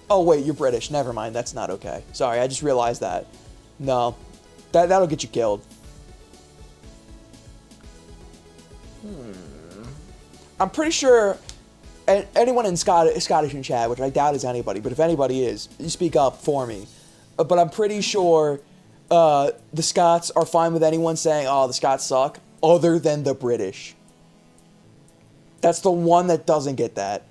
Oh, wait, you're British. Never mind, that's not okay. Sorry, I just realized that. No. That'll get you killed. I'm pretty sure anyone in Scottish in chat, which I doubt is anybody, but if anybody is, you speak up for me. But I'm pretty sure the Scots are fine with anyone saying, oh, the Scots suck, other than the British. That's the one that doesn't get that.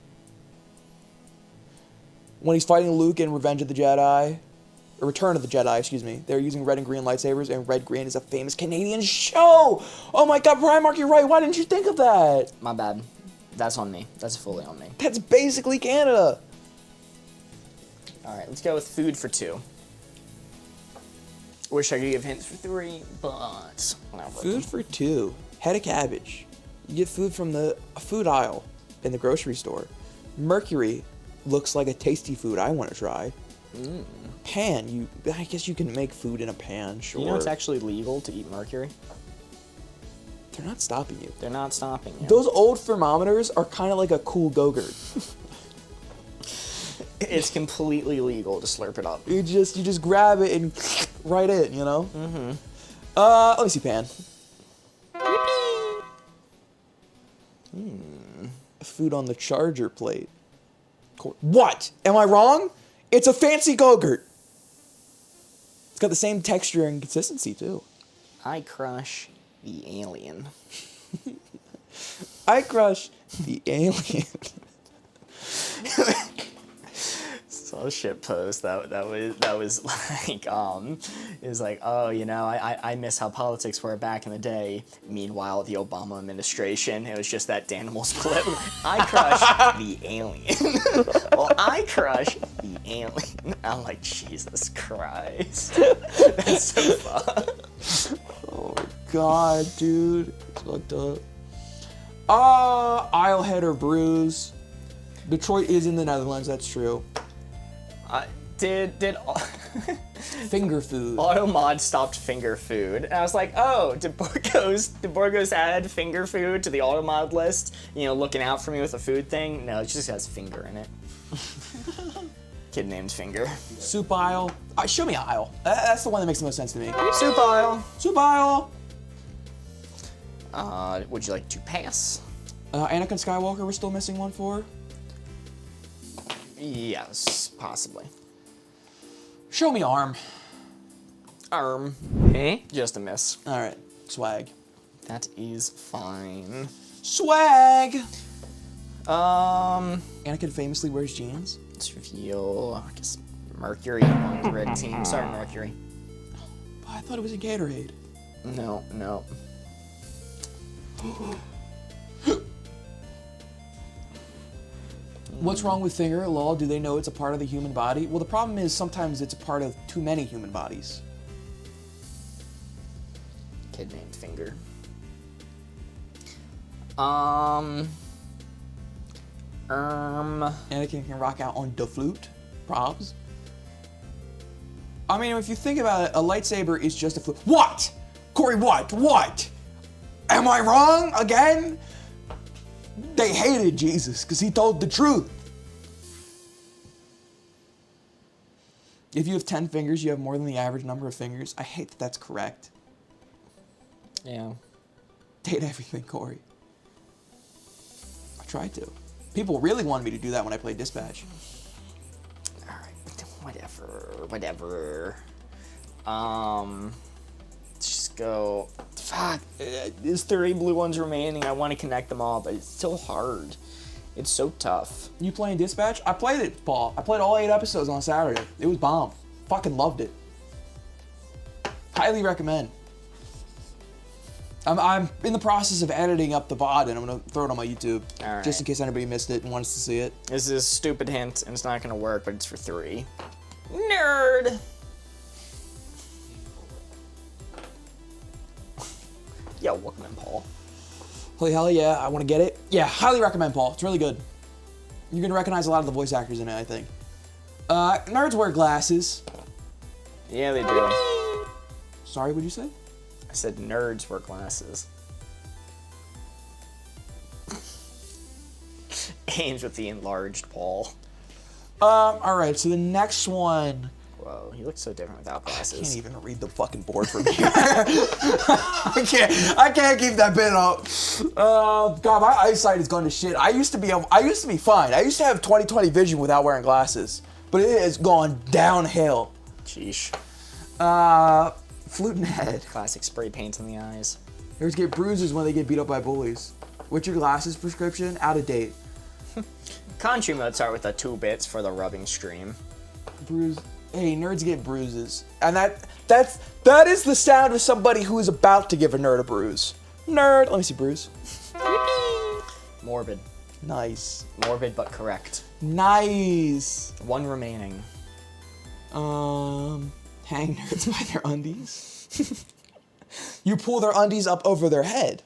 When he's fighting Luke in Revenge of the Jedi, or Return of the Jedi, excuse me, they're using red and green lightsabers, and red green is a famous Canadian show! Oh my god, Primark, you're right, why didn't you think of that? My bad. That's on me. That's fully on me. That's basically Canada. Alright, let's go with food for 2. Wish I could give hints for 3, but... Food for 2. Head of cabbage. You get food from the food aisle in the grocery store. Mercury looks like a tasty food I want to try. Pan, I guess you can make food in a pan, sure. You know it's actually legal to eat mercury? They're not stopping you. They're not stopping you. Those old thermometers are kind of like a cool Go-Gurt. It's completely legal to slurp it up. You just grab it and right in, you know? Let me see, Pan. Food on the charger plate. What? Am I wrong? It's a fancy Go-Gurt. It's got the same texture and consistency, too. I crush the alien. I crush the alien. Saw a shit post that was like it was like, oh, you know, I miss how politics were back in the day. Meanwhile, the Obama administration, it was just that Danimals clip. I crush the alien. Well, I crush the alien. I'm like, Jesus Christ. That's so fun. Oh my god, dude. It's fucked up. Islehead or Bruise. Detroit is in the Netherlands, that's true. Did Finger food. Automod stopped finger food? And I was like, oh, did Borgos add finger food to the Automod list? You know, looking out for me with a food thing? No, it just has finger in it. Kid named Finger. Soup aisle. Show me aisle. That's the one that makes the most sense to me. Soup aisle. Soup aisle. Would you like to pass? Anakin Skywalker, we're still missing one for. Yes, possibly. Show me arm. Arm. Eh? Just a miss. All right. Swag. That is fine. Swag. Anakin Anakin famously wears jeans. Let's reveal, I guess, Mercury on the red team. Sorry, Mercury. Oh, I thought it was a Gatorade. No. What's wrong with finger? Lol, do they know it's a part of the human body? Well, the problem is sometimes it's a part of too many human bodies. Kid named Finger. Anakin can rock out on the flute. Probs. I mean, if you think about it, a lightsaber is just a flute. What? Corey, what? What? Am I wrong again? They hated Jesus because he told the truth. If you have 10 fingers, you have more than the average number of fingers. I hate that that's correct. Yeah. Date everything, Corey. I tried to. People really wanted me to do that when I played Dispatch. Alright, whatever. Let's just go. Fuck. There's 30 blue ones remaining. I want to connect them all, but it's so hard. It's so tough. You playing Dispatch? I played it, Paul. I played all 8 episodes on Saturday. It was bomb. Fucking loved it. Highly recommend. I'm in the process of editing up the VOD, and I'm gonna throw it on my YouTube. All right. Just in case anybody missed it and wants to see it. This is a stupid hint, and it's not gonna work, but it's for 3. Nerd! Yo, welcome in, Paul. Holy hell yeah, I want to get it. Yeah, highly recommend, Paul. It's really good. You're gonna recognize a lot of the voice actors in it, I think. Nerds wear glasses. Yeah, they do. Sorry, what'd you say? I said nerds wear glasses. Aims with the enlarged Paul. All right, so the next one. Whoa, he looks so different without glasses. I can't even read the fucking board from here. I can't keep that bit up. God, my eyesight has gone to shit. I used to be fine. I used to have 20/20 vision without wearing glasses, but it has gone downhill. Sheesh. Flute and head. Classic spray paint in the eyes. Nerds get bruises when they get beat up by bullies. What's your glasses prescription? Out of date. Country mode start with the 2 bits for the rubbing stream. Bruise. Hey, nerds get bruises. And that is the sound of somebody who is about to give a nerd a bruise. Nerd. Let me see bruise. Morbid. Nice. Morbid but correct. Nice. 1 remaining. Hang nerds by their undies. You pull their undies up over their head.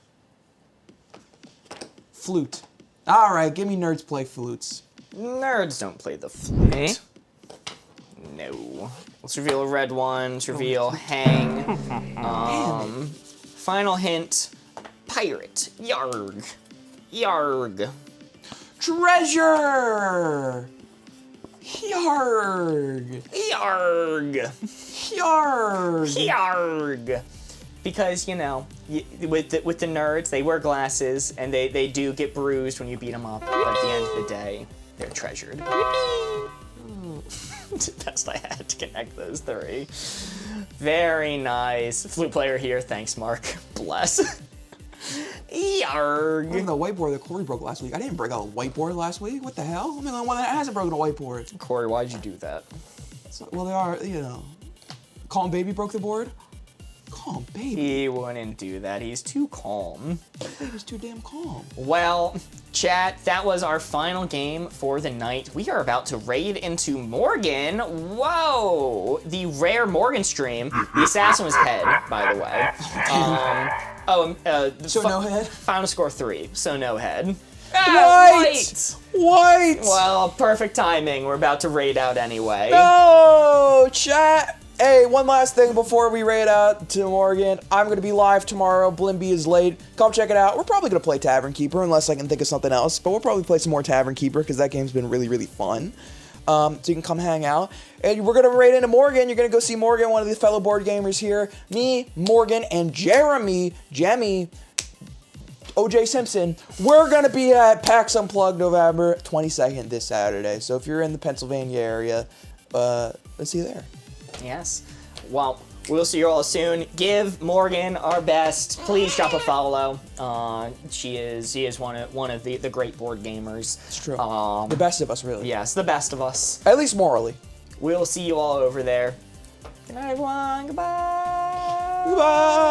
Flute. All right, give me nerds play flutes. Nerds don't play the flute. Eh? No. Let's reveal a red one. Let's reveal hang. Final hint. Pirate. Yarg. Yarg. Treasure. Yarg. Yarg. Yarg. Yarg. because you know, with the nerds, they wear glasses and they do get bruised when you beat them up. But at the end of the day, they're treasured. Best I had to connect those three. Very nice. Flute player here. Thanks, Mark. Bless. Yarg. The whiteboard that Corey broke last week. I didn't break out a whiteboard last week. What the hell? I'm the only one that hasn't broken a whiteboard. Corey, why'd you do that? So, well, they are, you know. Calm Baby broke the board. Calm Baby. He wouldn't do that. He's too calm. Baby's too damn calm. Well, chat, that was our final game for the night. We are about to raid into Morgan. Whoa! The rare Morgan stream. The assassin was head, by the way. So no head? Final score 3, so no head. White! White! Well, perfect timing. We're about to raid out anyway. No! Chat! Hey, one last thing before we raid out to Morgan. I'm going to be live tomorrow. Blimby is late. Come check it out. We're probably going to play Tavern Keeper unless I can think of something else. But we'll probably play some more Tavern Keeper because that game's been really, really fun. So you can come hang out. And we're going to raid into Morgan. You're going to go see Morgan, one of the fellow board gamers here. Me, Morgan, and Jeremy, Jemmy, OJ Simpson. We're going to be at PAX Unplugged November 22nd this Saturday. So if you're in the Pennsylvania area, let's see you there. Yes. Well, we'll see you all soon. Give Morgan our best. Please drop a follow. She is one of the great board gamers. It's true. The best of us, really. Yes, the best of us. At least morally. We'll see you all over there. Good night, everyone. Goodbye. Goodbye.